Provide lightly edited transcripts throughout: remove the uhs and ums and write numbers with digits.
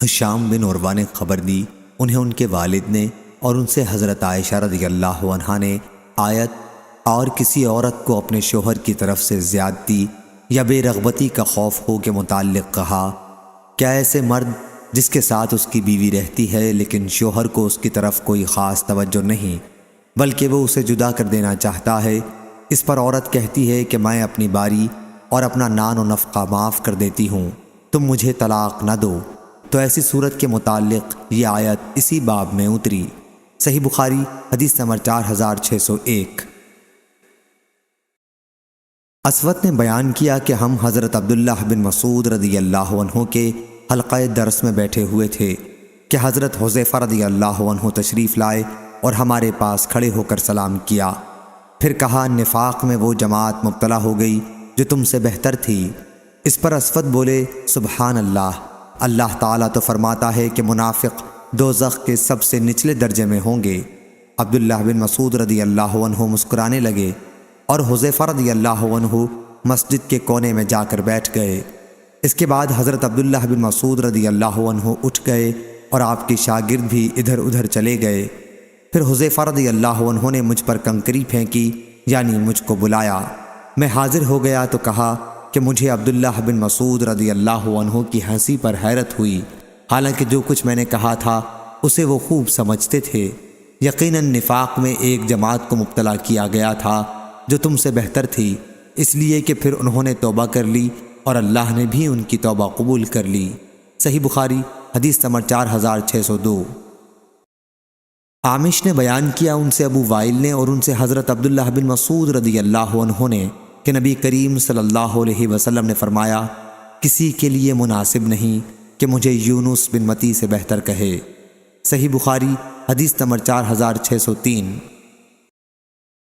ہشام بن عروہ نے خبر دی، انہیں ان کے والد نے اور ان سے حضرت عائشہ رضی اللہ عنہا نے آیت اور کسی عورت کو اپنے شوہر کی طرف سے زیادتی یا بے رغبتی کا خوف ہو کے متعلق کہا، کیا ایسے مرد جس کے ساتھ اس کی بیوی رہتی ہے لیکن شوہر کو اس کی طرف کوئی خاص توجہ نہیں بلکہ وہ اسے جدا کر دینا چاہتا ہے، اس پر عورت کہتی ہے کہ میں اپنی باری اور اپنا نان و نفقہ معاف کر دیتی ہوں، تم مجھے طلاق نہ دو، تو ایسی صورت کے متعلق یہ آیت اسی باب میں اتری۔ صحیح بخاری حدیث نمبر 4601۔ اسود نے بیان کیا کہ ہم حضرت عبداللہ بن مسعود رضی اللہ عنہ کے حلقہ درس میں بیٹھے ہوئے تھے کہ حضرت حذیفہ رضی اللہ عنہ تشریف لائے اور ہمارے پاس کھڑے ہو کر سلام کیا، پھر کہا نفاق میں وہ جماعت مبتلا ہو گئی جو تم سے بہتر تھی۔ اس پر اسود بولے سبحان اللہ، اللہ تعالیٰ تو فرماتا ہے کہ منافق دوزخ کے سب سے نچلے درجے میں ہوں گے۔ عبداللہ بن مسعود رضی اللہ عنہ مسکرانے لگے اور حذیفہ رضی اللہ عنہ مسجد کے کونے میں جا کر بیٹھ گئے۔ اس کے بعد حضرت عبداللہ بن مسعود رضی اللہ عنہ اٹھ گئے اور آپ کے شاگرد بھی ادھر ادھر چلے گئے۔ پھر حذیفہ رضی اللہ عنہ نے مجھ پر کنکری پھینکی، یعنی مجھ کو بلایا۔ میں حاضر ہو گیا تو کہا کہ مجھے عبداللہ بن مسعود رضی اللہ عنہ کی ہنسی پر حیرت ہوئی، حالانکہ جو کچھ میں نے کہا تھا اسے وہ خوب سمجھتے تھے۔ یقیناً نفاق میں ایک جماعت کو مبتلا کیا گیا تھا جو تم سے بہتر تھی، اس لیے کہ پھر انہوں نے توبہ کر لی اور اللہ نے بھی ان کی توبہ قبول کر لی۔ صحیح بخاری حدیث نمبر 4602۔ عامش نے بیان کیا ان سے ابو وائل نے اور ان سے حضرت عبداللہ بن مسعود رضی اللہ عنہ نے کہ نبی کریم صلی اللہ علیہ وسلم نے فرمایا، کسی کے لیے مناسب نہیں کہ مجھے یونس بن متی سے بہتر کہے۔ صحیح بخاری حدیث نمبر 4603۔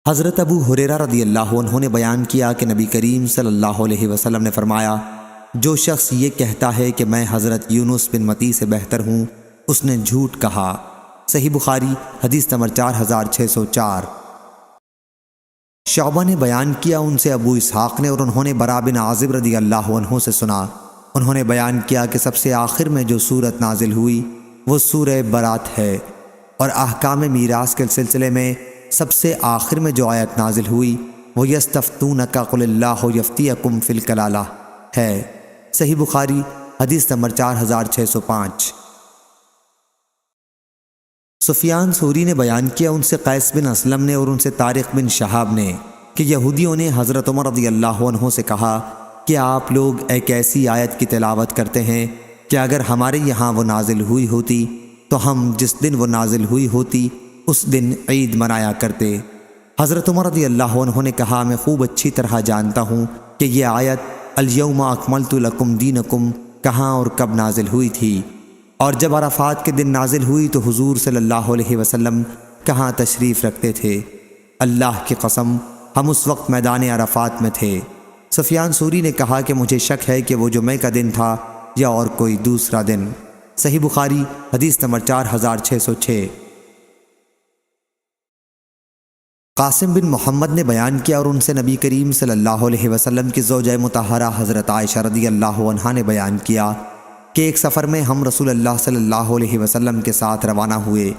حضرت ابو ہریرہ رضی اللہ عنہ نے بیان کیا کہ نبی کریم صلی اللہ علیہ وسلم نے فرمایا، جو شخص یہ کہتا ہے کہ میں حضرت یونس بن متی سے بہتر ہوں، اس نے جھوٹ کہا۔ صحیح بخاری حدیث نمبر 4604۔ شعبہ نے بیان کیا ان سے ابو اسحاق نے اور انہوں نے برا بن عازب رضی اللہ عنہ سے سنا، انہوں نے بیان کیا کہ سب سے آخر میں جو سورت نازل ہوئی وہ سورہ برات ہے، اور احکام میراث کے سلسلے میں سب سے آخر میں جو آیت نازل ہوئی وہ یستفتونک قل اللہ یفتیکم فی الکلالہ ہے۔ صحیح بخاری حدیث نمبر 4605۔ سفیان ثوری نے بیان کیا ان سے قیس بن اسلم نے اور ان سے طارق بن شہاب نے کہ یہودیوں نے حضرت عمر رضی اللہ عنہ سے کہا کہ آپ لوگ ایک ایسی آیت کی تلاوت کرتے ہیں کہ اگر ہمارے یہاں وہ نازل ہوئی ہوتی تو ہم جس دن وہ نازل ہوئی ہوتی اس دن عید منایا کرتے۔ حضرت عمر رضی اللہ عنہ نے کہا میں خوب اچھی طرح جانتا ہوں کہ یہ آیت الیوم اکملت لکم دینکم کہاں اور کب نازل ہوئی تھی، اور جب عرفات کے دن نازل ہوئی تو حضور صلی اللہ علیہ وسلم کہاں تشریف رکھتے تھے۔ اللہ کی قسم ہم اس وقت میدان عرفات میں تھے۔ سفیان ثوری نے کہا کہ مجھے شک ہے کہ وہ جمعہ کا دن تھا یا اور کوئی دوسرا دن۔ صحیح بخاری حدیث نمبر 4606۔ قاسم بن محمد نے بیان کیا اور ان سے نبی کریم صلی اللہ علیہ وسلم کی زوجہ مطہرہ حضرت عائشہ رضی اللہ عنہا نے بیان کیا کہ ایک سفر میں ہم رسول اللہ صلی اللہ علیہ وسلم کے ساتھ روانہ ہوئے۔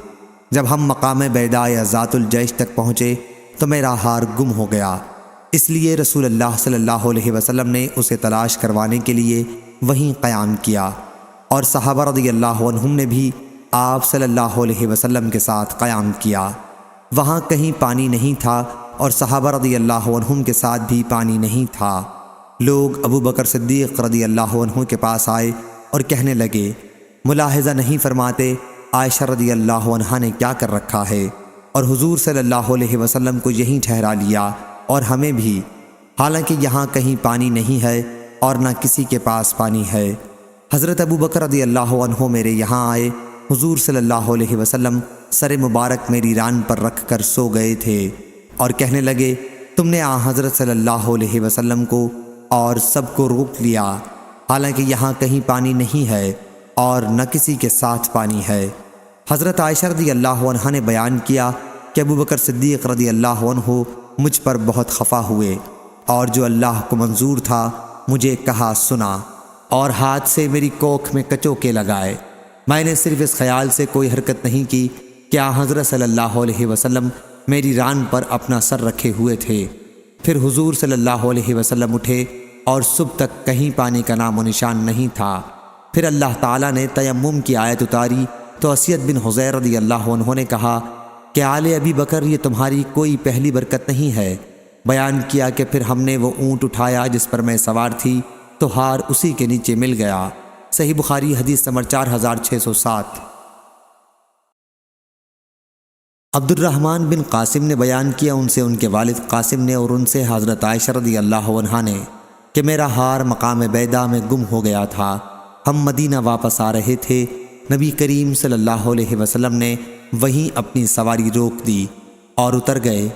جب ہم مقام بیدا یا ذات الجیش تک پہنچے تو میرا ہار گم ہو گیا، اس لیے رسول اللہ صلی اللہ علیہ وسلم نے اسے تلاش کروانے کے لیے وہیں قیام کیا، اور صحابہ رضی اللہ عنہم نے بھی آپ صلی اللہ علیہ وسلم کے ساتھ قیام کیا۔ وہاں کہیں پانی نہیں تھا اور صحابہ رضی اللہ عنہم کے ساتھ بھی پانی نہیں تھا۔ لوگ ابو بکر صدیق رضی اللہ عنہ کے پاس آئے اور کہنے لگے، ملاحظہ نہیں فرماتے عائشہ رضی اللہ عنہا نے کیا کر رکھا ہے، اور حضور صلی اللہ علیہ وسلم کو یہیں ٹھہرا لیا اور ہمیں بھی، حالانکہ یہاں کہیں پانی نہیں ہے اور نہ کسی کے پاس پانی ہے۔ حضرت ابو بکر رضی اللہ عنہ میرے یہاں آئے، حضور صلی اللہ علیہ وسلم سر مبارک میری ران پر رکھ کر سو گئے تھے اور کہنے لگے، تم نے حضرت صلی اللہ علیہ وسلم کو اور سب کو روک لیا، حالانکہ یہاں کہیں پانی نہیں ہے اور نہ کسی کے ساتھ پانی ہے۔ حضرت عائشہ رضی اللہ عنہا نے بیان کیا کہ ابو بکر صدیق رضی اللہ عنہ مجھ پر بہت خفا ہوئے، اور جو اللہ کو منظور تھا مجھے کہا سنا، اور ہاتھ سے میری کوکھ میں کچوکے لگائے۔ میں نے صرف اس خیال سے کوئی حرکت نہیں کی کہ حضرت صلی اللہ علیہ وسلم میری ران پر اپنا سر رکھے ہوئے تھے۔ پھر حضور صلی اللہ علیہ وسلم اٹھے اور صبح تک کہیں پانی کا نام و نشان نہیں تھا۔ پھر اللہ تعالیٰ نے تیمم کی آیت اتاری تو اسید بن حضیر رضی اللہ عنہ نے کہا کہ آل ابی بکر یہ تمہاری کوئی پہلی برکت نہیں ہے۔ بیان کیا کہ پھر ہم نے وہ اونٹ اٹھایا جس پر میں سوار تھی تو ہار اسی کے نیچے مل گیا۔ صحیح بخاری حدیث نمبر 4607۔ عبد الرحمن بن قاسم نے بیان کیا ان سے ان کے والد قاسم نے اور ان سے حضرت عائشہ رضی اللہ عنہا نے کہ میرا ہار مقام بیدا میں گم ہو گیا تھا۔ ہم مدینہ واپس آ رہے تھے، نبی کریم صلی اللہ علیہ وسلم نے وہیں اپنی سواری روک دی اور اتر گئے۔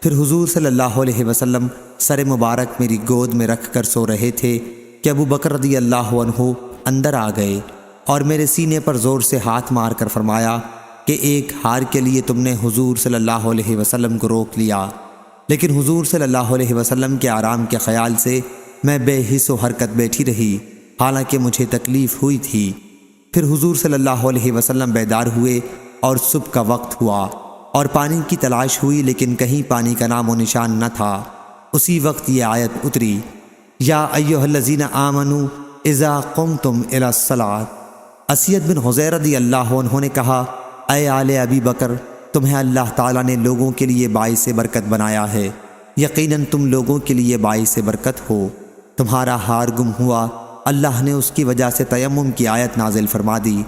پھر حضور صلی اللہ علیہ وسلم سر مبارک میری گود میں رکھ کر سو رہے تھے کہ ابو بکر رضی اللہ عنہ اندر آ گئے اور میرے سینے پر زور سے ہاتھ مار کر فرمایا کہ ایک ہار کے لیے تم نے حضور صلی اللہ علیہ وسلم کو روک لیا۔ لیکن حضور صلی اللہ علیہ وسلم کے آرام کے خیال سے میں بے حس و حرکت بیٹھی رہی، حالانکہ مجھے تکلیف ہوئی تھی۔ پھر حضور صلی اللہ علیہ وسلم بیدار ہوئے اور صبح کا وقت ہوا اور پانی کی تلاش ہوئی، لیکن کہیں پانی کا نام و نشان نہ تھا۔ اسی وقت یہ آیت اتری، یا ایھا الذین آمنوا اذا قمتم الی الصلاۃ۔ اسید بن حضیر رضی اللہ عنہ نے کہا، اے آل ابی بکر، تمہیں اللہ تعالیٰ نے لوگوں کے لیے باعث برکت بنایا ہے، یقیناً تم لوگوں کے لیے باعث برکت ہو۔ تمہارا ہار گم ہوا، اللہ نے اس کی وجہ سے تیمم کی آیت نازل فرما دی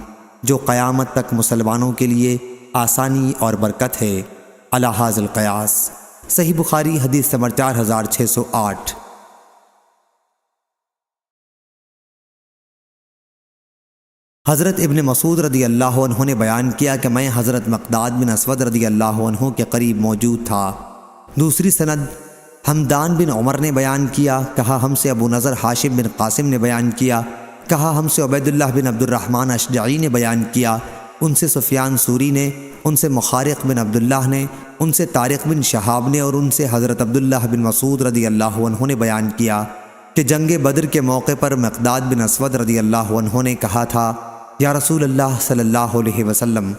جو قیامت تک مسلمانوں کے لیے آسانی اور برکت ہے۔ علی ھذا القیاس۔ صحیح بخاری حدیث نمبر 4608۔ حضرت ابن مسعود رضی اللہ عنہ نے بیان کیا کہ میں حضرت مقداد بن اسود رضی اللہ عنہ کے قریب موجود تھا۔ دوسری سند حمدان بن عمر نے بیان کیا، کہا ہم سے ابو نضر ہاشم بن قاسم نے بیان کیا، کہا ہم سے عبید اللہ بن عبد الرحمن اشجعی نے بیان کیا، ان سے سفیان سوری نے، ان سے مخارق بن عبداللہ نے، ان سے طارق بن شہاب نے اور ان سے حضرت عبداللہ بن مسعود رضی اللہ عنہ نے بیان کیا کہ جنگ بدر کے موقع پر مقداد بن اسود رضی اللہ عنہ نے کہا تھا، یا رسول اللہ صلی اللہ علیہ وسلم،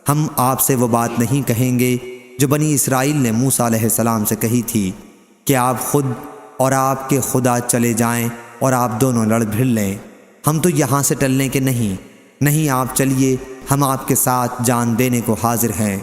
ہم آپ سے وہ بات نہیں کہیں گے جو بنی اسرائیل نے موسیٰ علیہ السلام سے کہی تھی کہ آپ خود اور آپ کے خدا چلے جائیں اور آپ دونوں لڑ بھڑ لیں، ہم تو یہاں سے ٹلنے کے نہیں آپ چلیے، ہم آپ کے ساتھ جان دینے کو حاضر ہیں۔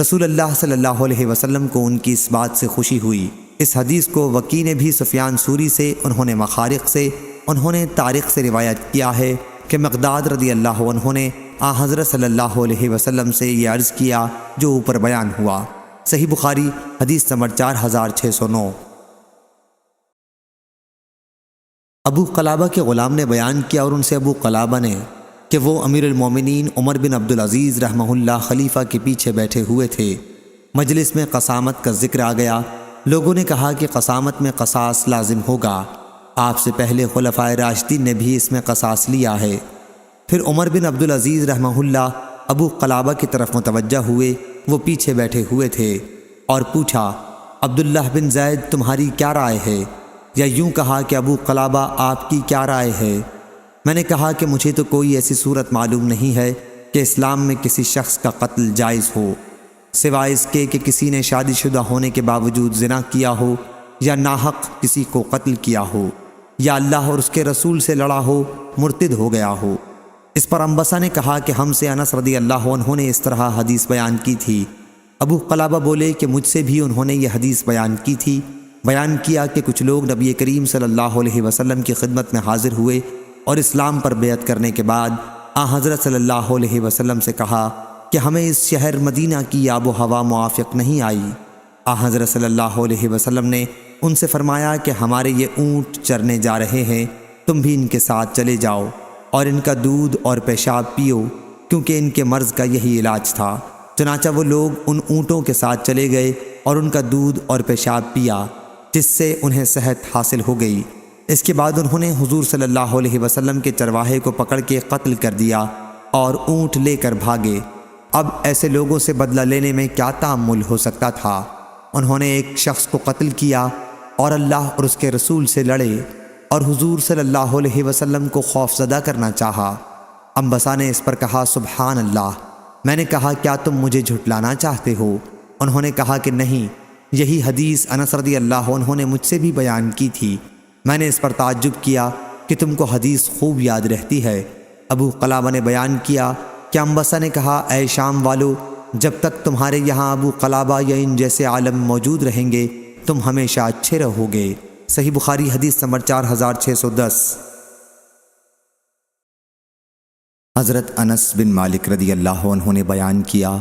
رسول اللہ صلی اللہ علیہ وسلم کو ان کی اس بات سے خوشی ہوئی۔ اس حدیث کو وکی نے بھی سفیان سوری سے، انہوں نے مخارق سے، انہوں نے طارق سے روایت کیا ہے کہ مقداد رضی اللہ عنہ نے حضرت صلی اللہ علیہ وسلم سے یہ عرض کیا جو اوپر بیان ہوا۔ صحیح بخاری حدیث نمبر 4609۔ ابو قلابہ کے غلام نے بیان کیا اور ان سے ابو قلابہ نے کہ وہ امیر المومنین عمر بن عبدالعزیز رحمہ اللہ خلیفہ کے پیچھے بیٹھے ہوئے تھے۔ مجلس میں قسامت کا ذکر آ گیا۔ لوگوں نے کہا کہ قسامت میں قصاص لازم ہوگا، آپ سے پہلے خلفائے راشدین نے بھی اس میں قصاص لیا ہے۔ پھر عمر بن عبدالعزیز رحمہ اللہ ابو قلابہ کی طرف متوجہ ہوئے، وہ پیچھے بیٹھے ہوئے تھے، اور پوچھا، عبداللہ بن زید تمہاری کیا رائے ہے؟ یا یوں کہا کہ ابو قلابہ آپ کی کیا رائے ہے؟ میں نے کہا کہ مجھے تو کوئی ایسی صورت معلوم نہیں ہے کہ اسلام میں کسی شخص کا قتل جائز ہو، سوائے اس کے کہ کسی نے شادی شدہ ہونے کے باوجود زنا کیا ہو، یا ناحق کسی کو قتل کیا ہو، یا اللہ اور اس کے رسول سے لڑا ہو، مرتد ہو گیا ہو۔ اس پر انبسہ نے کہا کہ ہم سے انس رضی اللہ عنہ نے اس طرح حدیث بیان کی تھی۔ ابو قلابہ بولے کہ مجھ سے بھی انہوں نے یہ حدیث بیان کی تھی۔ بیان کیا کہ کچھ لوگ نبی کریم صلی اللہ علیہ وسلم کی خدمت میں حاضر ہوئے اور اسلام پر بیعت کرنے کے بعد حضرت صلی اللہ علیہ وسلم سے کہا کہ ہمیں اس شہر مدینہ کی آب و ہوا موافق نہیں آئی۔ حضرت صلی اللہ علیہ وسلم نے ان سے فرمایا کہ ہمارے یہ اونٹ چرنے جا رہے ہیں، تم بھی ان کے ساتھ چلے جاؤ اور ان کا دودھ اور پیشاب پیو، کیونکہ ان کے مرض کا یہی علاج تھا۔ چنانچہ وہ لوگ ان اونٹوں کے ساتھ چلے گئے اور ان کا دودھ اور پیشاب پیا، جس سے انہیں صحت حاصل ہو گئی۔ اس کے بعد انہوں نے حضور صلی اللہ علیہ وسلم کے چرواہے کو پکڑ کے قتل کر دیا اور اونٹ لے کر بھاگے۔ اب ایسے لوگوں سے بدلہ لینے میں کیا تعامل ہو سکتا تھا؟ انہوں نے ایک شخص کو قتل کیا اور اللہ اور اس کے رسول سے لڑے اور حضور صلی اللہ علیہ وسلم کو خوف زدہ کرنا چاہا۔ انبسا نے اس پر کہا سبحان اللہ۔ میں نے کہا کیا تم مجھے جھٹلانا چاہتے ہو؟ انہوں نے کہا کہ نہیں، یہی حدیث انس رضی اللہ عنہ نے مجھ سے بھی بیان کی تھی۔ میں نے اس پر تعجب کیا کہ تم کو حدیث خوب یاد رہتی ہے۔ ابو قلابہ نے بیان کیا کہ انبسا نے کہا اے شام والو، جب تک تمہارے یہاں ابو قلابہ یا ان جیسے عالم موجود رہیں گے تم ہمیشہ اچھے رہو گے۔ صحیح بخاری حدیث نمبر 4610۔ حضرت انس بن مالک رضی اللہ عنہ نے بیان کیا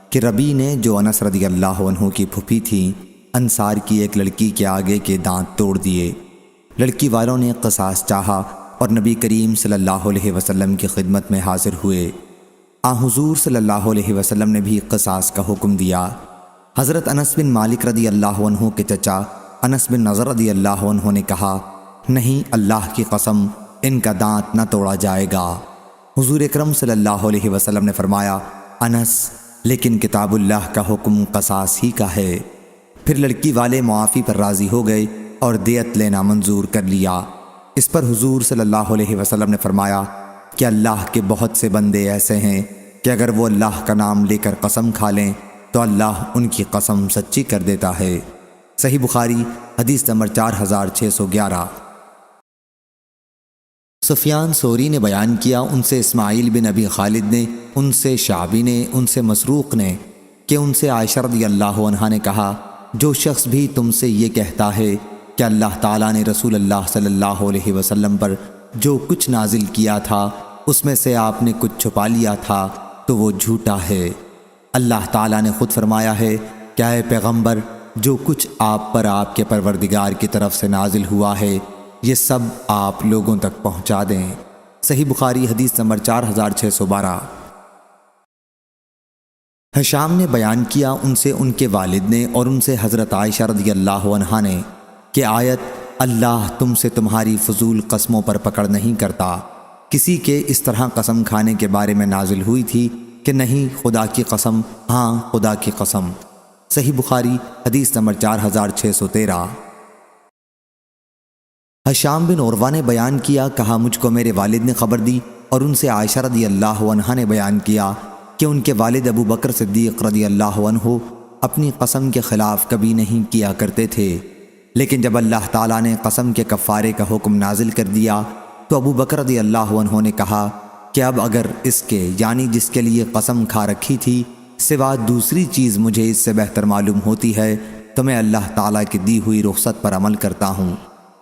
کہ ربی نے، جو انس رضی اللہ عنہ کی پھوپھی تھیں، انصار کی ایک لڑکی کے آگے کے دانت توڑ دیے۔ لڑکی والوں نے قصاص چاہا اور نبی کریم صلی اللہ علیہ وسلم کی خدمت میں حاضر ہوئے۔ حضور صلی اللہ علیہ وسلم نے بھی قصاص کا حکم دیا۔ حضرت انس بن مالک رضی اللہ عنہ کے چچا انس بن نضر رضی اللہ عنہ نے کہا نہیں، اللہ کی قسم ان کا دانت نہ توڑا جائے گا۔ حضور اکرم صلی اللہ علیہ وسلم نے فرمایا انس، لیکن کتاب اللہ کا حکم قصاص ہی کا ہے۔ پھر لڑکی والے معافی پر راضی ہو گئے اور دیت لینا منظور کر لیا۔ اس پر حضور صلی اللہ علیہ وسلم نے فرمایا کہ اللہ کے بہت سے بندے ایسے ہیں کہ اگر وہ اللہ کا نام لے کر قسم کھا لیں تو اللہ ان کی قسم سچی کر دیتا ہے۔ صحیح بخاری حدیث نمبر 4611۔ سفیان ثوری نے بیان کیا، ان سے اسماعیل بن ابی خالد نے، ان سے شعبی نے، ان سے مسروق نے کہ ان سے عائشہ رضی اللہ عنہا نے کہا جو شخص بھی تم سے یہ کہتا ہے کہ اللہ تعالیٰ نے رسول اللہ صلی اللہ علیہ وسلم پر جو کچھ نازل کیا تھا اس میں سے آپ نے کچھ چھپا لیا تھا تو وہ جھوٹا ہے۔ اللہ تعالیٰ نے خود فرمایا ہے کہ اے پیغمبر، جو کچھ آپ پر آپ کے پروردگار کی طرف سے نازل ہوا ہے یہ سب آپ لوگوں تک پہنچا دیں۔ صحیح بخاری حدیث نمبر 4612۔ ہشام نے بیان کیا، ان سے ان کے والد نے اور ان سے حضرت عائشہ رضی اللہ عنہا نے کہ آیت اللہ تم سے تمہاری فضول قسموں پر پکڑ نہیں کرتا کسی کے اس طرح قسم کھانے کے بارے میں نازل ہوئی تھی کہ نہیں خدا کی قسم، ہاں خدا کی قسم۔ صحیح بخاری حدیث نمبر 4613۔ ہشام بن عروہ نے بیان کیا، کہا مجھ کو میرے والد نے خبر دی اور ان سے عائشہ رضی اللہ عنہا نے بیان کیا کہ ان کے والد ابو بکر صدیق رضی اللہ عنہ اپنی قسم کے خلاف کبھی نہیں کیا کرتے تھے، لیکن جب اللہ تعالیٰ نے قسم کے کفارے کا حکم نازل کر دیا تو ابو بکر رضی اللہ عنہ نے کہا کہ اب اگر اس کے یعنی جس کے لیے قسم کھا رکھی تھی سوا دوسری چیز مجھے اس سے بہتر معلوم ہوتی ہے تو میں اللہ تعالیٰ کی دی ہوئی رخصت پر عمل کرتا ہوں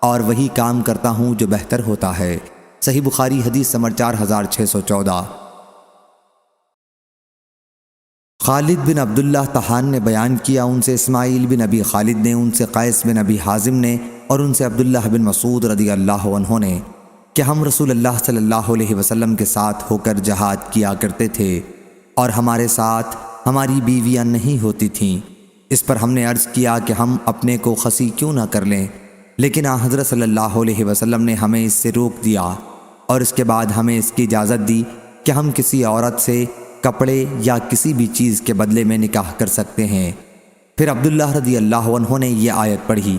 اور وہی کام کرتا ہوں جو بہتر ہوتا ہے۔ صحیح بخاری حدیث نمبر 4614۔ خالد بن عبداللہ طحان نے بیان کیا، ان سے اسماعیل بن ابی خالد نے، ان سے قیس بن ابی حازم نے اور ان سے عبداللہ بن مسعود رضی اللہ عنہ نے کہ ہم رسول اللہ صلی اللہ علیہ وسلم کے ساتھ ہو کر جہاد کیا کرتے تھے اور ہمارے ساتھ ہماری بیویاں نہیں ہوتی تھیں۔ اس پر ہم نے عرض کیا کہ ہم اپنے کو خصی کیوں نہ کر لیں، لیکن حضرت صلی اللہ علیہ وسلم نے ہمیں اس سے روک دیا اور اس کے بعد ہمیں اس کی اجازت دی کہ ہم کسی عورت سے کپڑے یا کسی بھی چیز کے بدلے میں نکاح کر سکتے ہیں۔ پھر عبداللہ رضی اللہ عنہ نے یہ آیت پڑھی،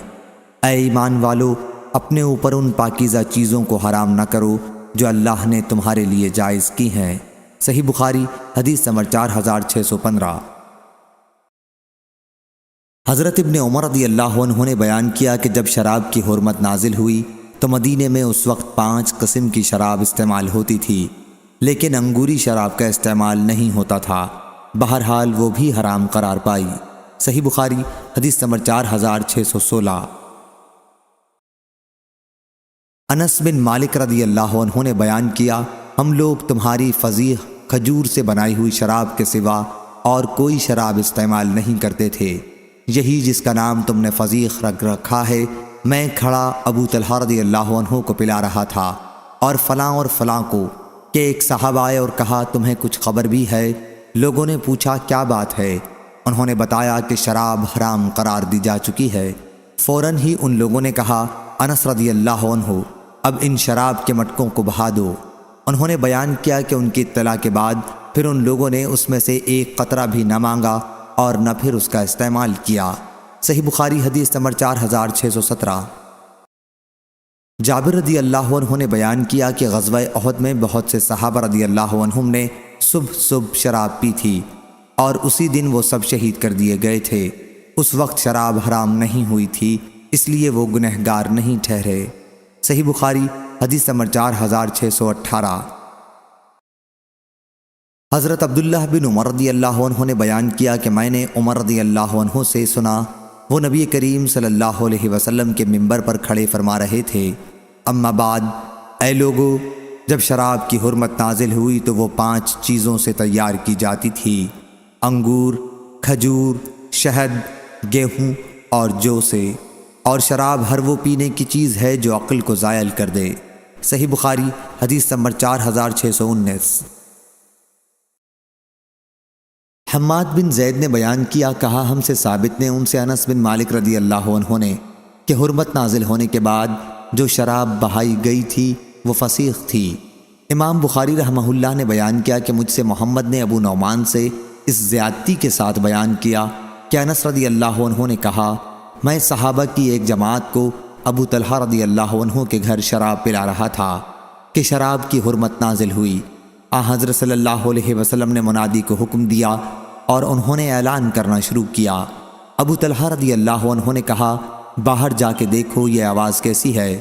اے ایمان والو، اپنے اوپر ان پاکیزہ چیزوں کو حرام نہ کرو جو اللہ نے تمہارے لیے جائز کی ہیں۔ صحیح بخاری حدیث نمبر 4615۔ حضرت ابن عمر رضی اللہ عنہ نے بیان کیا کہ جب شراب کی حرمت نازل ہوئی تو مدینے میں اس وقت 5 قسم کی شراب استعمال ہوتی تھی، لیکن انگوری شراب کا استعمال نہیں ہوتا تھا، بہرحال وہ بھی حرام قرار پائی۔ صحیح بخاری حدیث نمبر 4616۔ انس بن مالک رضی اللہ عنہ نے بیان کیا، ہم لوگ تمہاری فضیح کھجور سے بنائی ہوئی شراب کے سوا اور کوئی شراب استعمال نہیں کرتے تھے، یہی جس کا نام تم نے فضیح رکھ رکھا ہے میں کھڑا ابو طلحہ رضی اللہ عنہ کو پلا رہا تھا اور فلاں کو کہ ایک صاحب آئے اور کہا تمہیں کچھ خبر بھی ہے؟ لوگوں نے پوچھا کیا بات ہے؟ انہوں نے بتایا کہ شراب حرام قرار دی جا چکی ہے۔ فوراً ہی ان لوگوں نے کہا انس رضی اللہ عنہ اب ان شراب کے مٹکوں کو بہا دو۔ انہوں نے بیان کیا کہ ان کی اطلاع کے بعد پھر ان لوگوں نے اس میں سے ایک قطرہ بھی نہ مانگا اور نہ پھر اس کا استعمال کیا۔ صحیح بخاری حدیث نمبر 4617۔ جابر رضی اللہ عنہ نے بیان کیا کہ غزوہ احد میں بہت سے صحابہ رضی اللہ عنہم نے صبح شراب پی تھی اور اسی دن وہ سب شہید کر دیے گئے تھے۔ اس وقت شراب حرام نہیں ہوئی تھی، اس لیے وہ گنہگار نہیں ٹھہرے۔ صحیح بخاری حدیث نمبر 4618۔ حضرت عبداللہ بن عمر رضی اللہ عنہ نے بیان کیا کہ میں نے عمر رضی اللہ عنہ سے سنا، وہ نبی کریم صلی اللہ علیہ وسلم کے منبر پر کھڑے فرما رہے تھے، اما بعد، اے لوگو، جب شراب کی حرمت نازل ہوئی تو وہ 5 چیزوں سے تیار کی جاتی تھی: انگور، کھجور، شہد، گیہوں اور جو سے، اور شراب ہر وہ پینے کی چیز ہے جو عقل کو زائل کر دے۔ صحیح بخاری حدیث نمبر 4619۔ حماد بن زید نے بیان کیا، کہا ہم سے ثابت نے ان سے انس بن مالک رضی اللہ عنہ نے کہ حرمت نازل ہونے کے بعد جو شراب بہائی گئی تھی وہ فسیخ تھی۔ امام بخاری رحمہ اللہ نے بیان کیا کہ مجھ سے محمد نے ابو نعمان سے اس زیادتی کے ساتھ بیان کیا کہ انس رضی اللہ عنہ نے کہا، میں صحابہ کی ایک جماعت کو ابو طلحہ رضی اللہ عنہ کے گھر شراب پلا رہا تھا کہ شراب کی حرمت نازل ہوئی۔ حضرت صلی اللہ علیہ وسلم نے منادی کو حکم دیا اور انہوں نے اعلان کرنا شروع کیا۔ ابو طلحہ رضی اللہ عنہ نے کہا، باہر جا کے دیکھو یہ آواز کیسی ہے؟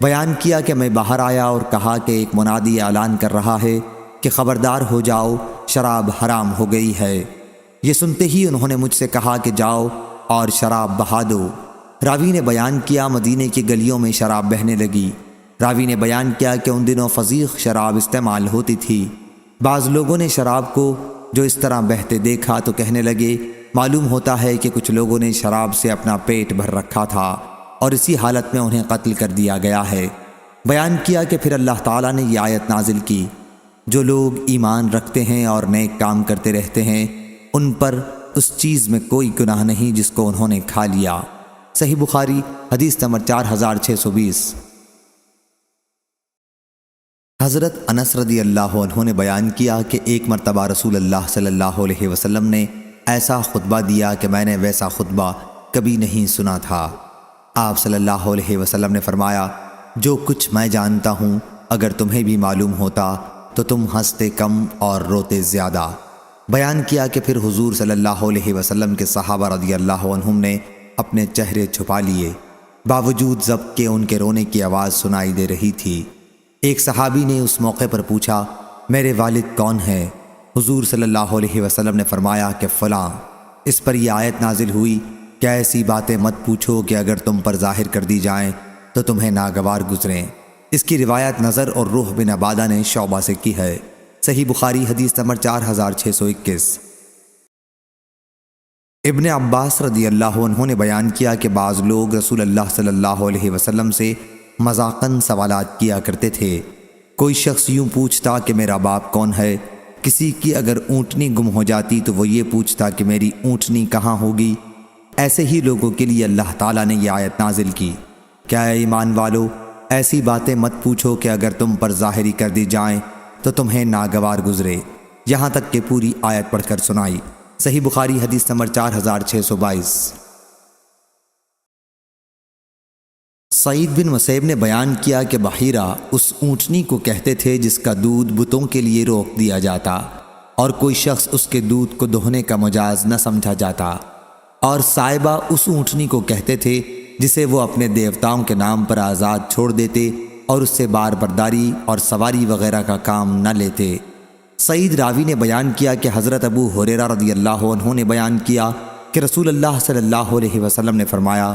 بیان کیا کہ میں باہر آیا اور کہا کہ ایک منادی اعلان کر رہا ہے کہ خبردار ہو جاؤ، شراب حرام ہو گئی ہے۔ یہ سنتے ہی انہوں نے مجھ سے کہا کہ جاؤ اور شراب بہا دو۔ راوی نے بیان کیا مدینے کی گلیوں میں شراب بہنے لگی۔ راوی نے بیان کیا کہ ان دنوں فضیخ شراب استعمال ہوتی تھی۔ بعض لوگوں نے شراب کو جو اس طرح بہتے دیکھا تو کہنے لگے، معلوم ہوتا ہے کہ کچھ لوگوں نے شراب سے اپنا پیٹ بھر رکھا تھا اور اسی حالت میں انہیں قتل کر دیا گیا ہے۔ بیان کیا کہ پھر اللہ تعالیٰ نے یہ آیت نازل کی، جو لوگ ایمان رکھتے ہیں اور نیک کام کرتے رہتے ہیں ان پر اس چیز میں کوئی گناہ نہیں جس کو انہوں نے کھا لیا۔ صحیح بخاری حدیث نمبر 4620۔ حضرت انس رضی اللہ عنہ نے بیان کیا کہ ایک مرتبہ رسول اللہ صلی اللہ علیہ وسلم نے ایسا خطبہ دیا کہ میں نے ویسا خطبہ کبھی نہیں سنا تھا۔ آپ صلی اللہ علیہ وسلم نے فرمایا، جو کچھ میں جانتا ہوں اگر تمہیں بھی معلوم ہوتا تو تم ہنستے کم اور روتے زیادہ۔ بیان کیا کہ پھر حضور صلی اللہ علیہ وسلم کے صحابہ رضی اللہ عنہم نے اپنے چہرے چھپا لیے، باوجود ضبط کے ان کے رونے کی آواز سنائی دے رہی تھی۔ ایک صحابی نے اس موقع پر پوچھا، میرے والد کون ہیں؟ حضور صلی اللہ علیہ وسلم نے فرمایا کہ فلاں۔ اس پر یہ آیت نازل ہوئی کہ ایسی باتیں مت پوچھو کہ اگر تم پر ظاہر کر دی جائیں تو تمہیں ناگوار گزریں۔ اس کی روایت نظر اور روح بن عبادہ نے شعبہ سے کی ہے۔ صحیح بخاری حدیث نمبر 4621۔ ابن عباس رضی اللہ عنہ نے بیان کیا کہ بعض لوگ رسول اللہ صلی اللہ علیہ وسلم سے مذاقاً سوالات کیا کرتے تھے۔ کوئی شخص یوں پوچھتا کہ میرا باپ کون ہے؟ کسی کی اگر اونٹنی گم ہو جاتی تو وہ یہ پوچھتا کہ میری اونٹنی کہاں ہوگی؟ ایسے ہی لوگوں کے لیے اللہ تعالیٰ نے یہ آیت نازل کی، کیا اے ایمان والو، ایسی باتیں مت پوچھو کہ اگر تم پر ظاہری کر دی جائیں تو تمہیں ناگوار گزرے، یہاں تک کہ پوری آیت پڑھ کر سنائی۔ صحیح بخاری حدیث نمبر 4622۔ سعید بن مسیب نے بیان کیا کہ بحیرہ اس اونٹنی کو کہتے تھے جس کا دودھ بتوں کے لیے روک دیا جاتا اور کوئی شخص اس کے دودھ کو دہنے کا مجاز نہ سمجھا جاتا، اور صائبہ اس اونٹنی کو کہتے تھے جسے وہ اپنے دیوتاؤں کے نام پر آزاد چھوڑ دیتے اور اس سے بار برداری اور سواری وغیرہ کا کام نہ لیتے۔ سعید راوی نے بیان کیا کہ حضرت ابو ہریرہ رضی اللہ عنہ نے بیان کیا کہ رسول اللہ صلی اللہ علیہ وسلم نے فرمایا،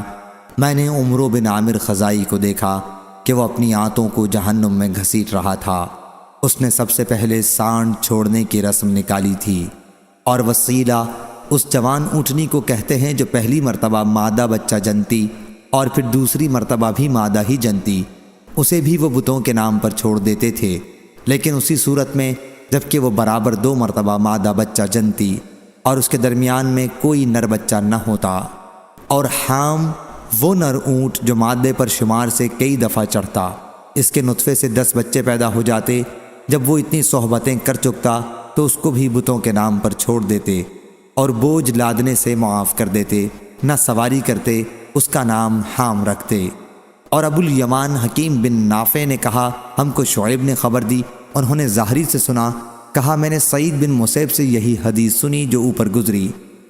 میں نے عمرو بن عامر خزائی کو دیکھا کہ وہ اپنی آنتوں کو جہنم میں گھسیٹ رہا تھا۔ اس نے سب سے پہلے سانڈ چھوڑنے کی رسم نکالی تھی، اور وسیلہ اس جوان اونٹنی کو کہتے ہیں جو پہلی مرتبہ مادہ بچہ جنتی اور پھر دوسری مرتبہ بھی مادہ ہی جنتی، اسے بھی وہ بتوں کے نام پر چھوڑ دیتے تھے، لیکن اسی صورت میں جبکہ وہ برابر 2 مرتبہ مادہ بچہ جنتی اور اس کے درمیان میں کوئی نر بچہ نہ ہوتا، اور حام وہ نر اونٹ جو مادے پر شمار سے کئی دفعہ چڑھتا، اس کے نطفے سے 10 بچے پیدا ہو جاتے۔ جب وہ اتنی صحبتیں کر چکتا تو اس کو بھی بتوں کے نام پر چھوڑ دیتے اور بوجھ لادنے سے معاف کر دیتے، نہ سواری کرتے، اس کا نام حام رکھتے۔ اور ابو الیمان حکیم بن نافع نے کہا ہم کو شعیب نے خبر دی، انہوں نے ظاہری سے سنا، کہا میں نے سعید بن مسیب سے یہی حدیث سنی جو اوپر گزری۔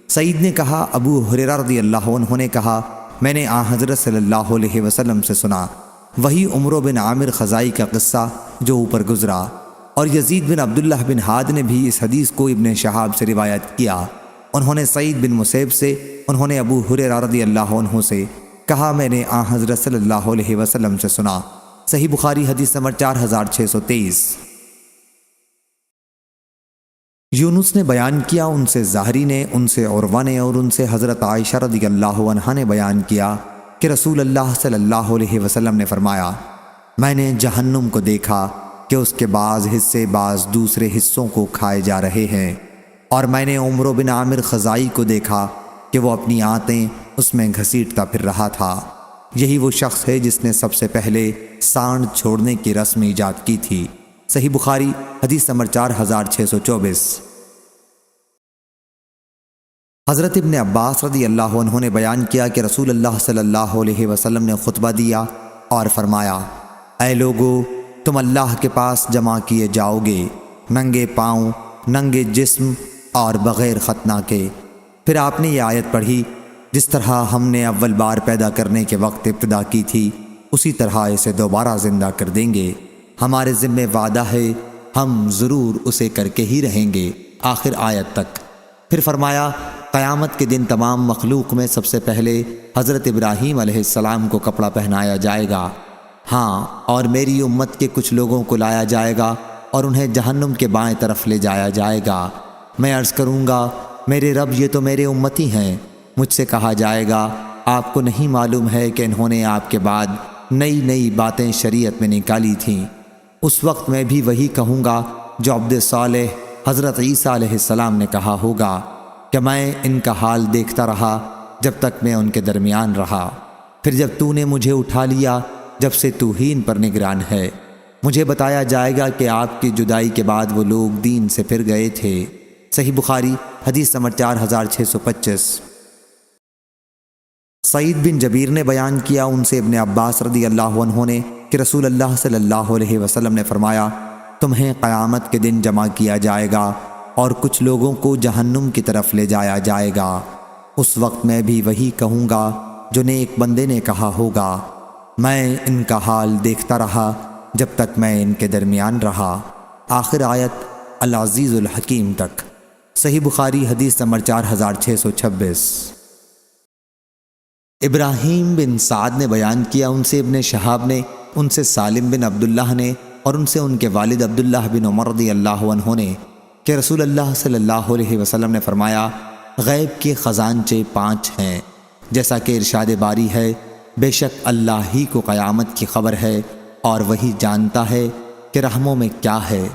سعید نے کہا ابو ہریرہ رضی اللہ عنہ نے کہا میں نے آن حضرت صلی اللہ علیہ وسلم سے سنا، وہی عمرو بن عامر خزائی کا قصہ جو اوپر گزرا۔ اور یزید بن عبداللہ بن ہاد نے بھی اس حدیث کو ابن شہاب سے روایت کیا، انہوں نے سعید بن مسیب سے، انہوں نے ابو ہریرہ رضی اللہ عنہ سے کہا میں نے آن حضرت صلی اللہ علیہ وسلم سے سنا۔ صحیح بخاری حدیث نمبر 4623۔ یونس نے بیان کیا، ان سے ظاہری نے، ان سے عروہ نے، اور ان سے حضرت عائشہ رضی اللہ عنہا نے بیان کیا کہ رسول اللہ صلی اللہ علیہ وسلم نے فرمایا میں نے جہنم کو دیکھا کہ اس کے بعض حصے بعض دوسرے حصوں کو کھائے جا رہے ہیں، اور میں نے عمرو بن عامر خزائی کو دیکھا کہ وہ اپنی آنتیں اس میں گھسیٹتا پھر رہا تھا۔ یہی وہ شخص ہے جس نے سب سے پہلے سانڈ چھوڑنے کی رسم ایجاد کی تھی۔ صحیح بخاری حدیث نمبر 4624۔ حضرت ابن عباس رضی اللہ عنہ نے بیان کیا کہ رسول اللہ صلی اللہ علیہ وسلم نے خطبہ دیا اور فرمایا اے لوگو، تم اللہ کے پاس جمع کیے جاؤ گے، ننگے پاؤں، ننگے جسم اور بغیر ختنہ کے۔ پھر آپ نے یہ آیت پڑھی جس طرح ہم نے اول بار پیدا کرنے کے وقت ابتدا کی تھی اسی طرح اسے دوبارہ زندہ کر دیں گے، ہمارے ذمہ وعدہ ہے، ہم ضرور اسے کر کے ہی رہیں گے، آخر آیت تک۔ پھر فرمایا قیامت کے دن تمام مخلوق میں سب سے پہلے حضرت ابراہیم علیہ السلام کو کپڑا پہنایا جائے گا، ہاں، اور میری امت کے کچھ لوگوں کو لایا جائے گا اور انہیں جہنم کے بائیں طرف لے جایا جائے گا۔ میں عرض کروں گا میرے رب یہ تو میرے امتی ہیں۔ مجھ سے کہا جائے گا آپ کو نہیں معلوم ہے کہ انہوں نے آپ کے بعد نئی نئی باتیں شریعت میں نکالی تھیں۔ اس وقت میں بھی وہی کہوں گا جو عبد صالح حضرت عیسیٰ علیہ السلام نے کہا ہوگا کہ میں ان کا حال دیکھتا رہا جب تک میں ان کے درمیان رہا، پھر جب تو نے مجھے اٹھا لیا جب سے تو ہی ان پر نگران ہے۔ مجھے بتایا جائے گا کہ آپ کی جدائی کے بعد وہ لوگ دین سے پھر گئے تھے۔ صحیح بخاری حدیث نمبر 4625۔ سعید بن جبیر نے بیان کیا، ان سے ابن عباس رضی اللہ عنہ نے کہ رسول اللہ صلی اللہ علیہ وسلم نے فرمایا تمہیں قیامت کے دن جمع کیا جائے گا اور کچھ لوگوں کو جہنم کی طرف لے جایا جائے گا۔ اس وقت میں بھی وہی کہوں گا جو نیک بندے نے کہا ہوگا، میں ان کا حال دیکھتا رہا جب تک میں ان کے درمیان رہا، آخر آیت العزیز الحکیم تک۔ صحیح بخاری حدیث نمبر 4626۔ ابراہیم بن سعد نے بیان کیا، ان سے ابن شہاب نے، ان سے سالم بن عبداللہ نے، اور ان سے ان کے والد عبداللہ بن عمر رضی اللہ عنہ نے کہ رسول اللہ صلی اللہ علیہ وسلم نے فرمایا غیب کے خزانچے 5 ہیں، جیسا کہ ارشاد باری ہے بے شک اللہ ہی کو قیامت کی خبر ہے اور وہی جانتا ہے کہ رحموں میں کیا ہے،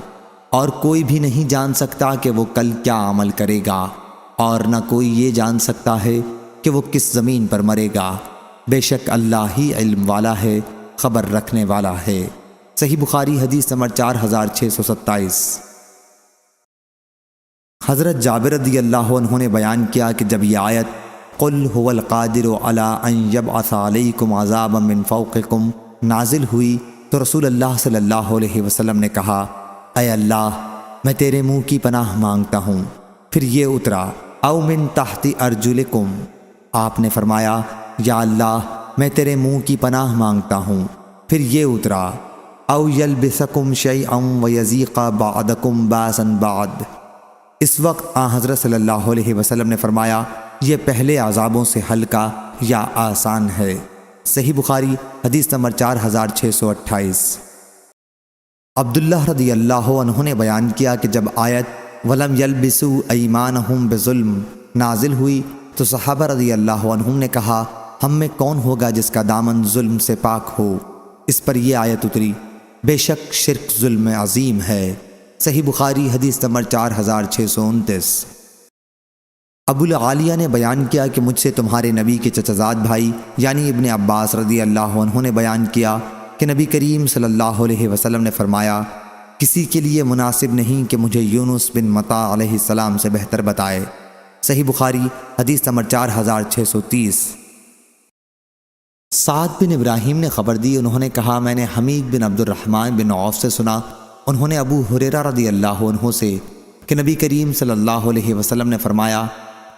اور کوئی بھی نہیں جان سکتا کہ وہ کل کیا عمل کرے گا، اور نہ کوئی یہ جان سکتا ہے کہ وہ کس زمین پر مرے گا، بے شک اللہ ہی علم والا ہے، خبر رکھنے والا ہے۔ صحیح بخاری حدیث نمبر 4627۔ حضرت جابر رضی اللہ عنہ نے بیان کیا کہ جب یہ آیت قل هو القادر علی ان یبعث علیکم عذابا من فوقکم نازل ہوئی تو رسول اللہ صلی اللہ علیہ وسلم نے کہا اے اللہ میں تیرے منہ کی پناہ مانگتا ہوں۔ پھر یہ اترا او من تحت ارجلکم، آپ نے فرمایا یا اللہ میں تیرے منہ کی پناہ مانگتا ہوں۔ پھر یہ اترا او یلبسکم شیئا ویذیق بعدکم باسا بعد۔ اس وقت آن حضرت صلی اللہ علیہ وسلم نے فرمایا یہ پہلے عذابوں سے ہلکا یا آسان ہے۔ صحیح بخاری حدیث نمبر 4628۔ عبداللہ رضی اللہ عنہ نے بیان کیا کہ جب آیت وَلَمْ يَلْبِسُوا أَيْمَانَهُمْ بِظُلْمٍ نازل ہوئی تو صحابہ رضی اللہ عنہم نے کہا ہم میں کون ہوگا جس کا دامن ظلم سے پاک ہو؟ اس پر یہ آیت اتری بے شک شرک ظلم عظیم ہے۔ صحیح بخاری حدیث نمبر 4629۔ ابو العالیہ نے بیان کیا کہ مجھ سے تمہارے نبی کے چچزاد بھائی یعنی ابن عباس رضی اللہ عنہ نے بیان کیا کہ نبی کریم صلی اللہ علیہ وسلم نے فرمایا کسی کے لیے مناسب نہیں کہ مجھے یونس بن متی علیہ السلام سے بہتر بتائے۔ صحیح بخاری حدیث نمبر 4630۔ سعد بن ابراہیم نے خبر دی، انہوں نے کہا میں نے حمید بن عبد الرحمن بن عوف سے سنا، انہوں نے ابو ہریرہ رضی اللہ عنہ سے کہ نبی کریم صلی اللہ علیہ وسلم نے فرمایا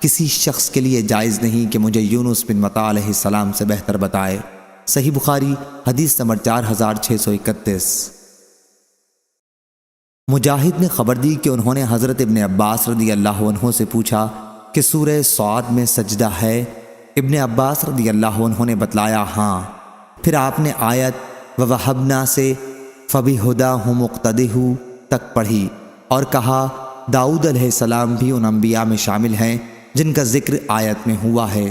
کسی شخص کے لیے جائز نہیں کہ مجھے یونس بن متی علیہ السلام سے بہتر بتائے۔ صحیح بخاری حدیث نمبر 4631۔ مجاہد نے خبر دی کہ انہوں نے حضرت ابن عباس رضی اللہ عنہ سے پوچھا کہ سورہ صاد میں سجدہ ہے؟ ابن عباس رضی اللہ عنہ نے بتلایا ہاں۔ پھر آپ نے آیت وَوَهَبْنَا سے فَبِهُدَاهُ مُقْتَدِهُ تک پڑھی اور کہا داؤد علیہ السلام بھی ان انبیاء میں شامل ہیں جن کا ذکر آیت میں ہوا ہے۔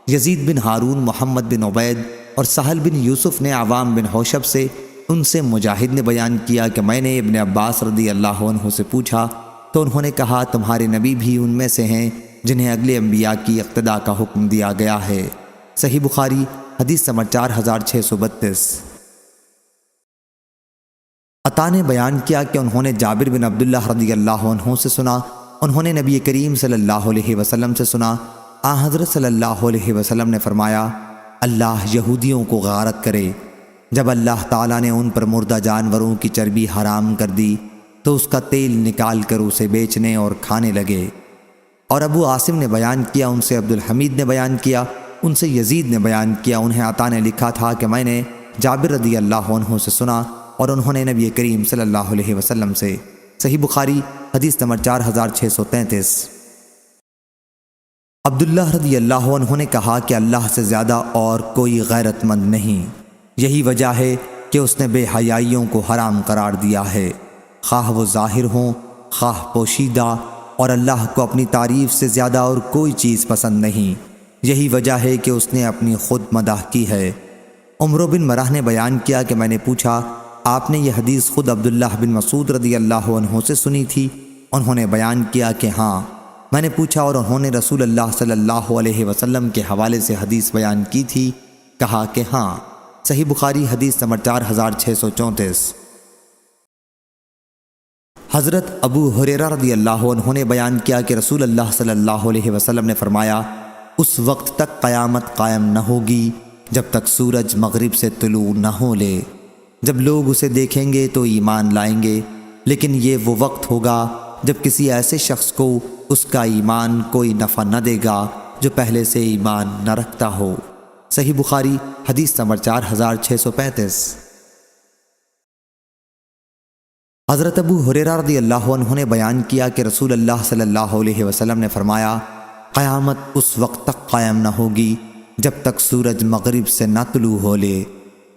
یزید بن ہارون، محمد بن عبید اور سہل بن یوسف نے عوام بن حوشب سے، ان سے مجاہد نے بیان کیا کہ میں نے ابن عباس رضی اللہ عنہ سے پوچھا تو انہوں نے کہا تمہارے نبی بھی ان میں سے ہیں جنہیں اگلے انبیاء کی اقتداء کا حکم دیا گیا ہے۔ صحیح بخاری حدیث نمبر 4632۔ عطا نے بیان کیا کہ انہوں نے جابر بن عبداللہ رضی اللہ عنہ سے سنا، انہوں نے نبی کریم صلی اللہ علیہ وسلم سے سنا، حضرت صلی اللہ علیہ وسلم نے فرمایا اللہ یہودیوں کو غارت کرے، جب اللہ تعالیٰ نے ان پر مردہ جانوروں کی چربی حرام کر دی تو اس کا تیل نکال کر اسے بیچنے اور کھانے لگے۔ اور ابو عاصم نے بیان کیا، ان سے عبد الحمید نے بیان کیا، ان سے یزید نے بیان کیا، انہیں عطا نے لکھا تھا کہ میں نے جابر رضی اللہ عنہ سے سنا اور انہوں نے نبی کریم صلی اللہ علیہ وسلم سے۔ صحیح بخاری حدیث نمبر 4633۔ عبداللہ رضی اللہ عنہ نے کہا کہ اللہ سے زیادہ اور کوئی غیرت مند نہیں، یہی وجہ ہے کہ اس نے بے حیائیوں کو حرام قرار دیا ہے، خواہ وہ ظاہر ہوں خواہ پوشیدہ، اور اللہ کو اپنی تعریف سے زیادہ اور کوئی چیز پسند نہیں، یہی وجہ ہے کہ اس نے اپنی خود مدح کی ہے۔ عمرو بن مرہ نے بیان کیا کہ میں نے پوچھا آپ نے یہ حدیث خود عبداللہ بن مسعود رضی اللہ عنہ سے سنی تھی؟ انہوں نے بیان کیا کہ ہاں۔ میں نے پوچھا اور انہوں نے رسول اللہ صلی اللہ علیہ وسلم کے حوالے سے حدیث بیان کی تھی؟ کہا کہ ہاں۔ صحیح بخاری حدیث نمبر 4634۔ حضرت ابو ہریرہ رضی اللہ عنہ نے بیان کیا کہ رسول اللہ صلی اللہ علیہ وسلم نے فرمایا اس وقت تک قیامت قائم نہ ہوگی جب تک سورج مغرب سے طلوع نہ ہو لے، جب لوگ اسے دیکھیں گے تو ایمان لائیں گے، لیکن یہ وہ وقت ہوگا جب کسی ایسے شخص کو اس کا ایمان کوئی نفع نہ دے گا جو پہلے سے ایمان نہ رکھتا ہو۔ صحیح بخاری حدیث نمبر 4635۔ حضرت ابو ہریرہ رضی اللہ عنہ نے بیان کیا کہ رسول اللہ صلی اللہ علیہ وسلم نے فرمایا قیامت اس وقت تک قائم نہ ہوگی جب تک سورج مغرب سے نہ طلوع ہو لے،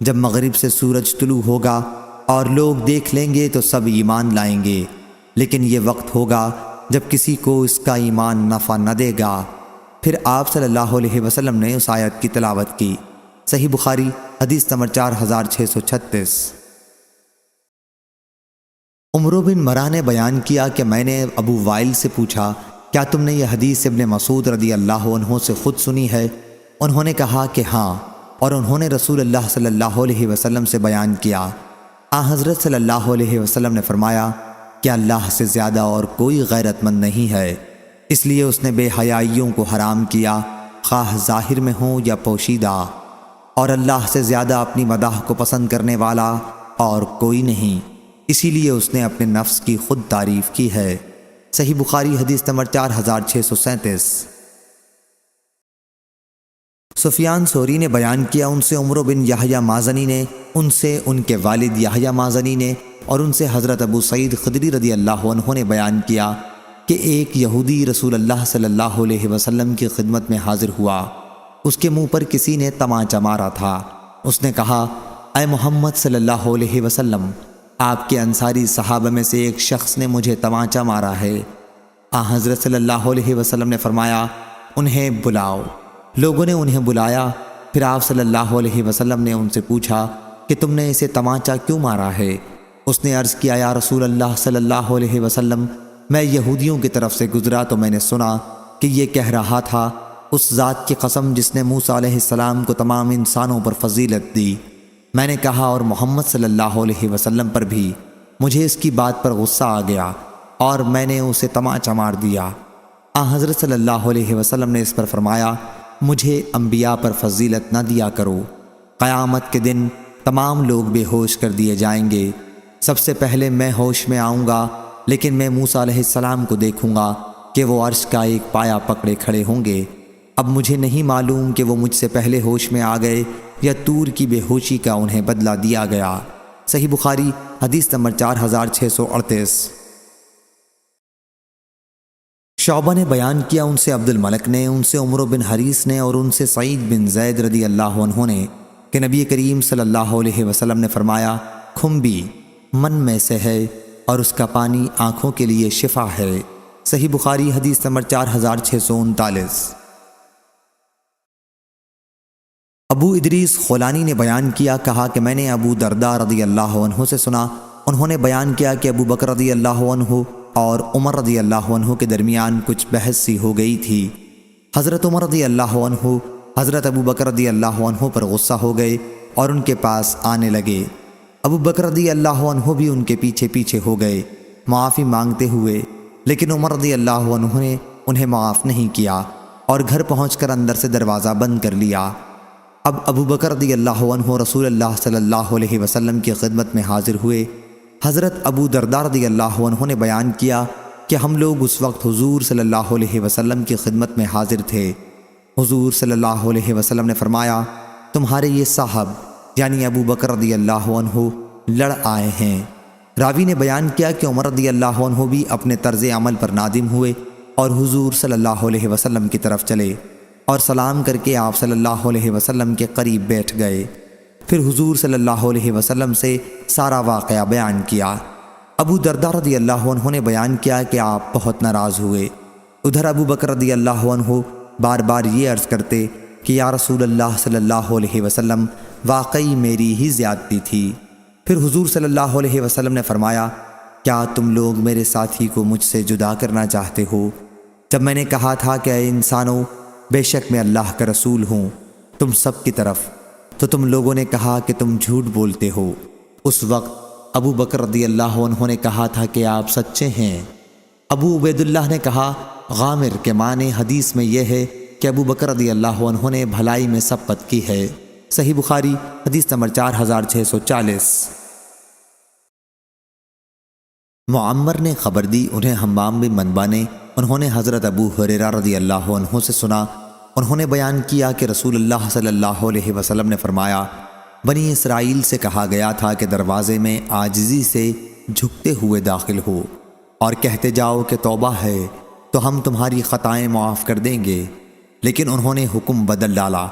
جب مغرب سے سورج طلوع ہوگا اور لوگ دیکھ لیں گے تو سب ایمان لائیں گے، لیکن یہ وقت ہوگا جب کسی کو اس کا ایمان نفع نہ دے گا۔ پھر آپ صلی اللہ علیہ وسلم نے اس آیت کی تلاوت کی۔ صحیح بخاری حدیث نمبر 4636۔ عمرو بن مرہ نے بیان کیا کہ میں نے ابو وائل سے پوچھا کیا تم نے یہ حدیث ابن مسعود رضی اللہ عنہ سے خود سنی ہے؟ انہوں نے کہا کہ ہاں، اور انہوں نے رسول اللہ صلی اللہ علیہ وسلم سے بیان کیا۔ حضرت صلی اللہ علیہ وسلم نے فرمایا کہ اللہ سے زیادہ اور کوئی غیرت مند نہیں ہے، اس لیے اس نے بے حیائیوں کو حرام کیا، خواہ ظاہر میں ہوں یا پوشیدہ، اور اللہ سے زیادہ اپنی مداح کو پسند کرنے والا اور کوئی نہیں، اسی لیے اس نے اپنے نفس کی خود تعریف کی ہے۔ صحیح بخاری حدیث نمبر 4637۔ سفیان ثوری نے بیان کیا، ان سے عمرو بن یحییٰ مازنی نے، ان سے ان کے والد یحییٰ مازنی نے، اور ان سے حضرت ابو سعید خدری رضی اللہ عنہ نے بیان کیا کہ ایک یہودی رسول اللہ صلی اللہ علیہ وسلم کی خدمت میں حاضر ہوا، اس کے منہ پر کسی نے تمانچہ مارا تھا۔ اس نے کہا اے محمد صلی اللہ علیہ وسلم، آپ کے انصاری صحابہ میں سے ایک شخص نے مجھے تمانچہ مارا ہے۔ حضرت صلی اللہ علیہ وسلم نے فرمایا انہیں بلاؤ۔ لوگوں نے انہیں بلایا، پھر آپ صلی اللہ علیہ وسلم نے ان سے پوچھا کہ تم نے اسے تمانچہ کیوں مارا ہے؟ اس نے عرض کیا یا رسول اللہ صلی اللہ علیہ وسلم، میں یہودیوں کی طرف سے گزرا تو میں نے سنا کہ یہ کہہ رہا تھا اس ذات کی قسم جس نے موسیٰ علیہ السلام کو تمام انسانوں پر فضیلت دی۔ میں نے کہا اور محمد صلی اللہ علیہ وسلم پر بھی۔ مجھے اس کی بات پر غصہ آ گیا اور میں نے اسے تمانچہ مار دیا۔ حضرت صلی اللہ علیہ وسلم نے اس پر فرمایا مجھے انبیاء پر فضیلت نہ دیا کرو، قیامت کے دن تمام لوگ بے ہوش کر دیے جائیں گے۔ سب سے پہلے میں ہوش میں آؤں گا، لیکن میں موسیٰ علیہ السلام کو دیکھوں گا کہ وہ عرش کا ایک پایا پکڑے کھڑے ہوں گے۔ اب مجھے نہیں معلوم کہ وہ مجھ سے پہلے ہوش میں آ گئے یا طور کی بے ہوشی کا انہیں بدلہ دیا گیا۔ صحیح بخاری حدیث نمبر 4638۔ شعبہ نے بیان کیا، ان سے عبد الملک نے، ان سے عمرو بن حریث نے، اور ان سے سعید بن زید رضی اللہ عنہ نے کہ نبی کریم صلی اللہ علیہ وسلم نے فرمایا، کھمبی من میں سے ہے اور اس کا پانی آنکھوں کے لیے شفا ہے۔ صحیح بخاری حدیث نمبر 4639۔ ابو ادریس خولانی نے بیان کیا، کہا کہ میں نے ابو درداء رضی اللہ عنہ سے سنا، انہوں نے بیان کیا کہ ابو بکر رضی اللہ عنہ اور عمر رضی اللہ عنہ کے درمیان کچھ بحث سی ہو گئی تھی۔ حضرت عمر رضی اللہ عنہ حضرت ابو بکر رضی اللہ عنہ پر غصہ ہو گئے اور ان کے پاس آنے لگے۔ ابو بکر رضی اللہ عنہ بھی ان کے پیچھے پیچھے ہو گئے معافی مانگتے ہوئے، لیکن عمر رضی اللہ عنہ نے انہیں معاف نہیں کیا اور گھر پہنچ کر اندر سے دروازہ بند کر لیا۔ اب ابو بکر رضی اللہ عنہ رسول اللہ صلی اللہ علیہ وسلم کی خدمت میں حاضر ہوئے۔ حضرت ابو درداء رضی اللہ عنہ نے بیان کیا کہ ہم لوگ اس وقت حضور صلی اللہ علیہ وسلم کی خدمت میں حاضر تھے۔ حضور صلی اللہ علیہ وسلم نے فرمایا، تمہارے یہ صاحب یعنی ابو بکر رضی اللہ عنہ لڑ آئے ہیں۔ راوی نے بیان کیا کہ عمر رضی اللہ عنہ بھی اپنے طرز عمل پر نادم ہوئے اور حضور صلی اللہ علیہ وسلم کی طرف چلے اور سلام کر کے آپ صلی اللہ علیہ وسلم کے قریب بیٹھ گئے۔ پھر حضور صلی اللہ علیہ وسلم سے سارا واقعہ بیان کیا۔ ابو درداء رضی اللہ عنہ نے بیان کیا کہ آپ بہت ناراض ہوئے۔ ادھر ابو بکر رضی اللہ عنہ بار بار یہ عرض کرتے کہ یا رسول اللہ صلی اللہ علیہ وسلم، واقعی میری ہی زیادتی تھی۔ پھر حضور صلی اللہ علیہ وسلم نے فرمایا، کیا تم لوگ میرے ساتھی کو مجھ سے جدا کرنا چاہتے ہو؟ جب میں نے کہا تھا کہ اے انسانوں، بے شک میں اللہ کا رسول ہوں تم سب کی طرف، تو تم لوگوں نے کہا کہ تم جھوٹ بولتے ہو۔ اس وقت ابو بکر رضی اللہ عنہ نے کہا تھا کہ آپ سچے ہیں۔ ابو عبید اللہ نے کہا، غامر کے معنی حدیث میں یہ ہے کہ ابو بکر رضی اللہ عنہ نے بھلائی میں سبقت کی ہے۔ صحیح بخاری حدیث نمبر 4640۔ معمر نے خبر دی، انہیں حمام بن منبع نے، انہوں نے حضرت ابو ہریرہ رضی اللہ عنہ سے سنا، انہوں نے بیان کیا کہ رسول اللہ صلی اللہ علیہ وسلم نے فرمایا، بنی اسرائیل سے کہا گیا تھا کہ دروازے میں عاجزی سے جھکتے ہوئے داخل ہو اور کہتے جاؤ کہ توبہ ہے تو ہم تمہاری خطائیں معاف کر دیں گے، لیکن انہوں نے حکم بدل ڈالا،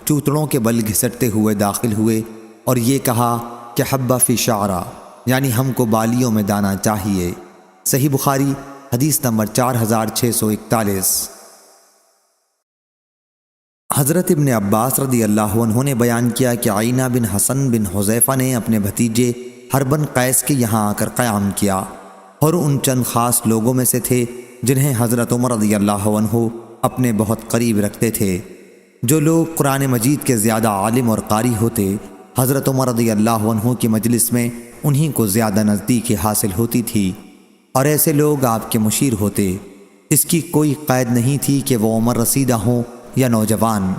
چوتڑوں کے بل گھسٹتے ہوئے داخل ہوئے اور یہ کہا کہ حبہ فی شعرہ، یعنی ہم کو بالیوں میں دانا چاہیے۔ صحیح بخاری حدیث نمبر 4641۔ حضرت ابن عباس رضی اللہ عنہ نے بیان کیا کہ عینہ بن حسن بن حذیفہ نے اپنے بھتیجے حربن قیس کے یہاں آ کر قیام کیا، اور ان چند خاص لوگوں میں سے تھے جنہیں حضرت عمر رضی اللہ عنہ اپنے بہت قریب رکھتے تھے۔ جو لوگ قرآن مجید کے زیادہ عالم اور قاری ہوتے، حضرت عمر رضی اللہ عنہ کی مجلس میں انہی کو زیادہ نزدیکی حاصل ہوتی تھی، اور ایسے لوگ آپ کے مشیر ہوتے۔ اس کی کوئی قید نہیں تھی کہ وہ عمر رسیدہ ہوں یا نوجوان۔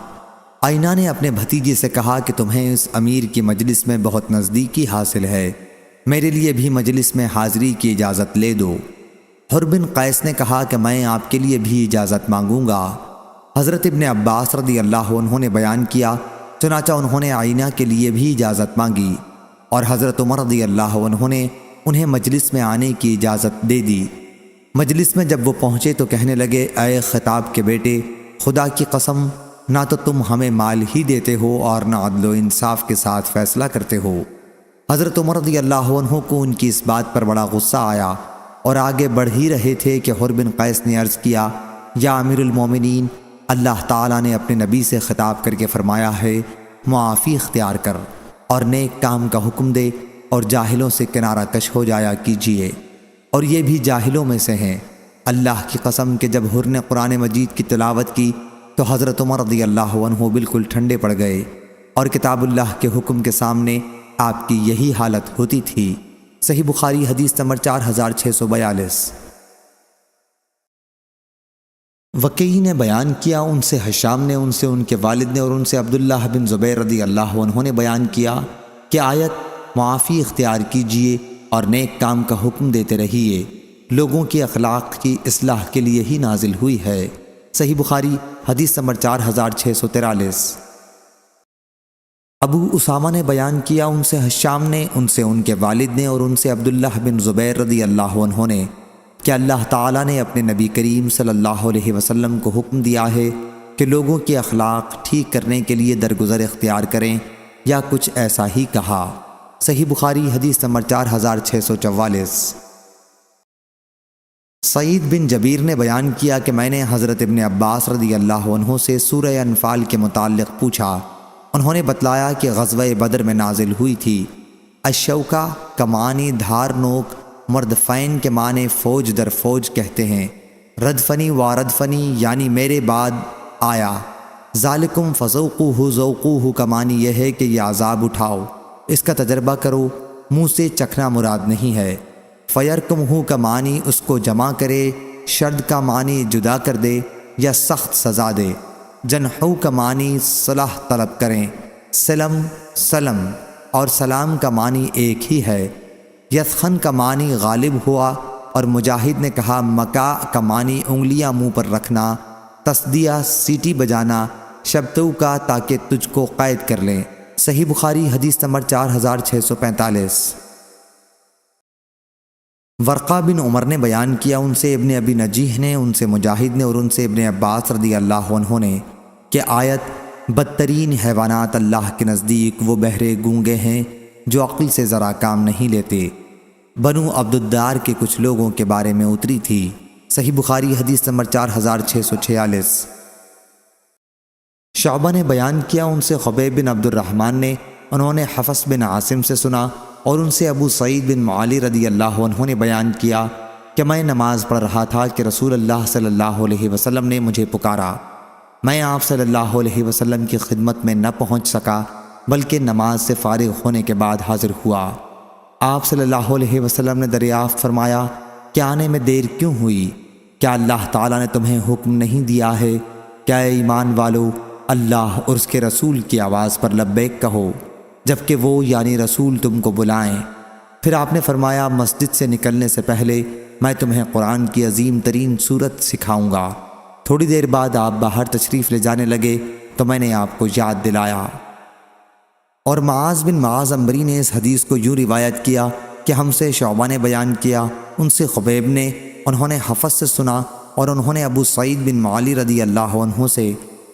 عینہ نے اپنے بھتیجے سے کہا کہ تمہیں اس امیر کی مجلس میں بہت نزدیکی حاصل ہے، میرے لیے بھی مجلس میں حاضری کی اجازت لے دو۔ حرب بن قیس نے کہا کہ میں آپ کے لیے بھی اجازت مانگوں گا۔ حضرت ابن عباس رضی اللہ عنہ نے بیان کیا، چنانچہ انہوں نے عینہ کے لیے بھی اجازت مانگی، اور حضرت عمر رضی اللہ عنہ نے انہیں مجلس میں آنے کی اجازت دے دی۔ مجلس میں جب وہ پہنچے تو کہنے لگے، اے خطاب کے بیٹے، خدا کی قسم، نہ تو تم ہمیں مال ہی دیتے ہو اور نہ عدل و انصاف کے ساتھ فیصلہ کرتے ہو۔ حضرت عمر رضی اللہ عنہ کو ان کی اس بات پر بڑا غصہ آیا اور آگے بڑھ ہی رہے تھے کہ حرب بن قیس نے عرض کیا، یا امیر المومنین، اللہ تعالیٰ نے اپنے نبی سے خطاب کر کے فرمایا ہے، معافی اختیار کر اور نیک کام کا حکم دے اور جاہلوں سے کنارہ کش ہو جایا کیجیے، اور یہ بھی جاہلوں میں سے ہیں۔ اللہ کی قسم کہ جب حر نے قرآن مجید کی تلاوت کی تو حضرت عمر رضی اللہ عنہ بالکل ٹھنڈے پڑ گئے، اور کتاب اللہ کے حکم کے سامنے آپ کی یہی حالت ہوتی تھی۔ صحیح بخاری حدیث نمبر 4642۔ وکیع نے بیان کیا، ان سے حشام نے، ان سے ان کے والد نے اور ان سے عبداللہ بن زبیر رضی اللہ عنہ نے بیان کیا کہ آیت معافی اختیار کیجئے اور نیک کام کا حکم دیتے رہیے، لوگوں کی اخلاق کی اصلاح کے لیے ہی نازل ہوئی ہے۔ صحیح بخاری حدیث نمبر 4643۔ ابو اسامہ نے بیان کیا، ان سے حشام نے، ان سے ان کے والد نے اور ان سے عبداللہ بن زبیر رضی اللہ عنہ نے کہ اللہ تعالیٰ نے اپنے نبی کریم صلی اللہ علیہ وسلم کو حکم دیا ہے کہ لوگوں کے اخلاق ٹھیک کرنے کے لیے درگزر اختیار کریں، یا کچھ ایسا ہی کہا۔ صحیح بخاری حدیث نمبر 4644۔ سعید بن جبیر نے بیان کیا کہ میں نے حضرت ابن عباس رضی اللہ عنہ سے سورہ انفال کے متعلق پوچھا، انہوں نے بتلایا کہ غزوہ بدر میں نازل ہوئی تھی۔ الشوکہ کا معنی دھار نوک، مردفین کے معنی فوج در فوج کہتے ہیں، ردفنی واردفنی یعنی میرے بعد آیا، ذالکم فذوقوہ ذوقوہ کا معنی یہ ہے کہ یہ عذاب اٹھاؤ، اس کا تجربہ کرو، منہ سے چکھنا مراد نہیں ہے۔ فیرکمہ کا معنی اس کو جمع کرے، شرد کا معنی جدا کر دے یا سخت سزا دے، جنحو کا معنی صلح طلب کریں، سلم سلم اور سلام کا معنی ایک ہی ہے۔ یسخن کا معنی غالب ہوا، اور مجاہد نے کہا مکا کا معنی انگلیاں منہ پر رکھنا، تصدیہ سیٹی بجانا، شبتو کا تاکہ تجھ کو قید کر لیں۔ صحیح بخاری حدیث نمبر 4645۔ ورقہ بن عمر نے بیان کیا، ان سے ابن ابی نجیح نے، ان سے مجاہد نے اور ان سے ابن عباس رضی اللہ عنہ نے کہ آیت بدترین حیوانات اللہ کے نزدیک وہ بہرے گونگے ہیں جو عقل سے ذرا کام نہیں لیتے، بنو عبدالدار کے کچھ لوگوں کے بارے میں اتری تھی۔ صحیح بخاری حدیث نمبر 4646۔ شعبہ نے بیان کیا، ان سے خبیب بن عبد الرحمن نے، انہوں نے حفص بن عاصم سے سنا اور ان سے ابو سعید بن معالی رضی اللہ عنہ نے بیان کیا کہ میں نماز پڑھ رہا تھا کہ رسول اللہ صلی اللہ علیہ وسلم نے مجھے پکارا، میں آپ صلی اللہ علیہ وسلم کی خدمت میں نہ پہنچ سکا بلکہ نماز سے فارغ ہونے کے بعد حاضر ہوا۔ آپ صلی اللہ علیہ وسلم نے دریافت فرمایا کہ آنے میں دیر کیوں ہوئی؟ کیا اللہ تعالیٰ نے تمہیں حکم نہیں دیا ہے؟ کیا اے ایمان والو اللہ اور اس کے رسول کی آواز پر لبیک کہو جبکہ وہ یعنی رسول تم کو بلائیں؟ پھر آپ نے فرمایا مسجد سے نکلنے سے پہلے میں تمہیں قرآن کی عظیم ترین سورت سکھاؤں گا۔ تھوڑی دیر بعد آپ باہر تشریف لے جانے لگے تو میں نے آپ کو یاد دلایا۔ اور معاذ بن معاذ عنبری نے اس حدیث کو یوں روایت کیا کہ ہم سے شعبہ نے بیان کیا، ان سے خبیب نے، انہوں نے حفص سے سنا اور انہوں نے ابو سعید بن معالی رضی اللہ عنہ سے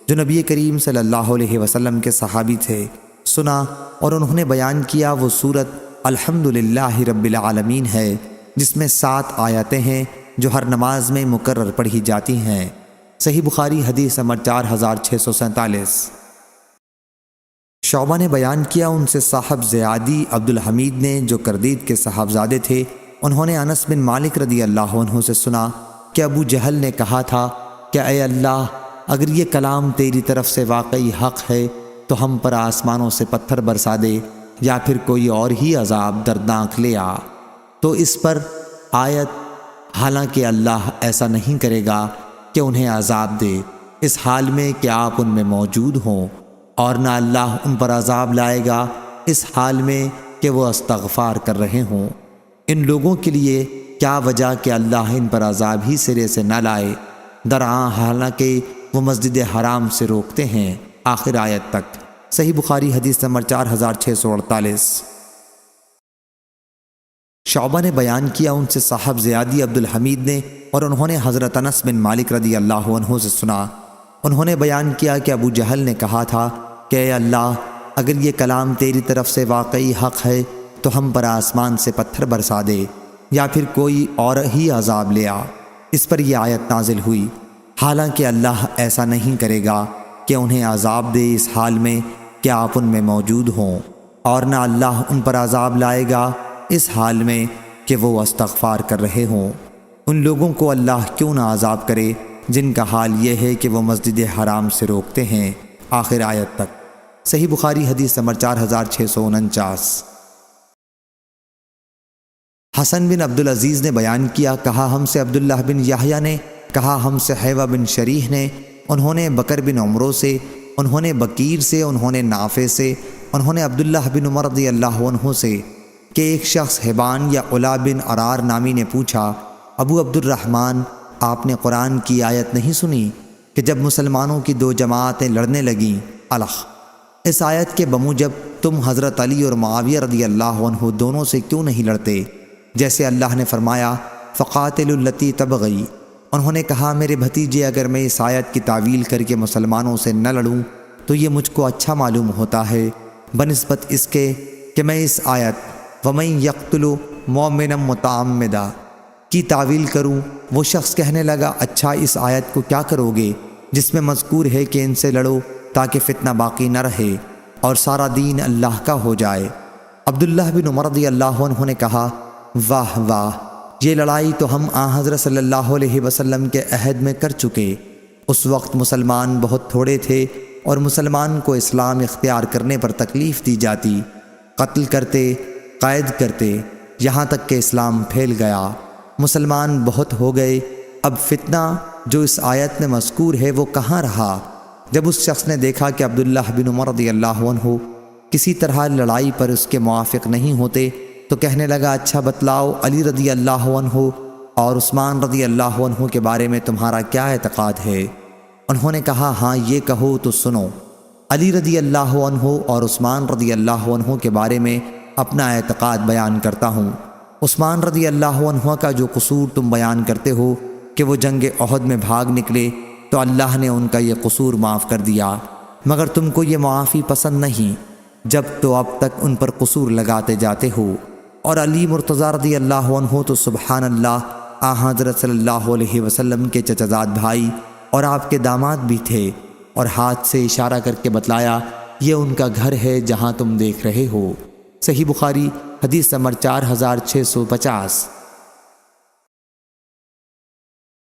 جو نبی کریم صلی اللہ علیہ وسلم کے صحابی تھے سنا، اور انہوں نے بیان کیا وہ سورت الحمدللہ رب العالمین ہے جس میں 7 آیتیں ہیں جو ہر نماز میں مکرر پڑھی جاتی ہیں۔ صحیح بخاری حدیث نمبر 4647۔ شعبہ نے بیان کیا، ان سے صاحب زیادی عبد الحمید نے جو کردید کے صاحبزادے تھے، انہوں نے انس بن مالک رضی اللہ عنہ سے سنا کہ ابو جہل نے کہا تھا کہ اے اللہ، اگر یہ کلام تیری طرف سے واقعی حق ہے تو ہم پر آسمانوں سے پتھر برسا دے یا پھر کوئی اور ہی عذاب دردناک لے آ۔ تو اس پر آیت حالانکہ اللہ ایسا نہیں کرے گا کہ انہیں عذاب دے اس حال میں کہ آپ ان میں موجود ہوں، اور نہ اللہ ان پر عذاب لائے گا اس حال میں کہ وہ استغفار کر رہے ہوں۔ ان لوگوں کے لیے کیا وجہ کہ اللہ ان پر عذاب ہی سرے سے نہ لائے، درآں حالانکہ وہ مسجد حرام سے روکتے ہیں، آخر آیت تک۔ صحیح بخاری حدیث نمبر 4648۔ شعبہ نے بیان کیا، ان سے صاحب زیادی عبد الحمید نے اور انہوں نے حضرت انس بن مالک رضی اللہ عنہ سے سنا، انہوں نے بیان کیا کہ ابو جہل نے کہا تھا کہ اے اللہ، اگر یہ کلام تیری طرف سے واقعی حق ہے تو ہم پر آسمان سے پتھر برسا دے یا پھر کوئی اور ہی عذاب لے آ۔ اس پر یہ آیت نازل ہوئی، حالانکہ اللہ ایسا نہیں کرے گا کہ انہیں عذاب دے اس حال میں کہ آپ ان میں موجود ہوں، اور نہ اللہ ان پر عذاب لائے گا اس حال میں کہ وہ استغفار کر رہے ہوں۔ ان لوگوں کو اللہ کیوں نہ عذاب کرے جن کا حال یہ ہے کہ وہ مسجد حرام سے روکتے ہیں، آخر آیت تک۔ صحیح بخاری حدیث نمبر 4649۔ حسن بن عبدالعزیز نے بیان کیا، کہا ہم سے عبداللہ بن یحییٰ نے کہا ہم سے حیوہ بن شریح نے، انہوں نے بکر بن عمرو سے، انہوں نے بکیر سے، انہوں نے نافع سے، انہوں نے عبداللہ بن عمر رضی اللہ عنہ سے کہ ایک شخص حبان یا علا بن عرار نامی نے پوچھا، ابو عبد الرحمن، آپ نے قرآن کی آیت نہیں سنی کہ جب مسلمانوں کی دو جماعتیں لڑنے لگیں الخ، اس آیت کے بموجب تم حضرت علی اور معاویہ رضی اللہ عنہ دونوں سے کیوں نہیں لڑتے؟ جیسے اللہ نے فرمایا فقاتلوا التی تبغی۔ انہوں نے کہا میرے بھتیجے، اگر میں اس آیت کی تعویل کر کے مسلمانوں سے نہ لڑوں تو یہ مجھ کو اچھا معلوم ہوتا ہے بنسبت اس کے کہ میں اس آیت وَمَن يَقْتُلُ مُؤْمِنًا مُتَعَمِّدًا کی تعویل کروں۔ وہ شخص کہنے لگا اچھا اس آیت کو کیا کرو گے جس میں مذکور ہے کہ ان سے لڑو تاکہ فتنہ باقی نہ رہے اور سارا دین اللہ کا ہو جائے۔ عبداللہ بن عمر رضی اللہ عنہ نے کہا واہ واہ، یہ لڑائی تو ہم حضرت صلی اللہ علیہ وسلم کے عہد میں کر چکے۔ اس وقت مسلمان بہت تھوڑے تھے اور مسلمان کو اسلام اختیار کرنے پر تکلیف دی جاتی، قتل کرتے، قید کرتے، یہاں تک کہ اسلام پھیل گیا، مسلمان بہت ہو گئے۔ اب فتنہ جو اس آیت میں مذکور ہے وہ کہاں رہا؟ جب اس شخص نے دیکھا کہ عبداللہ بن عمر رضی اللہ عنہ کسی طرح لڑائی پر اس کے موافق نہیں ہوتے تو کہنے لگا اچھا بتلاؤ علی رضی اللہ عنہ اور عثمان رضی اللہ عنہ کے بارے میں تمہارا کیا اعتقاد ہے؟ انہوں نے کہا ہاں یہ کہو تو سنو، علی رضی اللہ عنہ اور عثمان رضی اللہ عنہ کے بارے میں اپنا اعتقاد بیان کرتا ہوں۔ عثمان رضی اللہ عنہ کا جو قصور تم بیان کرتے ہو کہ وہ جنگ احد میں بھاگ نکلے تو اللہ نے ان کا یہ قصور معاف کر دیا، مگر تم کو یہ معافی پسند نہیں جب تو اب تک ان پر قصور لگاتے جاتے ہو۔ اور علی مرتضیٰ رضی اللہ عنہ تو سبحان اللہ حضرت صلی اللہ علیہ وسلم کے چچزاد بھائی اور آپ کے داماد بھی تھے، اور ہاتھ سے اشارہ کر کے بتلایا یہ ان کا گھر ہے جہاں تم دیکھ رہے ہو۔ صحیح بخاری حدیث نمبر 4650۔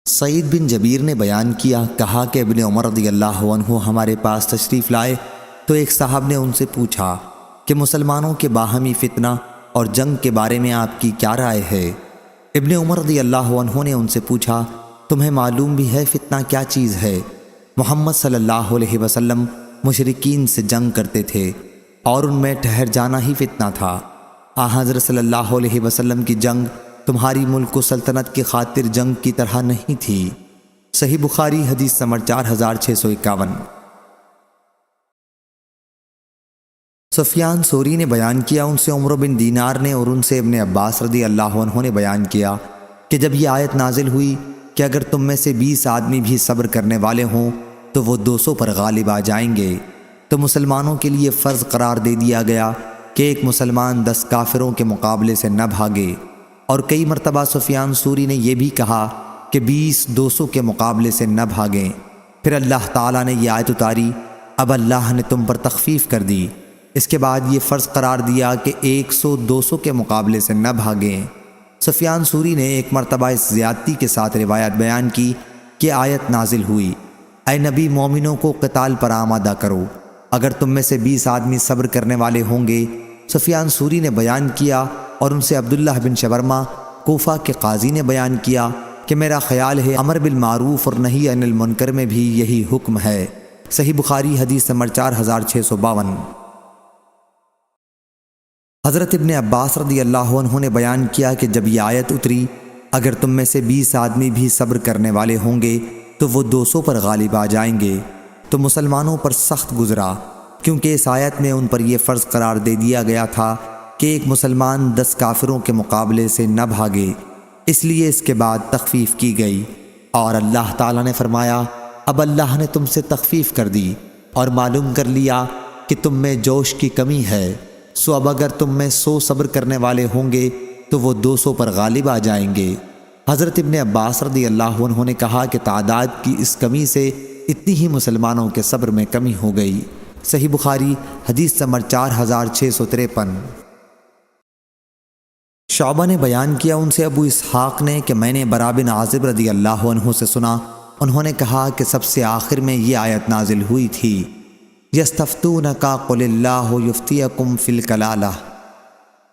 سعید بن جبیر نے بیان کیا، کہا کہ ابن عمر رضی اللہ عنہ ہمارے پاس تشریف لائے تو ایک صاحب نے ان سے پوچھا کہ مسلمانوں کے باہمی فتنہ اور جنگ کے بارے میں آپ کی کیا رائے ہے؟ ابن عمر رضی اللہ عنہ نے ان سے پوچھا تمہیں معلوم بھی ہے فتنہ کیا چیز ہے؟ محمد صلی اللہ علیہ وسلم مشرکین سے جنگ کرتے تھے اور ان میں ٹھہر جانا ہی فتنہ تھا۔ حضرت صلی اللہ علیہ وسلم کی جنگ تمہاری ملک و سلطنت کی خاطر جنگ کی طرح نہیں تھی۔ صحیح بخاری حدیث نمبر 4651۔ سفیان ثوری نے بیان کیا، ان سے عمرو بن دینار نے اور ان سے ابن عباس رضی اللہ عنہ نے بیان کیا کہ جب یہ آیت نازل ہوئی کہ اگر تم میں سے 20 آدمی بھی صبر کرنے والے ہوں تو وہ 200 پر غالب آ جائیں گے، تو مسلمانوں کے لیے فرض قرار دے دیا گیا کہ ایک مسلمان 10 کافروں کے مقابلے سے نہ بھاگے، اور کئی مرتبہ سفیان ثوری نے یہ بھی کہا کہ 20 200 کے مقابلے سے نہ بھاگیں۔ پھر اللہ تعالیٰ نے یہ آیت اتاری، اب اللہ نے تم پر تخفیف کر دی، اس کے بعد یہ فرض قرار دیا کہ 100 200 کے مقابلے سے نہ بھاگیں۔ سفیان ثوری نے ایک مرتبہ اس زیادتی کے ساتھ روایت بیان کی کہ آیت نازل ہوئی، اے نبی مومنوں کو قتال پر آمادہ کرو اگر تم میں سے 20 آدمی صبر کرنے والے ہوں گے۔ سفیان ثوری نے بیان کیا اور ان سے عبداللہ بن شبرمہ کوفہ کے قاضی نے بیان کیا کہ میرا خیال ہے امر بالمعروف اور نہی عن المنکر میں بھی یہی حکم ہے۔ صحیح بخاری حدیث نمبر 4652۔ حضرت ابن عباس رضی اللہ عنہ نے بیان کیا کہ جب یہ آیت اتری اگر تم میں سے 20 آدمی بھی صبر کرنے والے ہوں گے تو وہ 200 پر غالب آ جائیں گے، تو مسلمانوں پر سخت گزرا، کیونکہ اس آیت میں ان پر یہ فرض قرار دے دیا گیا تھا کہ ایک مسلمان 10 کافروں کے مقابلے سے نہ بھاگے، اس لیے اس کے بعد تخفیف کی گئی، اور اللہ تعالیٰ نے فرمایا اب اللہ نے تم سے تخفیف کر دی اور معلوم کر لیا کہ تم میں جوش کی کمی ہے، سو اب اگر تم میں 100 صبر کرنے والے ہوں گے تو وہ 200 پر غالب آ جائیں گے۔ حضرت ابن عباس رضی اللہ عنہ نے کہا کہ تعداد کی اس کمی سے اتنی ہی مسلمانوں کے صبر میں کمی ہو گئی۔ صحیح بخاری حدیث نمبر 4653۔ شعبہ نے بیان کیا، ان سے ابو اسحاق نے کہ میں نے برا بن عازب رضی اللہ عنہ سے سنا، انہوں نے کہا کہ سب سے آخر میں یہ آیت نازل ہوئی تھی، یستفتونک قل اللہ یفتیکم فی الکلالہ،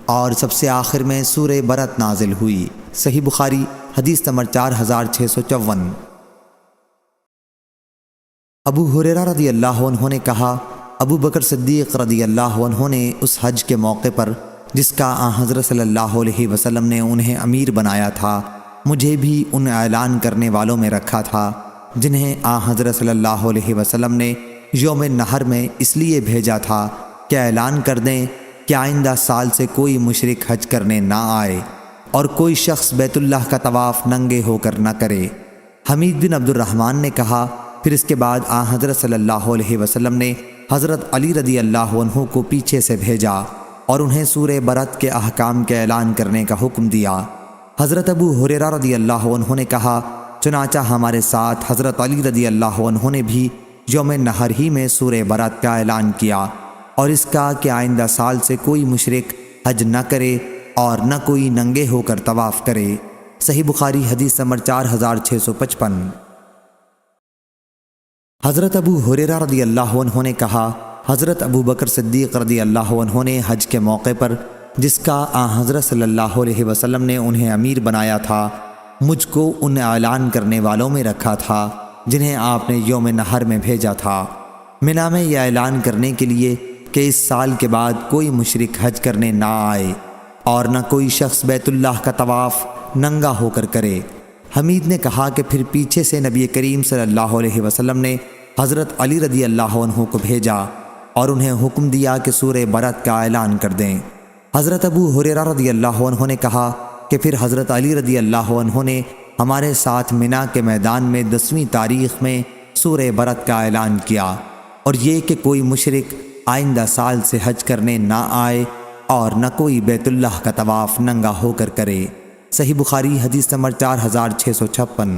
اور سب سے آخر میں سورہ برت نازل ہوئی۔ صحیح بخاری حدیث نمبر 4654۔ ابو ہریرہ رضی اللہ عنہ نے کہا، ابو بکر صدیق رضی اللہ عنہ نے اس حج کے موقع پر جس کا حضرت صلی اللہ علیہ وسلم نے انہیں امیر بنایا تھا، مجھے بھی ان اعلان کرنے والوں میں رکھا تھا جنہیں حضرت صلی اللہ علیہ وسلم نے یوم نحر میں اس لیے بھیجا تھا کہ اعلان کر دیں کہ آئندہ سال سے کوئی مشرک حج کرنے نہ آئے اور کوئی شخص بیت اللہ کا طواف ننگے ہو کر نہ کرے۔ حمید بن عبد الرحمن نے کہا، پھر اس کے بعد حضرت صلی اللہ علیہ وسلم نے حضرت علی رضی اللہ عنہ کو پیچھے سے بھیجا اور انہیں سورہ برات کے احکام کے اعلان کرنے کا حکم دیا۔ حضرت ابو ہریرہ رضی اللہ عنہ نے کہا، چنانچہ ہمارے ساتھ حضرت علی رضی اللہ عنہ نے بھی یوم نحر ہی میں سورہ برات کا اعلان کیا اور اس کا کہ آئندہ سال سے کوئی مشرک حج نہ کرے اور نہ کوئی ننگے ہو کر طواف کرے۔ صحیح بخاری حدیث نمبر 4655۔ حضرت ابو ہریرہ رضی اللہ عنہ نے کہا، حضرت ابو بکر صدیق رضی اللہ عنہ نے حج کے موقع پر جس کا حضرت صلی اللہ علیہ وسلم نے انہیں امیر بنایا تھا، مجھ کو ان اعلان کرنے والوں میں رکھا تھا جنہیں آپ نے یوم نحر میں بھیجا تھا، منا میں یہ اعلان کرنے کے لیے کہ اس سال کے بعد کوئی مشرک حج کرنے نہ آئے اور نہ کوئی شخص بیت اللہ کا طواف ننگا ہو کر کرے۔ حمید نے کہا کہ پھر پیچھے سے نبی کریم صلی اللہ علیہ وسلم نے حضرت علی رضی اللہ عنہ کو بھیجا اور انہیں حکم دیا کہ سورہ برات کا اعلان کر دیں۔ حضرت ابو ہریرہ رضی اللہ عنہ نے کہا کہ پھر حضرت علی رضی اللہ عنہ نے ہمارے ساتھ منا کے میدان میں 10ویں تاریخ میں سورہ برات کا اعلان کیا اور یہ کہ کوئی مشرک آئندہ سال سے حج کرنے نہ آئے اور نہ کوئی بیت اللہ کا طواف ننگا ہو کر کرے۔ صحیح بخاری حدیث نمبر 4656۔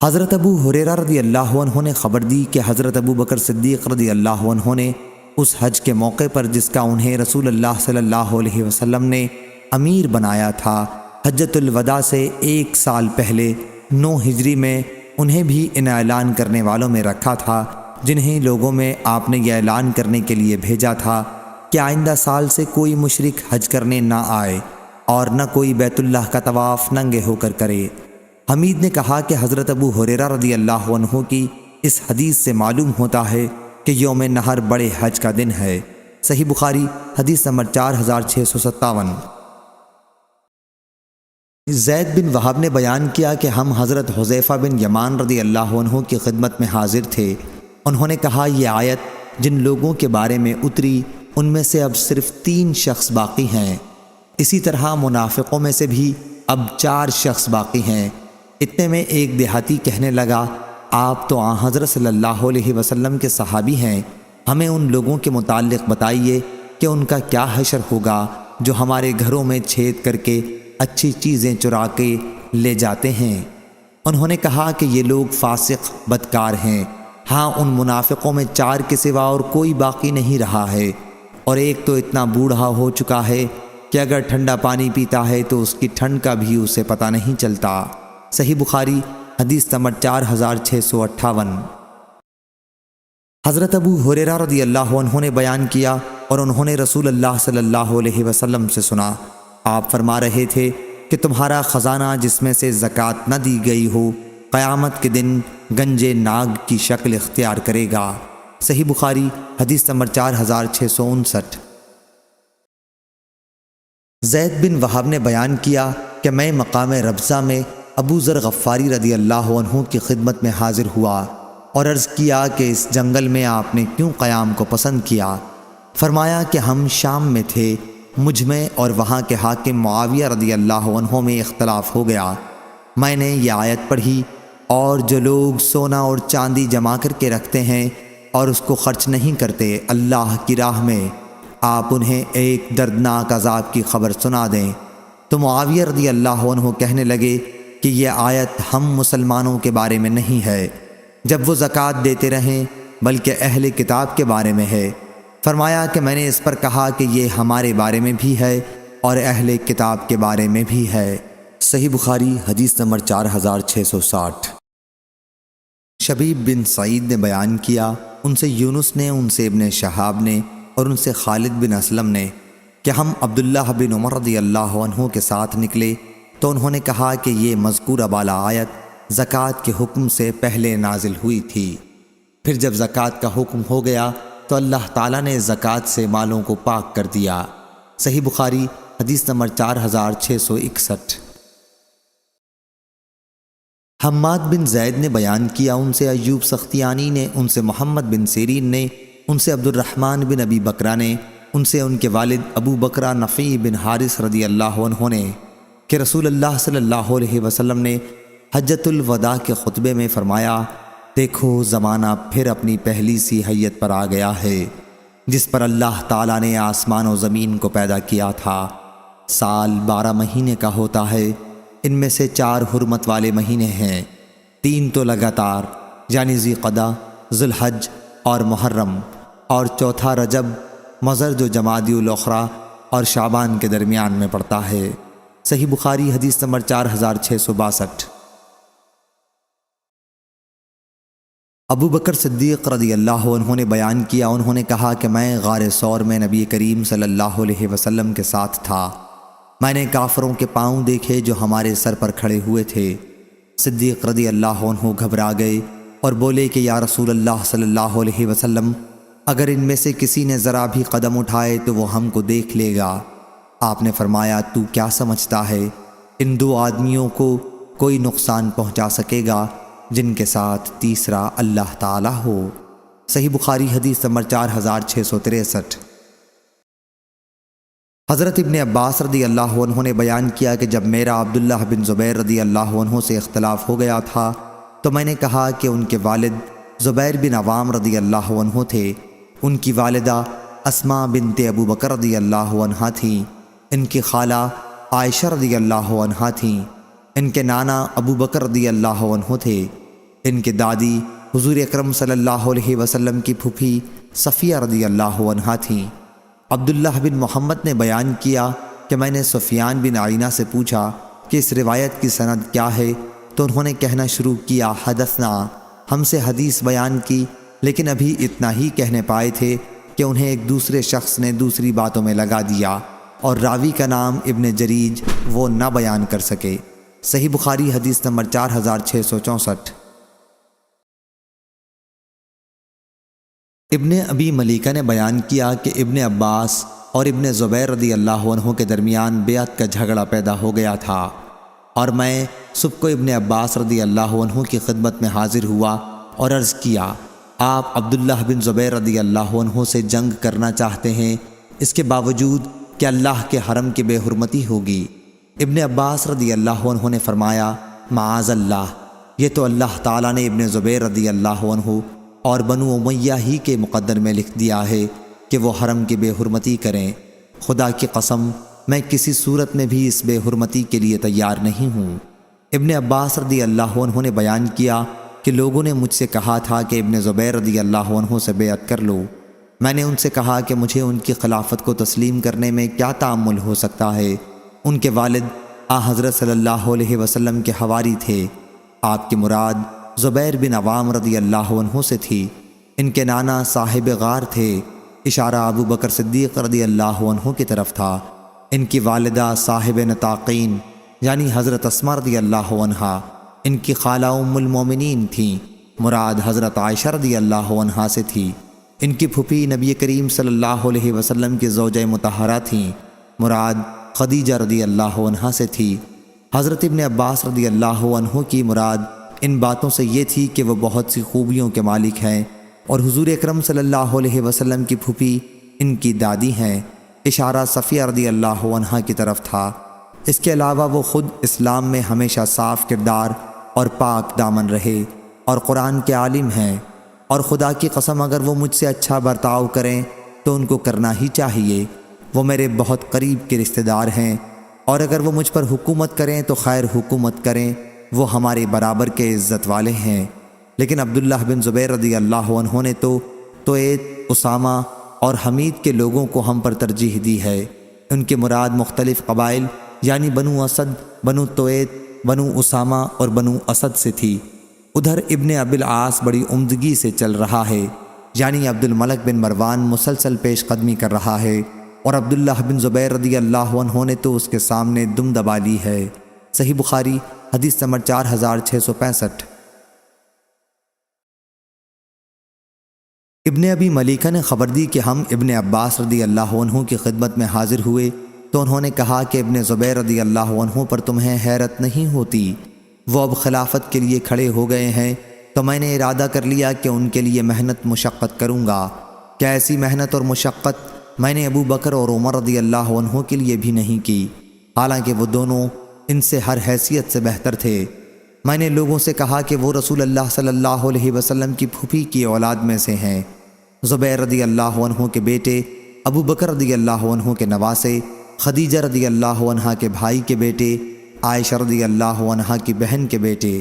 حضرت ابو ہریرہ رضی اللہ عنہ نے خبر دی کہ حضرت ابو بکر صدیق رضی اللہ عنہ نے اس حج کے موقع پر جس کا انہیں رسول اللہ صلی اللہ علیہ وسلم نے امیر بنایا تھا، حجۃ الوداع سے 1 سال پہلے 9 ہجری میں انہیں بھی ان اعلان کرنے والوں میں رکھا تھا جنہیں لوگوں میں آپ نے یہ اعلان کرنے کے لیے بھیجا تھا کہ آئندہ سال سے کوئی مشرک حج کرنے نہ آئے اور نہ کوئی بیت اللہ کا طواف ننگے ہو کر کرے۔ حمید نے کہا کہ حضرت ابو ہریرہ رضی اللہ عنہ کی اس حدیث سے معلوم ہوتا ہے کہ یوم نحر بڑے حج کا دن ہے۔ صحیح بخاری حدیث نمبر 4657۔ زید بن وہب نے بیان کیا کہ ہم حضرت حذیفہ بن یمان رضی اللہ عنہ کی خدمت میں حاضر تھے۔ انہوں نے کہا، یہ آیت جن لوگوں کے بارے میں اتری ان میں سے اب صرف 3 شخص باقی ہیں، اسی طرح منافقوں میں سے بھی اب 4 شخص باقی ہیں۔ اتنے میں ایک دیہاتی کہنے لگا، آپ تو حضرت صلی اللہ علیہ وسلم کے صحابی ہیں، ہمیں ان لوگوں کے متعلق بتائیے کہ ان کا کیا حشر ہوگا جو ہمارے گھروں میں چھید کر کے اچھی چیزیں چرا کے لے جاتے ہیں۔ انہوں نے کہا کہ یہ لوگ فاسق بدکار ہیں، ہاں ان منافقوں میں 4 کے سوا اور کوئی باقی نہیں رہا ہے، اور ایک تو اتنا بوڑھا ہو چکا ہے کہ اگر ٹھنڈا پانی پیتا ہے تو اس کی ٹھنڈ کا بھی اسے پتہ نہیں چلتا۔ صحیح بخاری حدیث نمبر 4658۔ حضرت ابو ہریرہ رضی اللہ عنہ نے بیان کیا اور انہوں نے رسول اللہ صلی اللہ علیہ وسلم سے سنا، آپ فرما رہے تھے کہ تمہارا خزانہ جس میں سے زکوٰۃ نہ دی گئی ہو قیامت کے دن گنج ناگ کی شکل اختیار کرے گا۔ صحیح بخاری حدیث نمبر 4659۔ زید بن وہب نے بیان کیا کہ میں مقام ربضہ میں ابو ذر غفاری رضی اللہ عنہ کی خدمت میں حاضر ہوا اور عرض کیا کہ اس جنگل میں آپ نے کیوں قیام کو پسند کیا؟ فرمایا کہ ہم شام میں تھے، مجھ میں اور وہاں کے حاکم معاویہ رضی اللہ عنہ میں اختلاف ہو گیا۔ میں نے یہ آیت پڑھی، اور جو لوگ سونا اور چاندی جمع کر کے رکھتے ہیں اور اس کو خرچ نہیں کرتے اللہ کی راہ میں، آپ انہیں ایک دردناک عذاب کی خبر سنا دیں۔ تو معاویہ رضی اللہ عنہ کہنے لگے کہ یہ آیت ہم مسلمانوں کے بارے میں نہیں ہے جب وہ زکوٰۃ دیتے رہیں، بلکہ اہل کتاب کے بارے میں ہے۔ فرمایا کہ میں نے اس پر کہا کہ یہ ہمارے بارے میں بھی ہے اور اہل کتاب کے بارے میں بھی ہے۔ صحیح بخاری حدیث نمبر 4660۔ شبیب بن سعید نے بیان کیا، ان سے یونس نے، ان سے ابن شہاب نے اور ان سے خالد بن اسلم نے کہ ہم عبداللہ بن عمر رضی اللہ عنہ کے ساتھ نکلے تو انہوں نے کہا کہ یہ مذکورہ بالا آیت زکوٰۃ کے حکم سے پہلے نازل ہوئی تھی۔ پھر جب زکوٰۃ کا حکم ہو گیا تو اللہ تعالیٰ نے زکوٰۃ سے مالوں کو پاک کر دیا۔ صحیح بخاری حدیث نمبر 4661۔ حماد بن زید نے بیان کیا، ان سے ایوب سختیانی نے، ان سے محمد بن سیرین نے، ان سے عبد الرحمن بن ابی بکرہ نے، ان سے ان کے والد ابو بکرہ نفیع بن حارث رضی اللہ عنہ نے کہ رسول اللہ صلی اللہ علیہ وسلم نے حجۃ الوداع کے خطبے میں فرمایا، دیکھو زمانہ پھر اپنی پہلی سی حیت پر آ گیا ہے جس پر اللہ تعالیٰ نے آسمان و زمین کو پیدا کیا تھا۔ سال 12 مہینے کا ہوتا ہے، ان میں سے 4 حرمت والے مہینے ہیں، 3 تو لگاتار یعنی ذی قعدہ، ذی الحج اور محرم، اور چوتھا رجب مضر جو جمادی الاخری اور شعبان کے درمیان میں پڑتا ہے۔ صحیح بخاری حدیث نمبر 4662۔ ابو بکر صدیق رضی اللہ عنہ نے بیان کیا، انہوں نے کہا کہ میں غار ثور میں نبی کریم صلی اللہ علیہ وسلم کے ساتھ تھا۔ میں نے کافروں کے پاؤں دیکھے جو ہمارے سر پر کھڑے ہوئے تھے۔ صدیق رضی اللہ عنہ گھبرا گئے اور بولے کہ یا رسول اللہ صلی اللہ علیہ وسلم، اگر ان میں سے کسی نے ذرا بھی قدم اٹھائے تو وہ ہم کو دیکھ لے گا۔ آپ نے فرمایا، تو کیا سمجھتا ہے ان 2 آدمیوں کو کوئی نقصان پہنچا سکے گا جن کے ساتھ تیسرا اللہ تعالیٰ ہو؟ صحیح بخاری حدیث نمبر 4663۔ حضرت ابن عباس رضی اللہ عنہ نے بیان کیا کہ جب میرا عبداللہ بن زبیر رضی اللہ عنہ سے اختلاف ہو گیا تھا تو میں نے کہا کہ ان کے والد زبیر بن عوام رضی اللہ عنہ تھے، ان کی والدہ اسماء بنت ابو بکر رضی اللہ عنہ تھیں، ان کی خالہ عائشہ رضی اللہ عنہ تھیں، ان کے نانا ابو بکر رضی اللہ عنہ تھے، ان کے دادی حضور اکرم صلی اللہ علیہ وسلم کی پھوپھی صفیہ رضی اللہ عنہ تھیں۔ عبداللہ بن محمد نے بیان کیا کہ میں نے سفیان بن عینہ سے پوچھا کہ اس روایت کی سند کیا ہے، تو انہوں نے کہنا شروع کیا، حدثنا، ہم سے حدیث بیان کی، لیکن ابھی اتنا ہی کہنے پائے تھے کہ انہیں ایک دوسرے شخص نے دوسری باتوں میں لگا دیا اور راوی کا نام ابن جریج وہ نہ بیان کر سکے۔ صحیح بخاری حدیث نمبر 4664۔ ابن ابی ملیکہ نے بیان کیا کہ ابن عباس اور ابن زبیر رضی اللہ عنہ کے درمیان بیعت کا جھگڑا پیدا ہو گیا تھا، اور میں صبح کو ابن عباس رضی اللہ عنہ کی خدمت میں حاضر ہوا اور عرض کیا، آپ عبداللہ بن زبیر رضی اللہ عنہ سے جنگ کرنا چاہتے ہیں، اس کے باوجود کہ اللہ کے حرم کی بے حرمتی ہوگی؟ ابن عباس رضی اللہ عنہ نے فرمایا، معاذ اللہ، یہ تو اللہ تعالیٰ نے ابن زبیر رضی اللہ عنہ اور بنو امیہ ہی کے مقدر میں لکھ دیا ہے کہ وہ حرم کی بے حرمتی کریں۔ خدا کی قسم، میں کسی صورت میں بھی اس بے حرمتی کے لیے تیار نہیں ہوں۔ ابن عباس رضی اللہ عنہ نے بیان کیا کہ لوگوں نے مجھ سے کہا تھا کہ ابن زبیر رضی اللہ عنہ سے بیعت کر لو۔ میں نے ان سے کہا کہ مجھے ان کی خلافت کو تسلیم کرنے میں کیا تعامل ہو سکتا ہے؟ ان کے والد حضرت صلی اللہ علیہ وسلم کے حواری تھے۔ آپ کی مراد زبیر بن عوام رضی اللہ عنہ سے تھی۔ ان کے نانا صاحب غار تھے، اشارہ ابو بکر صدیق رضی اللہ عنہ کی طرف تھا۔ ان کی والدہ صاحب نطاقین یعنی حضرت اسماء رضی اللہ عنہا، ان کی خالہ ام المومنین تھیں، مراد حضرت عائشہ رضی اللہ عنہا سے تھی۔ ان کی پھوپھی نبی کریم صلی اللہ علیہ وسلم کی زوجہ مطہرہ تھیں، مراد خدیجہ رضی اللہ عنہا سے تھی۔ حضرت ابن عباس رضی اللہ عنہ کی مراد ان باتوں سے یہ تھی کہ وہ بہت سی خوبیوں کے مالک ہیں، اور حضور اکرم صلی اللہ علیہ وسلم کی پھوپھی ان کی دادی ہیں، اشارہ صفیہ رضی اللہ عنہا کی طرف تھا۔ اس کے علاوہ وہ خود اسلام میں ہمیشہ صاف کردار اور پاک دامن رہے اور قرآن کے عالم ہیں، اور خدا کی قسم اگر وہ مجھ سے اچھا برتاؤ کریں تو ان کو کرنا ہی چاہیے، وہ میرے بہت قریب کے رشتہ دار ہیں، اور اگر وہ مجھ پر حکومت کریں تو خیر حکومت کریں، وہ ہمارے برابر کے عزت والے ہیں۔ لیکن عبداللہ بن زبیر رضی اللہ عنہ نے تو اسامہ اور حمید کے لوگوں کو ہم پر ترجیح دی ہے۔ ان کے مراد مختلف قبائل یعنی بنو اسد، بنو تویت، بنو اسامہ اور بنو اسد سے تھی۔ ادھر ابن ابی العاص بڑی عمدگی سے چل رہا ہے، یعنی عبد الملک بن مروان مسلسل پیش قدمی کر رہا ہے، اور عبداللہ بن زبیر رضی اللہ عنہ نے تو اس کے سامنے دم دبا لی ہے۔ صحیح بخاری حدیث نمبر 4665۔ ابن ابی ملیکہ نے خبر دی کہ ہم ابن عباس رضی اللہ عنہ کی خدمت میں حاضر ہوئے تو انہوں نے کہا کہ ابن زبیر رضی اللہ عنہ پر تمہیں حیرت نہیں ہوتی؟ وہ اب خلافت کے لیے کھڑے ہو گئے ہیں تو میں نے ارادہ کر لیا کہ ان کے لیے محنت مشقت کروں گا۔ کیا ایسی محنت اور مشقت میں نے ابو بکر اور عمر رضی اللہ عنہ کے لیے بھی نہیں کی، حالانکہ وہ دونوں ان سے ہر حیثیت سے بہتر تھے۔ میں نے لوگوں سے کہا کہ وہ رسول اللہ صلی اللہ علیہ وسلم کی پھوپھی کی اولاد میں سے ہیں۔ زبیر رضی اللہ عنہ کے بیٹے، ابو بکر رضی اللہ عنہ کے نواسے، خدیجہ رضی اللہ عنہ کے بھائی کے بیٹے، عائشہ رضی اللہ عنہ کی بہن کے بیٹے۔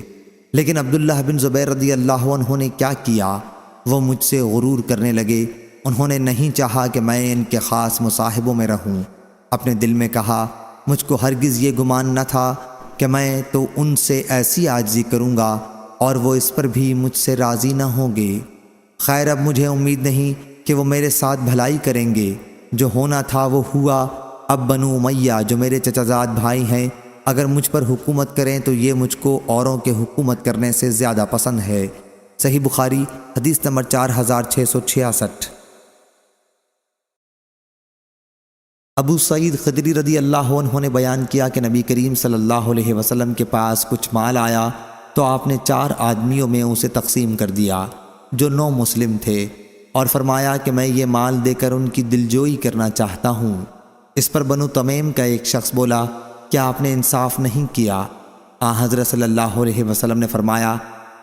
لیکن عبداللہ بن زبیر رضی اللہ عنہ نے کیا کیا؟ وہ مجھ سے غرور کرنے لگے۔ انہوں نے نہیں چاہا کہ میں ان کے خاص مصاحبوں میں رہوں۔ اپنے دل میں کہا، مجھ کو ہرگز یہ گمان نہ تھا کہ میں تو ان سے ایسی عاجزی کروں گا اور وہ اس پر بھی مجھ سے راضی نہ ہوں گے۔ خیر، اب مجھے امید نہیں کہ وہ میرے ساتھ بھلائی کریں گے۔ جو ہونا تھا وہ ہوا۔ اب بنو امیہ جو میرے چچا زاد بھائی ہیں، اگر مجھ پر حکومت کریں تو یہ مجھ کو اوروں کے حکومت کرنے سے زیادہ پسند ہے۔ صحیح بخاری حدیث نمبر 4666۔ ابو سعید خدری رضی اللہ عنہ نے بیان کیا کہ نبی کریم صلی اللہ علیہ وسلم کے پاس کچھ مال آیا تو آپ نے 4 آدمیوں میں اسے تقسیم کر دیا جو 9 مسلم تھے، اور فرمایا کہ میں یہ مال دے کر ان کی دلجوئی کرنا چاہتا ہوں۔ اس پر بنو تمیم کا ایک شخص بولا، کیا آپ نے انصاف نہیں کیا؟ حضرت صلی اللہ علیہ وسلم نے فرمایا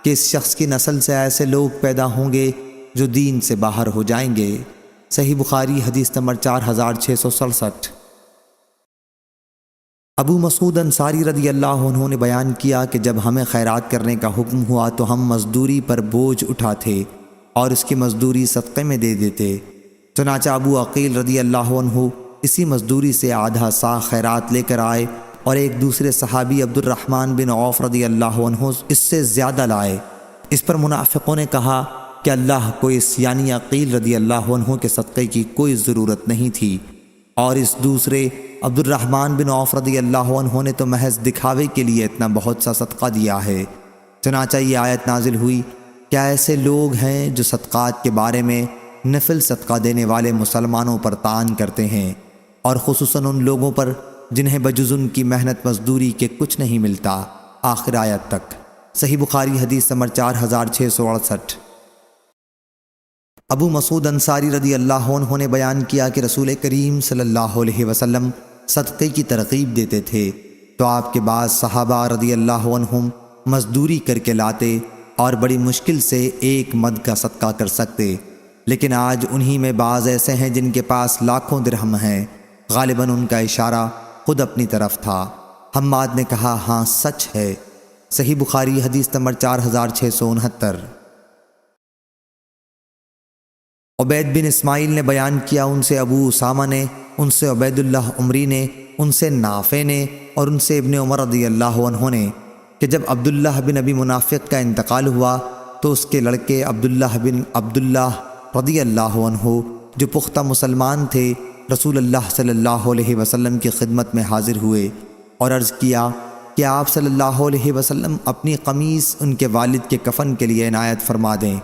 کہ اس شخص کی نسل سے ایسے لوگ پیدا ہوں گے جو دین سے باہر ہو جائیں گے۔ صحیح بخاری حدیث نمبر 4667۔ ابو مسعود انصاری رضی اللہ عنہ نے بیان کیا کہ جب ہمیں خیرات کرنے کا حکم ہوا تو ہم مزدوری پر بوجھ اٹھاتے اور اس کی مزدوری صدقے میں دے دیتے۔ چنانچہ ابو عقیل رضی اللہ عنہ اسی مزدوری سے آدھا سا خیرات لے کر آئے اور ایک دوسرے صحابی عبد الرحمن بن عوف رضی اللہ عنہ اس سے زیادہ لائے۔ اس پر منافقوں نے کہا کہ اللہ کو اس یعنی عقیل رضی اللہ عنہ کے صدقے کی کوئی ضرورت نہیں تھی، اور اس دوسرے عبد الرحمن بن عوف رضی اللہ عنہ نے تو محض دکھاوے کے لیے اتنا بہت سا صدقہ دیا ہے۔ چنانچہ یہ آیت نازل ہوئی، کیا ایسے لوگ ہیں جو صدقات کے بارے میں نفل صدقہ دینے والے مسلمانوں پر طعن کرتے ہیں، اور خصوصاً ان لوگوں پر جنہیں بجز ان کی محنت مزدوری کے کچھ نہیں ملتا، آخر آیت تک۔ صحیح بخاری حدیث نمبر 4668۔ ابو مسعود انصاری رضی اللہ عنہ نے بیان کیا کہ رسول کریم صلی اللہ علیہ وسلم صدقے کی ترغیب دیتے تھے تو آپ کے بعض صحابہ رضی اللہ عنہم مزدوری کر کے لاتے اور بڑی مشکل سے 1 مد کا صدقہ کر سکتے، لیکن آج انہی میں بعض ایسے ہیں جن کے پاس لاکھوں درہم ہیں۔ غالباً ان کا اشارہ خود اپنی طرف تھا۔ حماد نے کہا، ہاں سچ ہے۔ صحیح بخاری حدیث نمبر 4669۔ عبید بن اسماعیل نے بیان کیا، ان سے ابو اسامہ نے، ان سے عبید اللہ عمری نے، ان سے نافع نے اور ان سے ابن عمر رضی اللہ عنہ نے کہ جب عبداللہ بن ابی منافق کا انتقال ہوا تو اس کے لڑکے عبداللہ بن عبداللہ رضی اللہ عنہ جو پختہ مسلمان تھے رسول اللہ صلی اللہ علیہ وسلم کی خدمت میں حاضر ہوئے اور عرض کیا کہ آپ صلی اللہ علیہ وسلم اپنی قمیص ان کے والد کے کفن کے لیے عنایت فرما دیں۔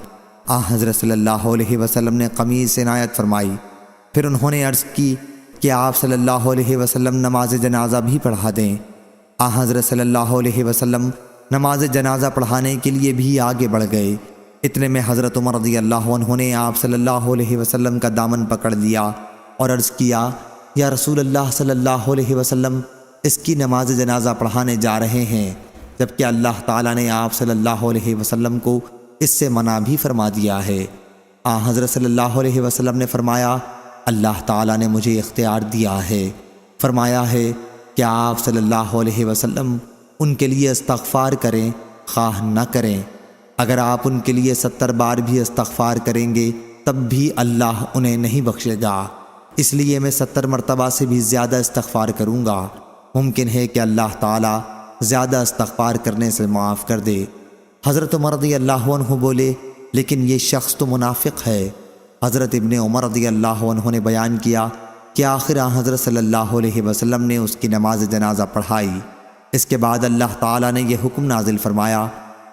حضرت صلی اللہ علیہ وسلم نے قمیص عنایت فرمائی۔ پھر انہوں نے عرض کی کہ آپ صلی اللہ علیہ وسلم نماز جنازہ بھی پڑھا دیں۔ حضرت صلی اللہ علیہ وسلم نماز جنازہ پڑھانے کے لیے بھی آگے بڑھ گئے۔ اتنے میں حضرت عمر رضی اللہ عنہ نے آپ صلی اللہ علیہ وسلم کا دامن پکڑ لیا اور عرض کیا، یا رسول اللہ صلی اللہ علیہ وسلم اس کی نماز جنازہ پڑھانے جا رہے ہیں، جبکہ اللہ تعالیٰ نے آپ صلی اللہ علیہ وسلم کو اس سے منع بھی فرما دیا ہے۔ حضرت صلی اللہ علیہ وسلم نے فرمایا، اللہ تعالیٰ نے مجھے اختیار دیا ہے، فرمایا ہے کہ آپ صلی اللہ علیہ وسلم ان کے لیے استغفار کریں خواہ نہ کریں۔ اگر آپ ان کے لیے 70 بار بھی استغفار کریں گے تب بھی اللہ انہیں نہیں بخشے گا، اس لیے میں 70 مرتبہ سے بھی زیادہ استغفار کروں گا۔ ممکن ہے کہ اللہ تعالیٰ زیادہ استغفار کرنے سے معاف کر دے۔ حضرت عمر رضی اللہ عنہ بولے، لیکن یہ شخص تو منافق ہے۔ حضرت ابن عمر رضی اللہ عنہ نے بیان کیا کہ آخر حضرت صلی اللہ علیہ وسلم نے اس کی نماز جنازہ پڑھائی۔ اس کے بعد اللہ تعالیٰ نے یہ حکم نازل فرمایا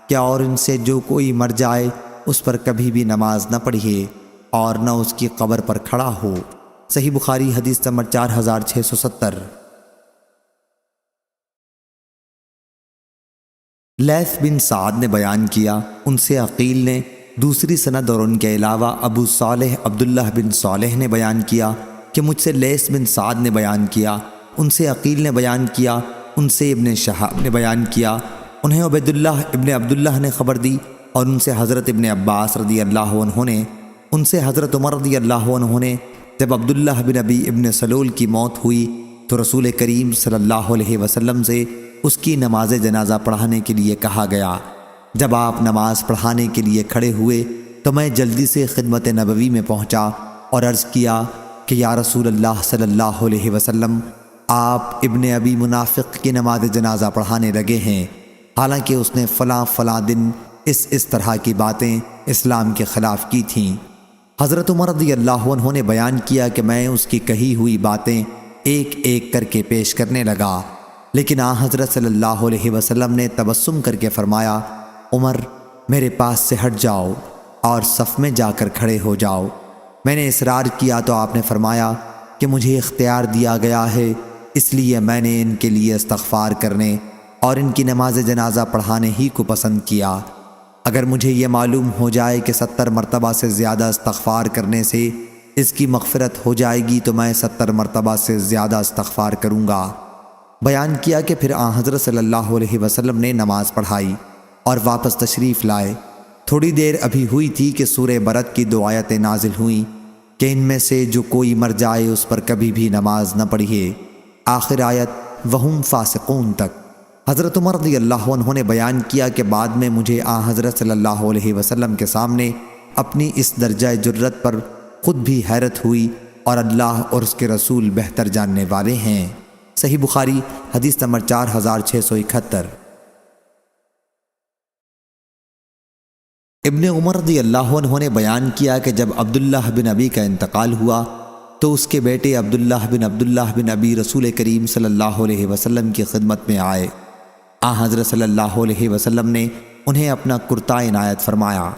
کہ اور ان سے جو کوئی مر جائے اس پر کبھی بھی نماز نہ پڑھیے اور نہ اس کی قبر پر کھڑا ہو۔ صحیح بخاری حدیث نمبر 4670۔ لیث بن سعد نے بیان کیا، ان سے عقیل نے دوسری سند اور ان کے علاوہ ابو صالح عبداللہ بن صالح نے بیان کیا کہ مجھ سے لیث بن سعد نے بیان کیا، ان سے عقیل نے بیان کیا، ان سے ابن شہاب نے بیان کیا، انہیں عبید اللہ ابن عبداللہ نے خبر دی، اور ان سے حضرت ابن عباس رضی اللہ عنہ نے، ان سے حضرت عمر رضی اللہ عنہ نے، جب عبداللہ بن ابی ابن سلول کی موت ہوئی تو رسول کریم صلی اللہ علیہ وسلم سے اس کی نماز جنازہ پڑھانے کے لیے کہا گیا۔ جب آپ نماز پڑھانے کے لیے کھڑے ہوئے تو میں جلدی سے خدمت نبوی میں پہنچا اور عرض کیا کہ یا رسول اللہ صلی اللہ علیہ وسلم، آپ ابن ابی منافق کی نماز جنازہ پڑھانے لگے ہیں، حالانکہ اس نے فلاں فلاں دن اس طرح کی باتیں اسلام کے خلاف کی تھیں۔ حضرت عمر رضی اللہ عنہ نے بیان کیا کہ میں اس کی کہی ہوئی باتیں ایک ایک کر کے پیش کرنے لگا، لیکن حضرت صلی اللہ علیہ وسلم نے تبسم کر کے فرمایا، عمر میرے پاس سے ہٹ جاؤ اور صف میں جا کر کھڑے ہو جاؤ۔ میں نے اصرار کیا تو آپ نے فرمایا کہ مجھے اختیار دیا گیا ہے، اس لیے میں نے ان کے لیے استغفار کرنے اور ان کی نماز جنازہ پڑھانے ہی کو پسند کیا۔ اگر مجھے یہ معلوم ہو جائے کہ 70 مرتبہ سے زیادہ استغفار کرنے سے اس کی مغفرت ہو جائے گی تو میں 70 مرتبہ سے زیادہ استغفار کروں گا۔ بیان کیا کہ پھر حضرت صلی اللہ علیہ وسلم نے نماز پڑھائی اور واپس تشریف لائے۔ تھوڑی دیر ابھی ہوئی تھی کہ سورہ برد کی 2 آیتیں نازل ہوئیں کہ ان میں سے جو کوئی مر جائے اس پر کبھی بھی نماز نہ پڑھیے، آخر آیت وہم فاسقون تک۔ حضرت عمر رضی اللہ عنہ نے بیان کیا کہ بعد میں مجھے حضرت صلی اللہ علیہ وسلم کے سامنے اپنی اس درجہ جرت پر خود بھی حیرت ہوئی، اور اللہ اور اس کے رسول بہتر جاننے والے ہیں۔ صحیح بخاری حدیث نمبر 4671۔ ابن عمر رضی اللہ عنہ نے بیان کیا کہ جب عبداللہ بن ابی کا انتقال ہوا تو اس کے بیٹے عبداللہ بن ابی رسول کریم صلی اللہ علیہ وسلم کی خدمت میں آئے۔ حضرت صلی اللہ علیہ وسلم نے انہیں اپنا کرتا عنایت فرمایا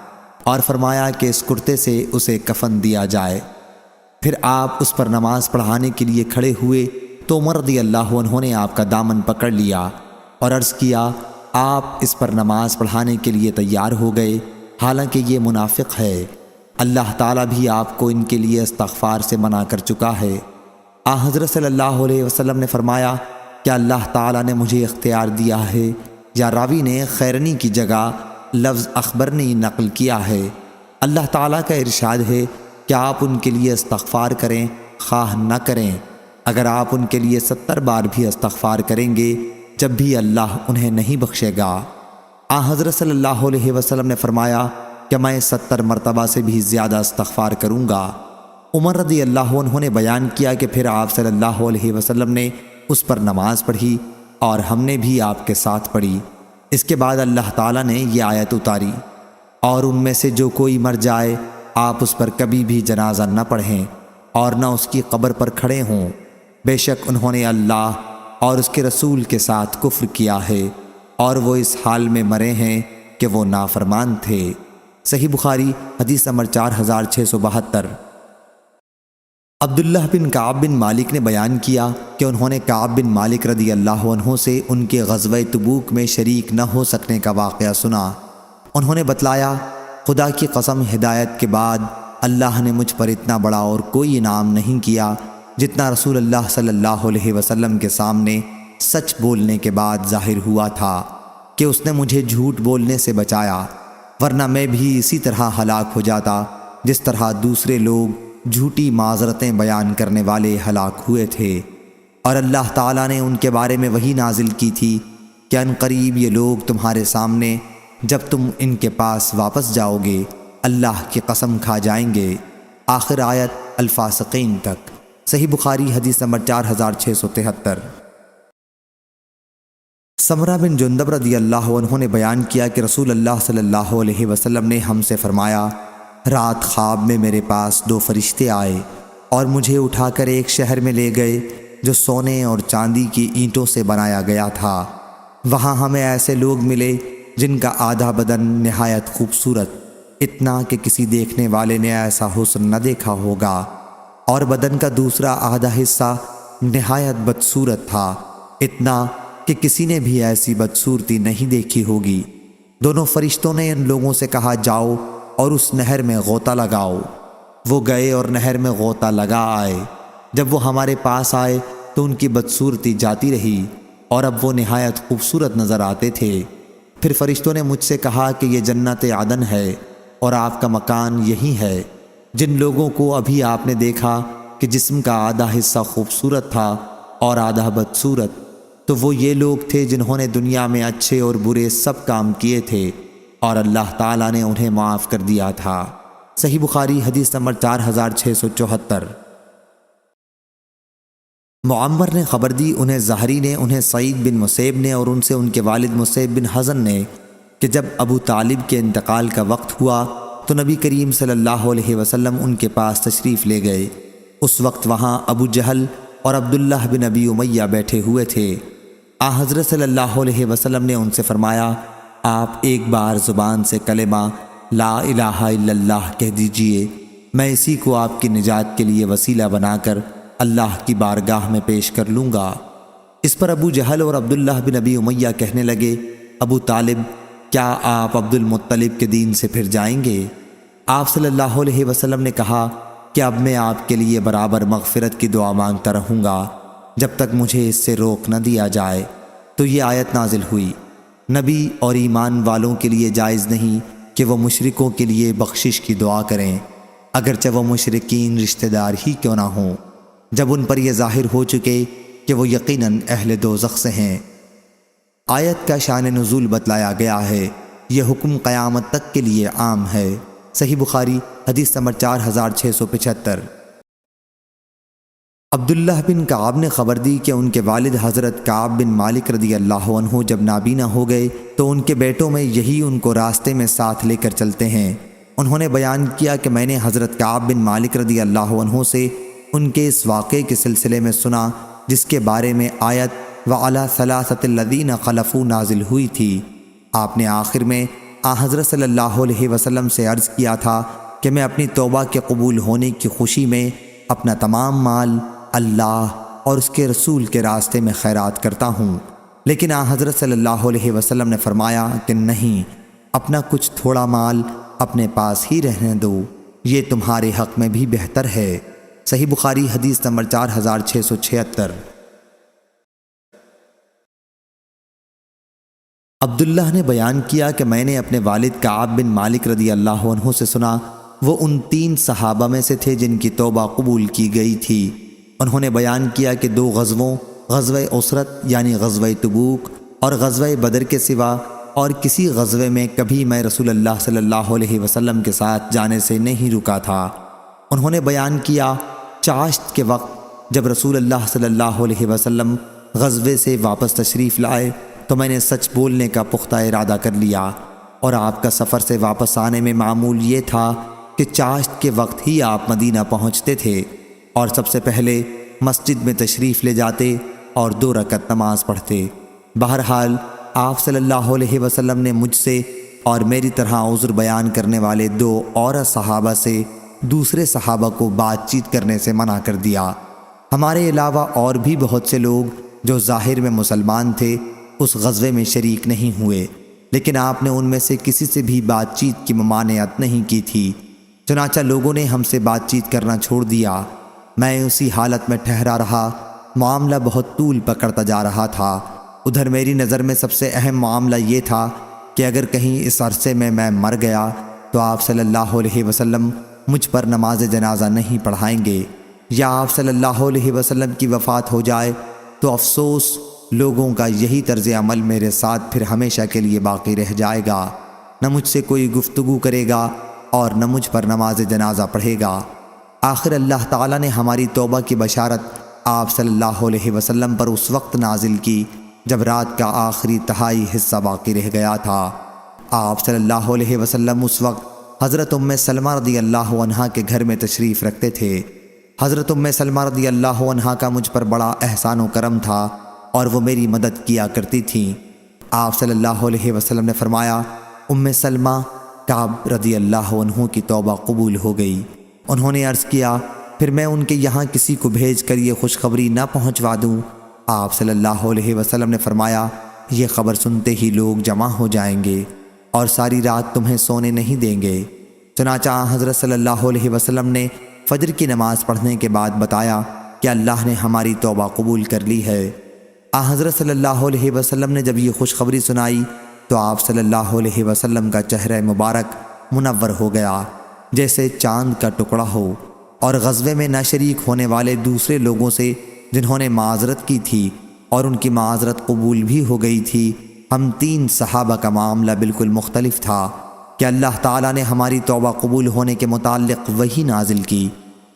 اور فرمایا کہ اس کرتے سے اسے کفن دیا جائے۔ پھر آپ اس پر نماز پڑھانے کے لیے کھڑے ہوئے تو عمر رضی اللہ عنہ نے آپ کا دامن پکڑ لیا اور عرض کیا، آپ اس پر نماز پڑھانے کے لیے تیار ہو گئے، حالانکہ یہ منافق ہے، اللہ تعالیٰ بھی آپ کو ان کے لیے استغفار سے منع کر چکا ہے۔ حضرت صلی اللہ علیہ وسلم نے فرمایا کہ اللہ تعالیٰ نے مجھے اختیار دیا ہے، یا راوی نے خیرنی کی جگہ لفظ اخبرنی نقل کیا ہے۔ اللہ تعالیٰ کا ارشاد ہے کہ آپ ان کے لیے استغفار کریں خواہ نہ کریں، اگر آپ ان کے لیے 70 بار بھی استغفار کریں گے جب بھی اللہ انہیں نہیں بخشے گا۔ حضرت صلی اللہ علیہ وسلم نے فرمایا کہ میں 70 مرتبہ سے بھی زیادہ استغفار کروں گا۔ عمر رضی اللہ عنہ نے بیان کیا کہ پھر آپ صلی اللہ علیہ وسلم نے اس پر نماز پڑھی اور ہم نے بھی آپ کے ساتھ پڑھی۔ اس کے بعد اللہ تعالیٰ نے یہ آیت اتاری، اور ان میں سے جو کوئی مر جائے آپ اس پر کبھی بھی جنازہ نہ پڑھیں اور نہ اس کی قبر پر کھڑے ہوں، بے شک انہوں نے اللہ اور اس کے رسول کے ساتھ کفر کیا ہے، اور وہ اس حال میں مرے ہیں کہ وہ نافرمان تھے۔ صحیح بخاری حدیث نمبر 4672۔ عبداللہ بن کعب بن مالک نے بیان کیا کہ انہوں نے کعب بن مالک رضی اللہ عنہ سے ان کے غزوہ تبوک میں شریک نہ ہو سکنے کا واقعہ سنا۔ انہوں نے بتلایا، خدا کی قسم ہدایت کے بعد اللہ نے مجھ پر اتنا بڑا اور کوئی انعام نہیں کیا جتنا رسول اللہ صلی اللہ علیہ وسلم کے سامنے سچ بولنے کے بعد ظاہر ہوا تھا کہ اس نے مجھے جھوٹ بولنے سے بچایا، ورنہ میں بھی اسی طرح ہلاک ہو جاتا جس طرح دوسرے لوگ جھوٹی معذرتیں بیان کرنے والے ہلاک ہوئے تھے۔ اور اللہ تعالیٰ نے ان کے بارے میں وحی نازل کی تھی کہ ان قریب یہ لوگ تمہارے سامنے جب تم ان کے پاس واپس جاؤ گے اللہ کی قسم کھا جائیں گے، آخر آیت الفاسقین تک۔ صحیح بخاری حدیث نمبر 4673۔ سمرہ بن جندب رضی اللہ عنہ نے بیان کیا کہ رسول اللہ صلی اللہ علیہ وسلم نے ہم سے فرمایا، رات خواب میں میرے پاس 2 فرشتے آئے اور مجھے اٹھا کر ایک شہر میں لے گئے جو سونے اور چاندی کی اینٹوں سے بنایا گیا تھا۔ وہاں ہمیں ایسے لوگ ملے جن کا آدھا بدن نہایت خوبصورت، اتنا کہ کسی دیکھنے والے نے ایسا حسن نہ دیکھا ہوگا، اور بدن کا دوسرا آدھا حصہ نہایت بدصورت تھا، اتنا کہ کسی نے بھی ایسی بدصورتی نہیں دیکھی ہوگی۔ دونوں فرشتوں نے ان لوگوں سے کہا جاؤ اور اس نہر میں غوطہ لگاؤ۔ وہ گئے اور نہر میں غوطہ لگا آئے۔ جب وہ ہمارے پاس آئے تو ان کی بدصورتی جاتی رہی اور اب وہ نہایت خوبصورت نظر آتے تھے۔ پھر فرشتوں نے مجھ سے کہا کہ یہ جنت عدن ہے اور آپ کا مکان یہی ہے۔ جن لوگوں کو ابھی آپ نے دیکھا کہ جسم کا آدھا حصہ خوبصورت تھا اور آدھا بدصورت، تو وہ یہ لوگ تھے جنہوں نے دنیا میں اچھے اور برے سب کام کیے تھے اور اللہ تعالیٰ نے انہیں معاف کر دیا تھا۔ صحیح بخاری حدیث نمبر 4674۔ معمر نے خبر دی، انہیں زہری نے، انہیں سعید بن مسیب نے اور ان سے ان کے والد مسیب بن حزن نے کہ جب ابو طالب کے انتقال کا وقت ہوا تو نبی کریم صلی اللہ علیہ وسلم ان کے پاس تشریف لے گئے۔ اس وقت وہاں ابو جہل اور عبداللہ بن ابی امیہ بیٹھے ہوئے تھے۔ حضرت صلی اللہ علیہ وسلم نے ان سے فرمایا، آپ ایک بار زبان سے کلمہ لا الہ الا اللہ کہہ دیجئے، میں اسی کو آپ کی نجات کے لیے وسیلہ بنا کر اللہ کی بارگاہ میں پیش کر لوں گا۔ اس پر ابو جہل اور عبداللہ بن ابی امیہ کہنے لگے، ابو طالب، کیا آپ عبد المطلب کے دین سے پھر جائیں گے؟ آپ صلی اللہ علیہ وسلم نے کہا کہ اب میں آپ کے لیے برابر مغفرت کی دعا مانگتا رہوں گا جب تک مجھے اس سے روک نہ دیا جائے۔ تو یہ آیت نازل ہوئی، نبی اور ایمان والوں کے لیے جائز نہیں کہ وہ مشرکوں کے لیے بخشش کی دعا کریں، اگرچہ وہ مشرکین رشتہ دار ہی کیوں نہ ہوں، جب ان پر یہ ظاہر ہو چکے کہ وہ یقیناً اہل دوزخ سے ہیں۔ آیت کا شان نزول بتلایا گیا ہے، یہ حکم قیامت تک کے لیے عام ہے۔ صحیح بخاری حدیث نمبر 4675۔ عبداللہ بن کعب نے خبر دی کہ ان کے والد حضرت کعب بن مالک رضی اللہ عنہ جب نابینا ہو گئے تو ان کے بیٹوں میں یہی ان کو راستے میں ساتھ لے کر چلتے ہیں۔ انہوں نے بیان کیا کہ میں نے حضرت کعب بن مالک رضی اللہ عنہ سے ان کے اس واقعے کے سلسلے میں سنا جس کے بارے میں آیت وَعَلَى ثَلَاثَةِ الَّذِينَ خَلَفُوا نازل ہوئی تھی۔ آپ نے آخر میں حضرت صلی اللہ علیہ وسلم سے عرض کیا تھا کہ میں اپنی توبہ کے قبول ہونے کی خوشی میں اپنا تمام مال اللہ اور اس کے رسول کے راستے میں خیرات کرتا ہوں، لیکن حضرت صلی اللہ علیہ وسلم نے فرمایا کہ نہیں، اپنا کچھ تھوڑا مال اپنے پاس ہی رہنے دو، یہ تمہارے حق میں بھی بہتر ہے۔ صحیح بخاری حدیث نمبر 4676۔ عبداللہ نے بیان کیا کہ میں نے اپنے والد کعب بن مالک رضی اللہ عنہ سے سنا، وہ ان 3 صحابہ میں سے تھے جن کی توبہ قبول کی گئی تھی۔ انہوں نے بیان کیا کہ 2 غزووں، غزوہ اسرت یعنی غزوہ تبوک اور غزوہ بدر کے سوا اور کسی غزوے میں کبھی میں رسول اللہ صلی اللہ علیہ وسلم کے ساتھ جانے سے نہیں رکا تھا۔ انہوں نے بیان کیا، چاشت کے وقت جب رسول اللہ صلی اللہ علیہ وسلم غزوے سے واپس تشریف لائے تو میں نے سچ بولنے کا پختہ ارادہ کر لیا، اور آپ کا سفر سے واپس آنے میں معمول یہ تھا کہ چاشت کے وقت ہی آپ مدینہ پہنچتے تھے اور سب سے پہلے مسجد میں تشریف لے جاتے اور 2 رکعت نماز پڑھتے۔ بہرحال آپ صلی اللہ علیہ وسلم نے مجھ سے اور میری طرح عذر بیان کرنے والے 2 اور صحابہ سے دوسرے صحابہ کو بات چیت کرنے سے منع کر دیا۔ ہمارے علاوہ اور بھی بہت سے لوگ جو ظاہر میں مسلمان تھے اس غزوے میں شریک نہیں ہوئے، لیکن آپ نے ان میں سے کسی سے بھی بات چیت کی ممانعت نہیں کی تھی۔ چنانچہ لوگوں نے ہم سے بات چیت کرنا چھوڑ دیا۔ میں اسی حالت میں ٹھہرا رہا، معاملہ بہت طول پکڑتا جا رہا تھا۔ ادھر میری نظر میں سب سے اہم معاملہ یہ تھا کہ اگر کہیں اس عرصے میں مر گیا تو آپ صلی اللہ علیہ وسلم مجھ پر نماز جنازہ نہیں پڑھائیں گے، یا آپ صلی اللہ علیہ وسلم کی وفات ہو جائے تو افسوس، لوگوں کا یہی طرز عمل میرے ساتھ پھر ہمیشہ کے لیے باقی رہ جائے گا، نہ مجھ سے کوئی گفتگو کرے گا اور نہ مجھ پر نماز جنازہ پڑھے گا۔ آخر اللہ تعالیٰ نے ہماری توبہ کی بشارت آپ صلی اللہ علیہ وسلم پر اس وقت نازل کی جب رات کا آخری تہائی حصہ باقی رہ گیا تھا۔ آپ صلی اللہ علیہ وسلم اس وقت حضرت ام سلمہ رضی اللہ عنہا کے گھر میں تشریف رکھتے تھے۔ حضرت ام سلمہ رضی اللہ عنہا کا مجھ پر بڑا احسان و کرم تھا اور وہ میری مدد کیا کرتی تھیں۔ آپ صلی اللہ علیہ وسلم نے فرمایا، ام سلمہ کعب رضی اللہ عنہ کی توبہ قبول ہو گئی۔ انہوں نے عرض کیا، پھر میں ان کے یہاں کسی کو بھیج کر یہ خوشخبری نہ پہنچوا دوں؟ آپ صلی اللہ علیہ وسلم نے فرمایا، یہ خبر سنتے ہی لوگ جمع ہو جائیں گے اور ساری رات تمہیں سونے نہیں دیں گے۔ چنانچہ حضرت صلی اللہ علیہ وسلم نے فجر کی نماز پڑھنے کے بعد بتایا کہ اللہ نے ہماری توبہ قبول کر لی ہے۔ حضرت صلی اللہ علیہ وسلم نے جب یہ خوشخبری سنائی تو آپ صلی اللہ علیہ وسلم کا چہرہ مبارک منور ہو گیا جیسے چاند کا ٹکڑا ہو، اور غزوے میں نہ شریک ہونے والے دوسرے لوگوں سے جنہوں نے معذرت کی تھی اور ان کی معذرت قبول بھی ہو گئی تھی، ہم 3 صحابہ کا معاملہ بالکل مختلف تھا کہ اللہ تعالیٰ نے ہماری توبہ قبول ہونے کے متعلق وحی نازل کی،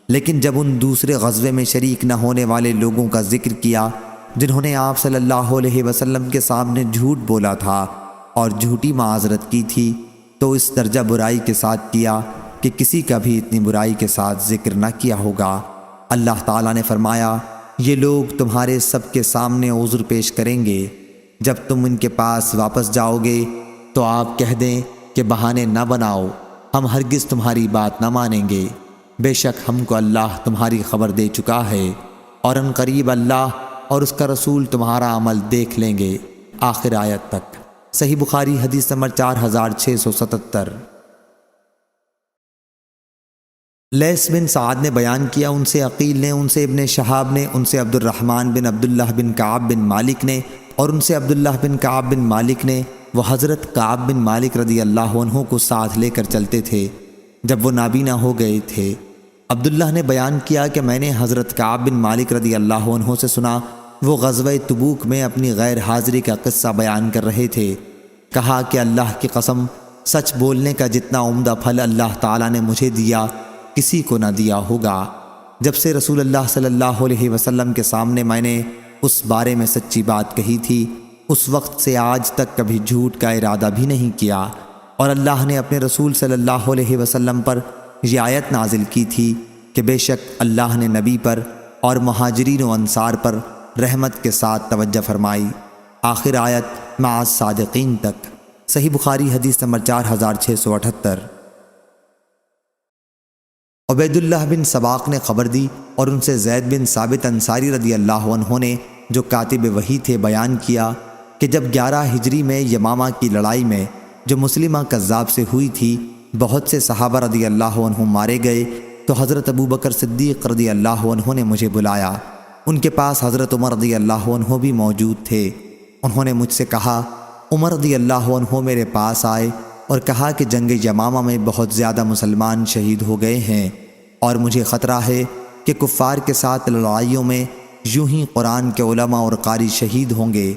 لیکن جب ان دوسرے غزوے میں شریک نہ ہونے والے لوگوں کا ذکر کیا جنہوں نے آپ صلی اللہ علیہ وسلم کے سامنے جھوٹ بولا تھا اور جھوٹی معذرت کی تھی، تو اس درجہ برائی کے ساتھ کیا کہ کسی کا بھی اتنی برائی کے ساتھ ذکر نہ کیا ہوگا۔ اللہ تعالیٰ نے فرمایا، یہ لوگ تمہارے سب کے سامنے عذر پیش کریں گے، جب تم ان کے پاس واپس جاؤ گے تو آپ کہہ دیں کہ بہانے نہ بناؤ، ہم ہرگز تمہاری بات نہ مانیں گے، بے شک ہم کو اللہ تمہاری خبر دے چکا ہے، اور ان قریب اللہ اور اس کا رسول تمہارا عمل دیکھ لیں گے، آخر آیت تک۔ صحیح بخاری حدیث نمبر 4677۔ لیث بن سعد نے بیان کیا، ان سے عقیل نے، ان سے ابن شہاب نے، ان سے عبد الرحمن بن عبداللہ بن کعب بن مالک نے، اور ان سے عبداللہ بن کعب بن مالک نے، وہ حضرت کعب بن مالک رضی اللہ عنہ کو ساتھ لے کر چلتے تھے جب وہ نابینا ہو گئے تھے۔ عبداللہ نے بیان کیا کہ میں نے حضرت کعب بن مالک رضی اللہ عنہ سے سنا، وہ غزوہ تبوک میں اپنی غیر حاضری کا قصہ بیان کر رہے تھے۔ کہا کہ اللہ کی قسم، سچ بولنے کا جتنا عمدہ پھل اللہ تعالیٰ نے مجھے دیا کسی کو نہ دیا ہوگا۔ جب سے رسول اللہ صلی اللہ علیہ وسلم کے سامنے میں نے اس بارے میں سچی بات کہی تھی، اس وقت سے آج تک کبھی جھوٹ کا ارادہ بھی نہیں کیا، اور اللہ نے اپنے رسول صلی اللہ علیہ وسلم پر یہ آیت نازل کی تھی کہ بے شک اللہ نے نبی پر اور مہاجرین و انصار پر رحمت کے ساتھ توجہ فرمائی، آخر آیت مع الصادقین تک۔ صحیح بخاری حدیث نمبر 4678۔ عبید اللہ بن سباق نے خبر دی اور ان سے زید بن ثابت انصاری رضی اللہ عنہ نے جو کاتب وحی تھے بیان کیا کہ جب 11 ہجری میں یمامہ کی لڑائی میں جو مسلمہ کذاب سے ہوئی تھی بہت سے صحابہ رضی اللہ عنہ مارے گئے، تو حضرت ابو بکر صدیق رضی اللہ عنہ نے مجھے بلایا۔ ان کے پاس حضرت عمر رضی اللہ عنہ بھی موجود تھے۔ انہوں نے مجھ سے کہا، عمر رضی اللہ عنہ میرے پاس آئے اور کہا کہ جنگ یمامہ میں بہت زیادہ مسلمان شہید ہو گئے ہیں، اور مجھے خطرہ ہے کہ کفار کے ساتھ لڑائیوں میں یوں ہی قرآن کے علماء اور قاری شہید ہوں گے،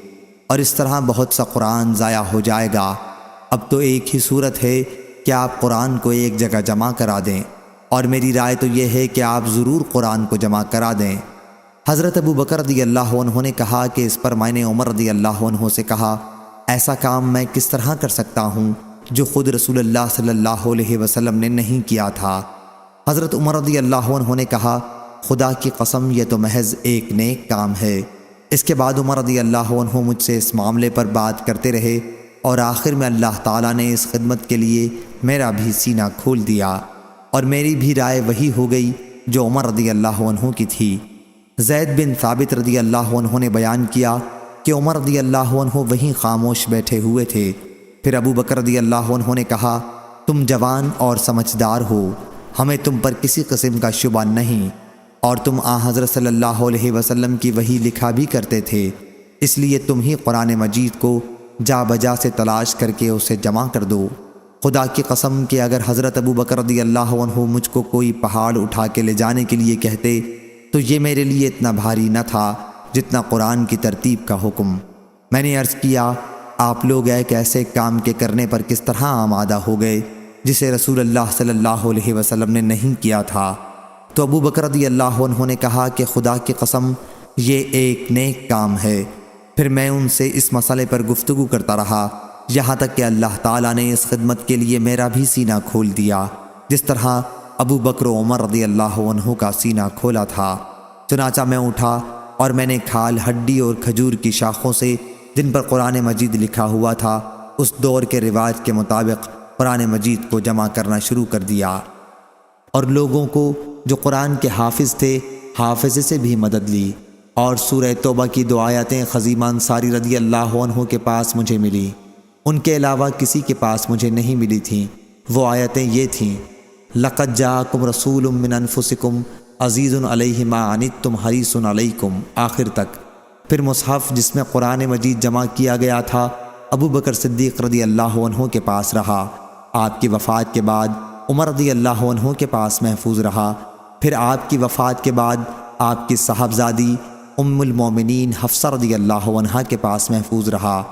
اور اس طرح بہت سا قرآن ضائع ہو جائے گا۔ اب تو ایک ہی صورت ہے کہ آپ قرآن کو ایک جگہ جمع کرا دیں، اور میری رائے تو یہ ہے کہ آپ ضرور قرآن کو جمع کرا دیں۔ حضرت ابو بکر رضی اللہ عنہ نے کہا کہ اس پر میں نے عمر رضی اللہ عنہ سے کہا، ایسا کام میں کس طرح کر سکتا ہوں جو خود رسول اللہ صلی اللہ علیہ وسلم نے نہیں کیا تھا۔ حضرت عمر رضی اللہ عنہ نے کہا، خدا کی قسم یہ تو محض ایک نیک کام ہے۔ اس کے بعد عمر رضی اللہ عنہ مجھ سے اس معاملے پر بات کرتے رہے، اور آخر میں اللہ تعالیٰ نے اس خدمت کے لیے میرا بھی سینہ کھول دیا، اور میری بھی رائے وہی ہو گئی جو عمر رضی اللہ عنہ کی تھی۔ زید بن ثابت رضی اللہ عنہ نے بیان کیا کہ عمر رضی اللہ عنہ وہیں خاموش بیٹھے ہوئے تھے۔ پھر ابو بکر رضی اللہ عنہ نے کہا، تم جوان اور سمجھدار ہو، ہمیں تم پر کسی قسم کا شبہ نہیں، اور تم حضرت صلی اللہ علیہ وسلم کی وحی لکھا بھی کرتے تھے، اس لیے تم ہی قرآن مجید کو جا بجا سے تلاش کر کے اسے جمع کر دو۔ خدا کی قسم کہ اگر حضرت ابو بکر رضی اللہ عنہ مجھ کو کوئی پہاڑ اٹھا کے لے جانے کے لیے کہتے تو یہ میرے لیے اتنا بھاری نہ تھا جتنا قرآن کی ترتیب کا حکم۔ میں نے عرض کیا، آپ لوگ ایک ایسے کام کے کرنے پر کس طرح آمادہ ہو گئے جسے رسول اللہ صلی اللہ علیہ وسلم نے نہیں کیا تھا؟ تو ابو بکر رضی اللہ عنہ نے کہا کہ خدا کی قسم یہ ایک نیک کام ہے۔ پھر میں ان سے اس مسئلے پر گفتگو کرتا رہا یہاں تک کہ اللہ تعالیٰ نے اس خدمت کے لیے میرا بھی سینہ کھول دیا، جس طرح ابو بکر و عمر رضی اللہ عنہ کا سینہ کھولا تھا۔ چنانچہ میں اٹھا اور میں نے کھال، ہڈی اور کھجور کی شاخوں سے جن پر قرآن مجید لکھا ہوا تھا اس دور کے رواج کے مطابق قرآن مجید کو جمع کرنا شروع کر دیا، اور لوگوں کو جو قرآن کے حافظ تھے حافظے سے بھی مدد لی۔ اور سورہ توبہ کی 2 آیتیں خزیمہ انصاری رضی اللہ عنہ کے پاس مجھے ملی، ان کے علاوہ کسی کے پاس مجھے نہیں ملی تھیں۔ وہ آیتیں یہ تھیں: لَقَدْ جَاءَكُمْ رَسُولٌ مِّنْ أَنفُسِكُمْ عَزِيزٌ عَلَيْهِ مَا عَنِتُّمْ حَرِيصٌ عَلَيْكُمْ، آخر تک۔ پھر مصحف جس میں قرآن مجید جمع کیا گیا تھا ابو بکر صدیق رضی اللہ عنہ کے پاس رہا، آپ کی وفات کے بعد عمر رضی اللہ عنہ کے پاس محفوظ رہا، پھر آپ کی وفات کے بعد آپ کی صاحبزادی ام المومنین حفصہ رضی اللہ عنہ کے پاس محفوظ رہا۔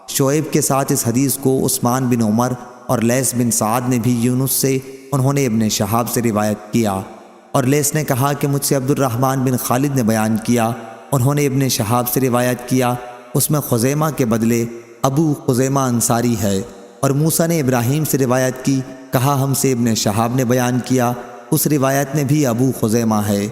شعیب کے ساتھ اس حدیث کو عثمان بن عمر اور لیث بن سعد نے بھی یونس سے، انہوں نے ابن شہاب سے روایت کیا، اور لیث نے کہا کہ مجھ سے عبد الرحمن بن خالد نے بیان کیا، انہوں نے ابن شہاب سے روایت کیا، اس میں خزیمہ کے بدلے ابو خزیمہ انصاری ہے۔ اور موسیٰ نے ابراہیم سے روایت کی، کہا ہم سے ابن شہاب نے بیان کیا، اس روایت میں بھی ابو خزیمہ ہے۔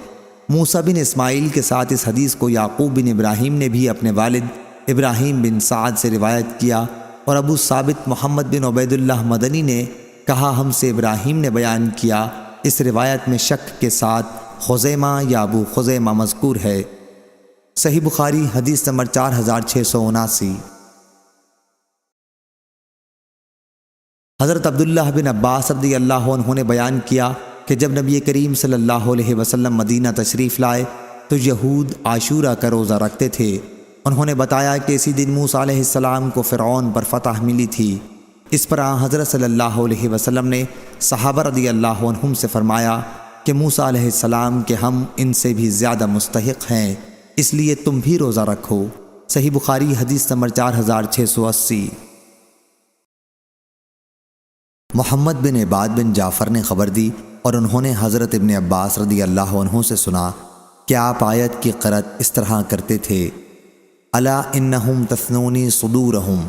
موسیٰ بن اسماعیل کے ساتھ اس حدیث کو یعقوب بن ابراہیم نے بھی اپنے والد ابراہیم بن سعد سے روایت کیا، اور ابو ثابت محمد بن عبید اللہ مدنی نے کہا ہم سے ابراہیم نے بیان کیا۔ اس روایت میں شک کے ساتھ خزیمہ یا ابو خزیمہ مذکور ہے۔ صحیح بخاری حدیث نمبر 4679۔ حضرت عبداللہ بن عباس رضی اللہ عنہ نے بیان کیا کہ جب نبی کریم صلی اللہ علیہ وسلم مدینہ تشریف لائے تو یہود عاشورہ کا روزہ رکھتے تھے۔ انہوں نے بتایا کہ اسی دن موسیٰ علیہ السلام کو فرعون پر فتح ملی تھی۔ اس پر حضرت صلی اللہ علیہ وسلم نے صحابہ رضی اللہ عنہم سے فرمایا کہ موسیٰ علیہ السلام کے ہم ان سے بھی زیادہ مستحق ہیں، اس لیے تم بھی روزہ رکھو۔ صحیح بخاری حدیث نمبر 4680۔ محمد بن عباد بن جعفر نے خبر دی اور انہوں نے حضرت ابن عباس رضی اللہ عنہ سے سنا کہ آپ آیت کی قرأت اس طرح کرتے تھے: الا انہم تثنونی صدورہم۔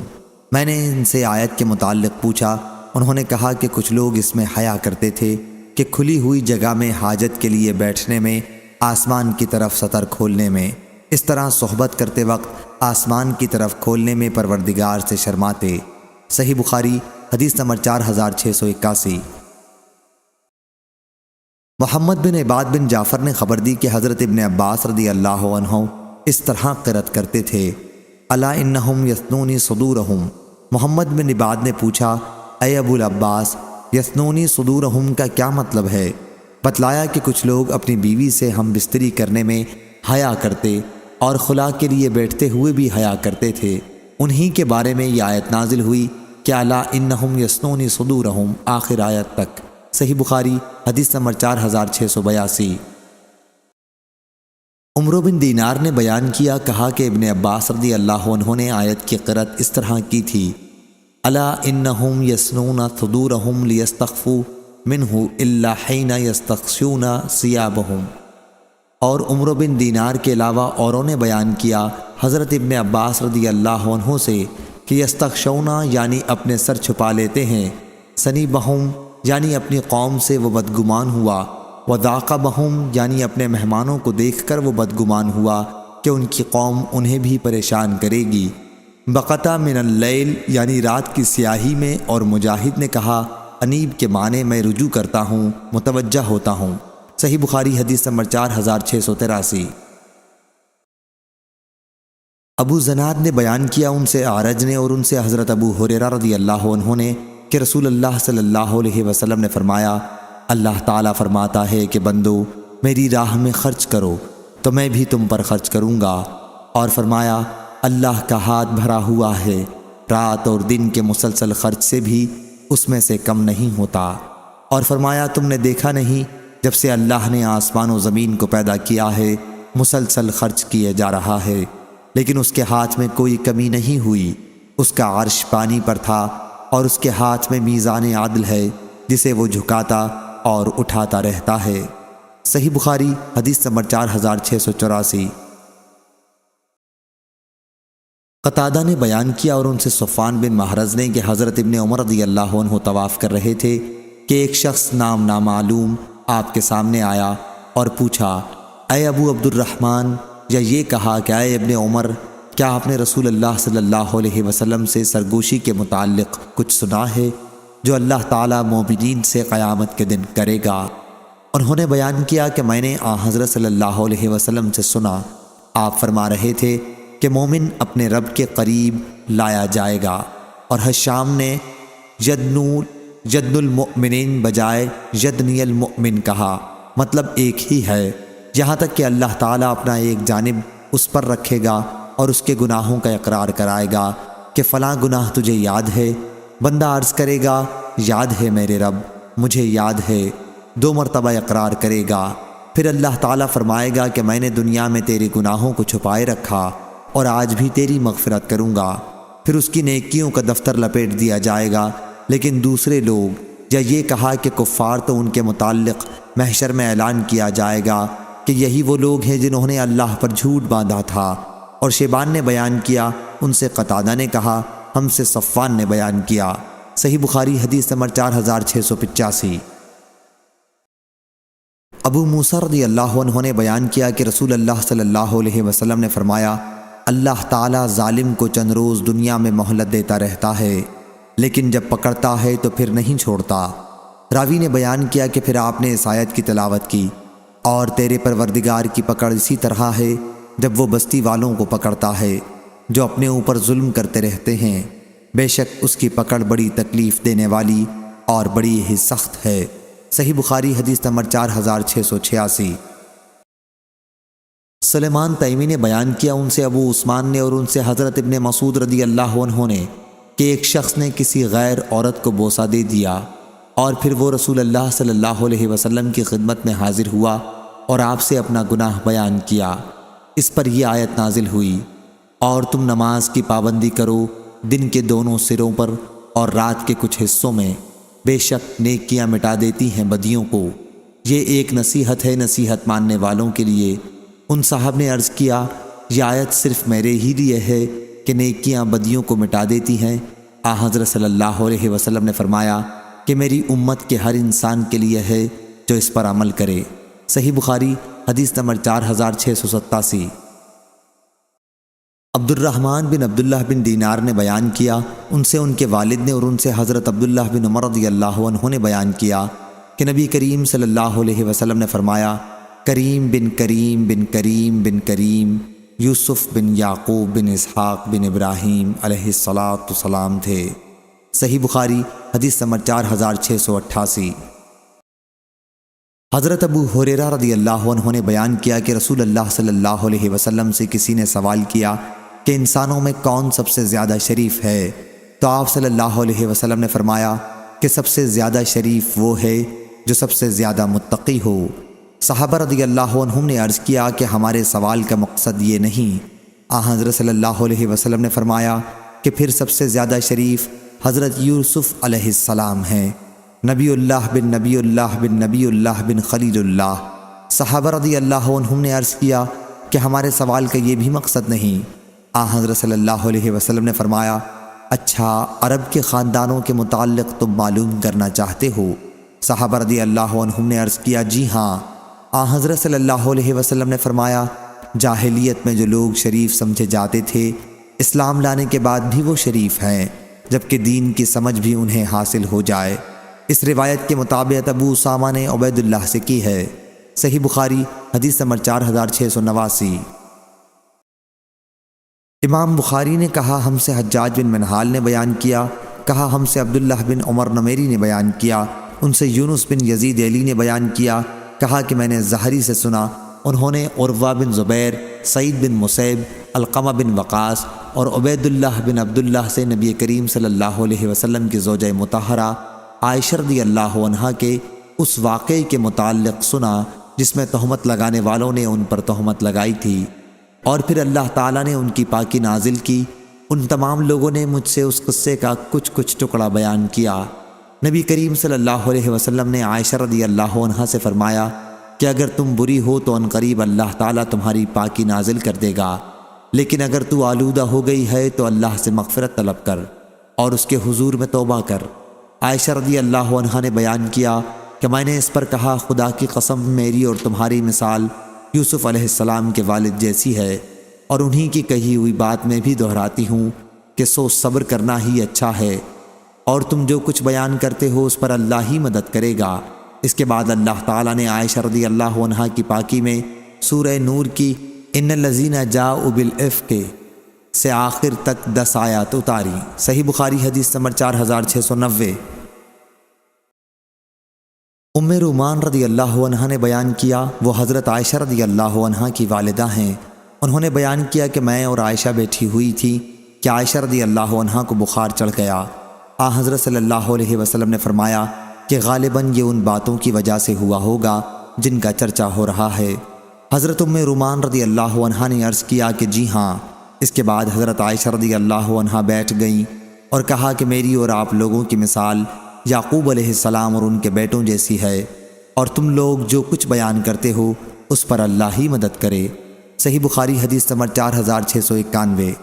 میں نے ان سے آیت کے متعلق پوچھا، انہوں نے کہا کہ کچھ لوگ اس میں حیا کرتے تھے کہ کھلی ہوئی جگہ میں حاجت کے لیے بیٹھنے میں، آسمان کی طرف سطر کھولنے میں، اس طرح صحبت کرتے وقت آسمان کی طرف کھولنے میں پروردگار سے شرماتے۔ صحیح بخاری حدیث نمبر 4681۔ محمد بن عباد بن جعفر نے خبر دی کہ حضرت ابن عباس رضی اللہ عنہ اس طرح قرأت کرتے تھے: الا انہم یثنونی صدورہم۔ محمد بن عباد نے پوچھا، اے ابو العباس، یثنونی صدورہم کا کیا مطلب ہے؟ بتلایا کہ کچھ لوگ اپنی بیوی سے ہم بستری کرنے میں حیا کرتے اور خلا کے لیے بیٹھتے ہوئے بھی حیا کرتے تھے۔ انہی کے بارے میں یہ آیت نازل ہوئی کہ الا انہم یثنونی صدورہم، آخر آیت تک۔ صحیح بخاری حدیث نمبر 4682۔ عمرو بن دینار نے بیان کیا، کہا کہ ابن عباس رضی اللہ عنہ نے آیت کی قرأت اس طرح کی تھی: الا انہم یثنون صدورہم لیستخفوا منہ الا حین یستغشون ثیابہم۔ اور عمرو بن دینار کے علاوہ اوروں نے بیان کیا حضرت ابن عباس رضی اللہ عنہ سے کہ یستغشون یعنی اپنے سر چھپا لیتے ہیں، ثنیبہم یعنی اپنی قوم سے وہ بدگمان ہوا، وذاق بہم یعنی اپنے مہمانوں کو دیکھ کر وہ بدگمان ہوا کہ ان کی قوم انہیں بھی پریشان کرے گی، بقطع من اللیل یعنی رات کی سیاہی میں۔ اور مجاہد نے کہا، انیب کے معنی میں رجوع کرتا ہوں، متوجہ ہوتا ہوں۔ صحیح بخاری حدیث نمبر 4683۔ ابو زناد نے بیان کیا، ان سے اعرج نے اور ان سے حضرت ابو ہریرہ رضی اللہ عنہ نے کہ رسول اللہ صلی اللہ علیہ وسلم نے فرمایا، اللہ تعالیٰ فرماتا ہے کہ بندو میری راہ میں خرچ کرو تو میں بھی تم پر خرچ کروں گا، اور فرمایا اللہ کا ہاتھ بھرا ہوا ہے، رات اور دن کے مسلسل خرچ سے بھی اس میں سے کم نہیں ہوتا، اور فرمایا تم نے دیکھا نہیں جب سے اللہ نے آسمان و زمین کو پیدا کیا ہے مسلسل خرچ کیے جا رہا ہے، لیکن اس کے ہاتھ میں کوئی کمی نہیں ہوئی، اس کا عرش پانی پر تھا اور اس کے ہاتھ میں میزان عدل ہے جسے وہ جھکاتا اور اٹھاتا رہتا ہے۔ صحیح بخاری حدیث نمبر 4684۔ قتادہ نے بیان کیا اور ان سے صفوان بن محرز نے کہ حضرت ابن عمر رضی اللہ عنہ طواف کر رہے تھے کہ ایک شخص نام نامعلوم آپ کے سامنے آیا اور پوچھا، اے ابو عبد الرحمن، یا یہ کہا کہ اے ابن عمر، کیا آپ نے رسول اللہ صلی اللہ علیہ وسلم سے سرگوشی کے متعلق کچھ سنا ہے جو اللہ تعالیٰ مومنین سے قیامت کے دن کرے گا؟ انہوں نے بیان کیا کہ میں نے حضرت صلی اللہ علیہ وسلم سے سنا، آپ فرما رہے تھے کہ مومن اپنے رب کے قریب لایا جائے گا، اور حشام نے یدن المؤمنین بجائے یدنی المؤمن کہا، مطلب ایک ہی ہے، یہاں تک کہ اللہ تعالیٰ اپنا ایک جانب اس پر رکھے گا اور اس کے گناہوں کا اقرار کرائے گا کہ فلاں گناہ تجھے یاد ہے؟ بندہ عرض کرے گا یاد ہے میرے رب، مجھے یاد ہے، 2 مرتبہ اقرار کرے گا، پھر اللہ تعالیٰ فرمائے گا کہ میں نے دنیا میں تیرے گناہوں کو چھپائے رکھا اور آج بھی تیری مغفرت کروں گا، پھر اس کی نیکیوں کا دفتر لپیٹ دیا جائے گا۔ لیکن دوسرے لوگ، یا یہ کہا کہ کفار، تو ان کے متعلق محشر میں اعلان کیا جائے گا کہ یہی وہ لوگ ہیں جنہوں نے اللہ پر جھوٹ باندھا تھا۔ اور شیبان نے بیان کیا، ان سے قتادہ نے کہا، ہم سے صفوان نے بیان کیا۔ صحیح بخاری حدیث نمبر 4685۔ ابو موسیٰ رضی اللہ عنہ نے بیان کیا کہ رسول اللہ صلی اللہ علیہ وسلم نے فرمایا، اللہ تعالیٰ ظالم کو چند روز دنیا میں مہلت دیتا رہتا ہے، لیکن جب پکڑتا ہے تو پھر نہیں چھوڑتا۔ راوی نے بیان کیا کہ پھر آپ نے اس آیت کی تلاوت کی، اور تیرے پروردگار کی پکڑ اسی طرح ہے جب وہ بستی والوں کو پکڑتا ہے جو اپنے اوپر ظلم کرتے رہتے ہیں، بے شک اس کی پکڑ بڑی تکلیف دینے والی اور بڑی ہی سخت ہے۔ صحیح بخاری حدیث نمبر 4686۔ سلیمان تیمی نے بیان کیا، ان سے ابو عثمان نے اور ان سے حضرت ابن مسعود رضی اللہ عنہ نے، کہ ایک شخص نے کسی غیر عورت کو بوسہ دے دیا، اور پھر وہ رسول اللہ صلی اللہ علیہ وسلم کی خدمت میں حاضر ہوا اور آپ سے اپنا گناہ بیان کیا۔ اس پر یہ آیت نازل ہوئی، اور تم نماز کی پابندی کرو دن کے دونوں سروں پر اور رات کے کچھ حصوں میں، بے شک نیکیاں مٹا دیتی ہیں بدیوں کو۔ یہ ایک نصیحت ہے نصیحت ماننے والوں کے لیے۔ ان صاحب نے عرض کیا، یہ آیت صرف میرے ہی لیے ہے کہ نیکیاں بدیوں کو مٹا دیتی ہیں؟ حضرت صلی اللہ علیہ وسلم نے فرمایا کہ میری امت کے ہر انسان کے لیے ہے جو اس پر عمل کرے۔ صحیح بخاری حدیث نمبر 4687۔ عبد الرحمن بن عبداللہ بن دینار نے بیان کیا، ان سے ان کے والد نے اور ان سے حضرت عبداللہ بن عمر رضی اللہ عنہ نے بیان کیا کہ نبی کریم صلی اللہ علیہ وسلم نے فرمایا، کریم بن کریم بن کریم بن کریم یوسف بن یعقوب بن اسحاق بن ابراہیم علیہ السلام تھے۔ صحیح بخاری حدیث نمبر 4688۔ حضرت ابو ہریرہ رضی اللہ عنہ نے بیان کیا کہ رسول اللہ صلی اللہ علیہ وسلم سے کسی نے سوال کیا کہ انسانوں میں کون سب سے زیادہ شریف ہے؟ تو آپ صلی اللہ علیہ وسلم نے فرمایا کہ سب سے زیادہ شریف وہ ہے جو سب سے زیادہ متقی ہو۔ صحابہ رضی اللہ عنہم نے عرض کیا کہ ہمارے سوال کا مقصد یہ نہیں۔ حضرت صلی اللہ علیہ وسلم نے فرمایا کہ پھر سب سے زیادہ شریف حضرت یوسف علیہ السلام ہیں، نبی اللہ بن نبی اللہ بن نبی اللہ بن خلیل اللہ۔ صحابہ رضی اللہ عنہم نے عرض کیا کہ ہمارے سوال کا یہ بھی مقصد نہیں۔ حضرت صلی اللہ علیہ وسلم نے فرمایا، اچھا، عرب کے خاندانوں کے متعلق تم معلوم کرنا چاہتے ہو؟ صحابہ رضی اللہ عنہم نے عرض کیا، جی ہاں۔ حضرت صلی اللہ علیہ وسلم نے فرمایا، جاہلیت میں جو لوگ شریف سمجھے جاتے تھے، اسلام لانے کے بعد بھی وہ شریف ہیں، جبکہ دین کی سمجھ بھی انہیں حاصل ہو جائے۔ اس روایت کے مطابق ابو اسامہ نے عبید اللہ سے کی ہے۔ صحیح بخاری حدیث نمبر 4689۔ امام بخاری نے کہا، ہم سے حجاج بن منہال نے بیان کیا، کہا ہم سے عبداللہ بن عمر نمیری نے بیان کیا، ان سے یونس بن یزید ایلی نے بیان کیا، کہا کہ میں نے زہری سے سنا، انہوں نے عروہ بن زبیر، سعید بن مسیب، علقمہ بن وقاص اور عبید اللہ بن عبداللہ سے نبی کریم صلی اللہ علیہ وسلم کی زوجہ مطہرہ عائشہ رضی اللہ عنہا کے اس واقعے کے متعلق سنا جس میں تہمت لگانے والوں نے ان پر تہمت لگائی تھی، اور پھر اللہ تعالیٰ نے ان کی پاکی نازل کی۔ ان تمام لوگوں نے مجھ سے اس قصے کا کچھ ٹکڑا بیان کیا۔ نبی کریم صلی اللہ علیہ وسلم نے عائشہ رضی اللہ عنہا سے فرمایا کہ اگر تم بری ہو تو عنقریب اللہ تعالیٰ تمہاری پاکی نازل کر دے گا، لیکن اگر تو آلودہ ہو گئی ہے تو اللہ سے مغفرت طلب کر اور اس کے حضور میں توبہ کر۔ عائشہ رضی اللہ عنہا نے بیان کیا کہ میں نے اس پر کہا، خدا کی قسم، میری اور تمہاری مثال یوسف علیہ السلام کے والد جیسی ہے۔ اور انہی کی کہی ہوئی بات میں بھی دہراتی ہوں کہ سو صبر کرنا ہی اچھا ہے، اور تم جو کچھ بیان کرتے ہو اس پر اللہ ہی مدد کرے گا۔ اس کے بعد اللہ تعالیٰ نے عائشہ رضی اللہ عنہا کی پاکی میں سورہ نور کی ان الذین جاؤوا بالافک سے آخر تک 10 آیات اتاری۔ صحیح بخاری حدیث نمبر 4690۔ ام رومان رضی اللہ عنہا نے بیان کیا، وہ حضرت عائشہ رضی اللہ عنہا کی والدہ ہیں۔ انہوں نے بیان کیا کہ میں اور عائشہ بیٹھی ہوئی تھی کہ عائشہ رضی اللہ عنہا کو بخار چڑھ گیا۔ حضرت صلی اللہ علیہ وسلم نے فرمایا کہ غالباً یہ ان باتوں کی وجہ سے ہوا ہوگا جن کا چرچا ہو رہا ہے۔ حضرت ام رومان رضی اللہ عنہا نے عرض کیا کہ جی ہاں۔ اس کے بعد حضرت عائشہ رضی اللہ عنہا بیٹھ گئیں اور کہا کہ میری اور آپ لوگوں کی مثال یعقوب علیہ السلام اور ان کے بیٹوں جیسی ہے، اور تم لوگ جو کچھ بیان کرتے ہو اس پر اللہ ہی مدد کرے۔ صحیح بخاری حدیث نمبر 4691۔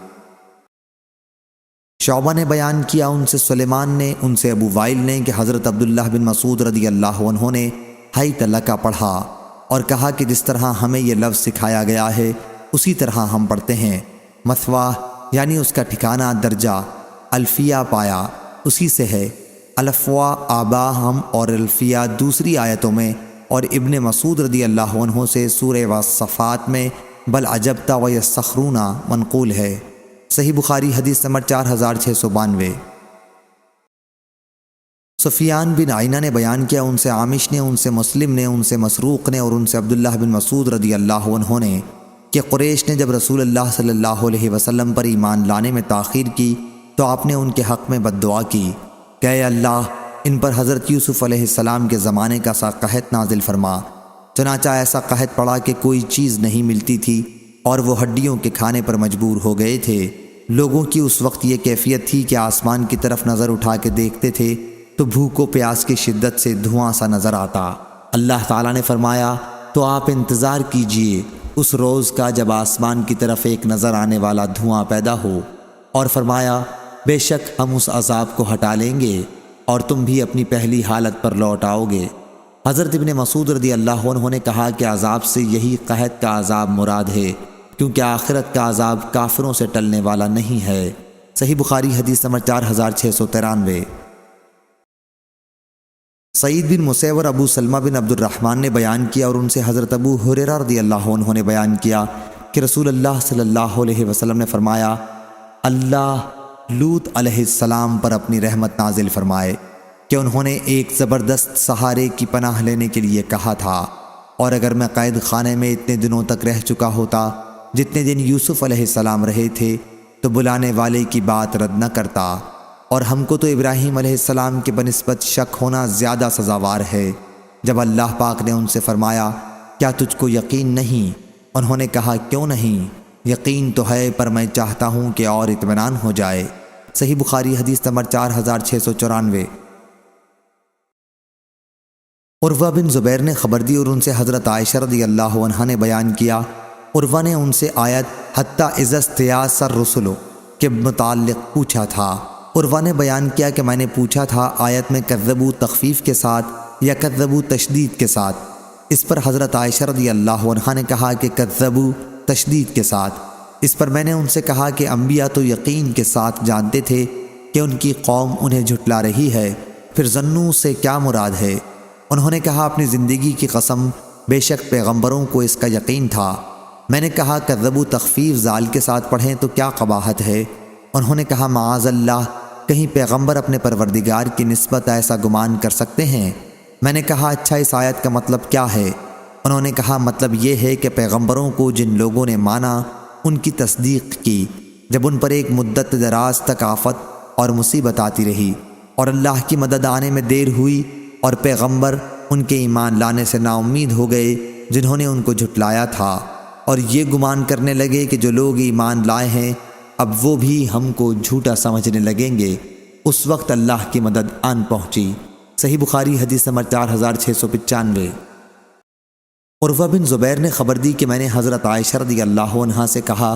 شعبہ نے بیان کیا، ان سے سلیمان نے، ان سے ابو وائل نے کہ حضرت عبداللہ بن مسعود رضی اللہ عنہ نے حیت لک پڑھا اور کہا کہ جس طرح ہمیں یہ لفظ سکھایا گیا ہے اسی طرح ہم پڑھتے ہیں۔ مثوا یعنی اس کا ٹھکانہ درجہ، الفیہ پایا اسی سے ہے۔ الفوا آبا ہم اور الفیہ دوسری آیتوں میں، اور ابن مسعود رضی اللہ عنہ سے سورہ والصفات میں بل عجبت ویسخرون منقول ہے۔ صحیح بخاری حدیث نمبر 4692۔ سفیان بن عینہ نے بیان کیا، ان سے عامش نے، ان سے مسلم نے، ان سے مسروق نے اور ان سے عبداللہ بن مسعود رضی اللہ عنہ نے کہ قریش نے جب رسول اللہ صلی اللہ علیہ وسلم پر ایمان لانے میں تاخیر کی تو آپ نے ان کے حق میں بد دعا کی کہ اے اللہ ان پر حضرت یوسف علیہ السلام کے زمانے کا سا قحط نازل فرما۔ چنانچہ ایسا قحط پڑا کہ کوئی چیز نہیں ملتی تھی اور وہ ہڈیوں کے کھانے پر مجبور ہو گئے تھے۔ لوگوں کی اس وقت یہ کیفیت تھی کہ آسمان کی طرف نظر اٹھا کے دیکھتے تھے تو بھوک و پیاس کی شدت سے دھواں سا نظر آتا۔ اللہ تعالیٰ نے فرمایا تو آپ انتظار کیجئے اس روز کا جب آسمان کی طرف ایک نظر آنے والا دھواں پیدا ہو، اور فرمایا بے شک ہم اس عذاب کو ہٹا لیں گے اور تم بھی اپنی پہلی حالت پر لوٹ آؤ گے۔ حضرت ابن مسعود رضی اللہ عنہ نے کہا کہ عذاب سے یہی قحط کا عذاب مراد ہے، کیونکہ آخرت کا عذاب کافروں سے ٹلنے والا نہیں ہے۔ صحیح بخاری حدیث نمبر 4693۔ سعید بن مسیب اور ابو سلمہ بن عبد الرحمن نے بیان کیا، اور ان سے حضرت ابو ہریرہ رضی اللہ عنہ نے بیان کیا کہ رسول اللہ صلی اللہ علیہ وسلم نے فرمایا اللہ لوط علیہ السلام پر اپنی رحمت نازل فرمائے کہ انہوں نے ایک زبردست سہارے کی پناہ لینے کے لیے کہا تھا، اور اگر میں قید خانے میں اتنے دنوں تک رہ چکا ہوتا جتنے دن یوسف علیہ السلام رہے تھے تو بلانے والے کی بات رد نہ کرتا، اور ہم کو تو ابراہیم علیہ السلام کے بنسبت شک ہونا زیادہ سزاوار ہے۔ جب اللہ پاک نے ان سے فرمایا کیا تجھ کو یقین نہیں؟ انہوں نے کہا کیوں نہیں، یقین تو ہے پر میں چاہتا ہوں کہ اور اطمینان ہو جائے۔ صحیح بخاری حدیث نمبر 4694۔ عروہ بن زبیر نے خبر دی، اور ان سے حضرت عائشہ رضی اللہ عنہا نے بیان کیا، عروہ نے ان سے آیت حتیٰ اذا استیاس الرسل کے متعلق پوچھا تھا۔ عروہ نے بیان کیا کہ میں نے پوچھا تھا آیت میں کذبوا تخفیف کے ساتھ یا کذبوا تشدید کے ساتھ؟ اس پر حضرت عائشہ رضی اللہ عنہا نے کہا کہ کذبوا تشدید کے ساتھ۔ اس پر میں نے ان سے کہا کہ انبیاء تو یقین کے ساتھ جانتے تھے کہ ان کی قوم انہیں جھٹلا رہی ہے، پھر ظنوا سے کیا مراد ہے؟ انہوں نے کہا اپنی زندگی کی قسم بے شک پیغمبروں کو اس کا یقین تھا۔ میں نے کہا کذبوا تخفیف زال کے ساتھ پڑھیں تو کیا قباحت ہے؟ انہوں نے کہا معاذ اللہ، کہیں پیغمبر اپنے پروردگار کی نسبت ایسا گمان کر سکتے ہیں؟ میں نے کہا اچھا اس آیت کا مطلب کیا ہے؟ انہوں نے کہا مطلب یہ ہے کہ پیغمبروں کو جن لوگوں نے مانا ان کی تصدیق کی جب ان پر ایک مدت دراز تک آفت اور مصیبت آتی رہی اور اللہ کی مدد آنے میں دیر ہوئی، اور پیغمبر ان کے ایمان لانے سے نا امید ہو گئے جنہوں نے ان کو جھٹلایا تھا، اور یہ گمان کرنے لگے کہ جو لوگ ایمان لائے ہیں اب وہ بھی ہم کو جھوٹا سمجھنے لگیں گے، اس وقت اللہ کی مدد آن پہنچی۔ صحیح بخاری حدیث نمبر 4695۔ عروہ بن زبیر نے خبر دی کہ میں نے حضرت عائشہ رضی اللہ عنہا سے کہا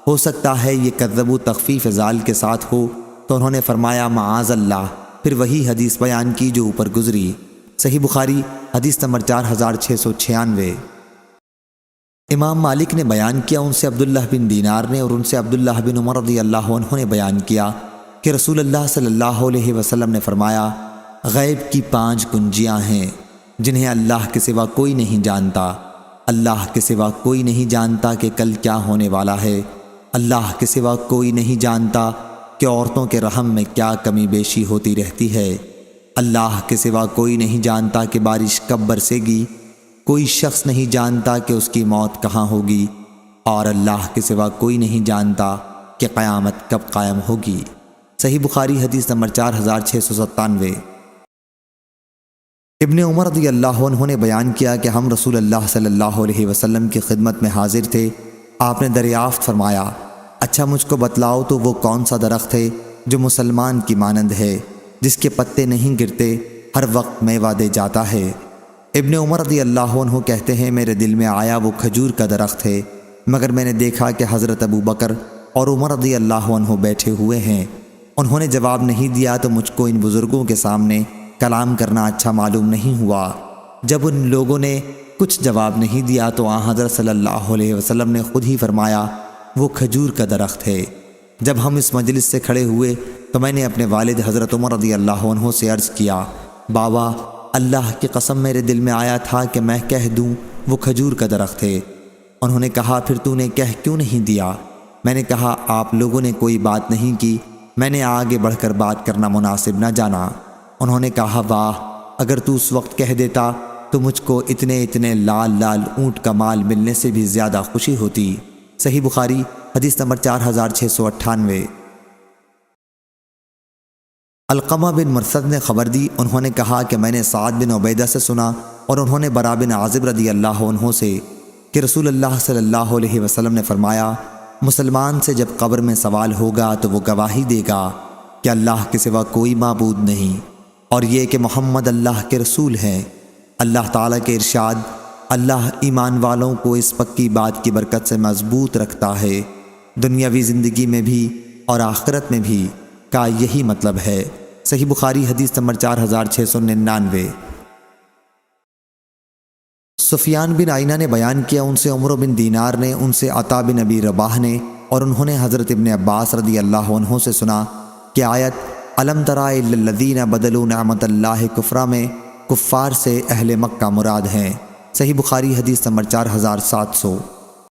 ہو سکتا ہے یہ کذبوا تخفیف زال کے ساتھ ہو، تو انہوں نے فرمایا معاذ اللہ، پھر وہی حدیث بیان کی جو اوپر گزری۔ صحیح بخاری حدیث نمبر 4696۔ امام مالک نے بیان کیا، ان سے عبداللہ بن دینار نے اور ان سے عبداللہ بن عمر رضی اللہ عنہ نے بیان کیا کہ رسول اللہ صلی اللہ علیہ وسلم نے فرمایا، غیب کی 5 کنجیاں ہیں جنہیں اللہ کے سوا کوئی نہیں جانتا۔ اللہ کے سوا کوئی نہیں جانتا کہ کل کیا ہونے والا ہے۔ اللہ کے سوا کوئی نہیں جانتا کہ عورتوں کے رحم میں کیا کمی بیشی ہوتی رہتی ہے۔ اللہ کے سوا کوئی نہیں جانتا کہ بارش کب برسے گی۔ کوئی شخص نہیں جانتا کہ اس کی موت کہاں ہوگی، اور اللہ کے سوا کوئی نہیں جانتا کہ قیامت کب قائم ہوگی۔ صحیح بخاری حدیث نمبر 4697۔ ابن عمر رضی اللہ عنہ نے بیان کیا کہ ہم رسول اللہ صلی اللہ علیہ وسلم کی خدمت میں حاضر تھے۔ آپ نے دریافت فرمایا، اچھا مجھ کو بتلاؤ تو وہ کون سا درخت ہے جو مسلمان کی مانند ہے، جس کے پتے نہیں گرتے، ہر وقت میوہ دے جاتا ہے؟ ابن عمر رضی اللہ عنہ کہتے ہیں، میرے دل میں آیا وہ کھجور کا درخت ہے، مگر میں نے دیکھا کہ حضرت ابو بکر اور عمر رضی اللہ عنہ بیٹھے ہوئے ہیں۔ انہوں نے جواب نہیں دیا تو مجھ کو ان بزرگوں کے سامنے کلام کرنا اچھا معلوم نہیں ہوا۔ جب ان لوگوں نے کچھ جواب نہیں دیا تو حضرت صلی اللہ علیہ وسلم نے خود ہی فرمایا، وہ کھجور کا درخت ہے۔ جب ہم اس مجلس سے کھڑے ہوئے تو میں نے اپنے والد حضرت عمر رضی اللہ عنہ سے عرض کیا، بابا اللہ کی قسم میرے دل میں آیا تھا کہ میں کہہ دوں وہ کھجور کا درخت ہے۔ انہوں نے کہا، پھر تو نے کہہ کیوں نہیں دیا؟ میں نے کہا، آپ لوگوں نے کوئی بات نہیں کی، میں نے آگے بڑھ کر بات کرنا مناسب نہ جانا۔ انہوں نے کہا، واہ، اگر تو اس وقت کہہ دیتا تو مجھ کو اتنے لال لال اونٹ کا مال ملنے سے بھی زیادہ خوشی ہوتی۔ صحیح بخاری حدیث نمبر 4698۔ علقمہ بن مرثد نے خبر دی، انہوں نے کہا کہ میں نے سعد بن عبیدہ سے سنا اور انہوں نے برا بن عازب رضی اللہ عنہ سے کہ رسول اللہ صلی اللہ علیہ وسلم نے فرمایا، مسلمان سے جب قبر میں سوال ہوگا تو وہ گواہی دے گا کہ اللہ کے سوا کوئی معبود نہیں، اور یہ کہ محمد اللہ کے رسول ہیں۔ اللہ تعالیٰ کے ارشاد، اللہ ایمان والوں کو اس پکی بات کی برکت سے مضبوط رکھتا ہے، دنیاوی زندگی میں بھی اور آخرت میں بھی، کا یہی مطلب ہے۔ صحیح بخاری حدیث نمبر 4699۔ سفیان بن عینہ نے بیان کیا، ان سے عمر بن دینار نے، ان سے عطا بن ابی رباح نے، اور انہوں نے حضرت ابن عباس رضی اللہ عنہ سے سنا کہ آیت الم تری الی الذین بدلوا نعمت اللہ کفرا میں کفار سے اہل مکہ مراد ہیں۔ صحیح بخاری حدیث نمبر 4700۔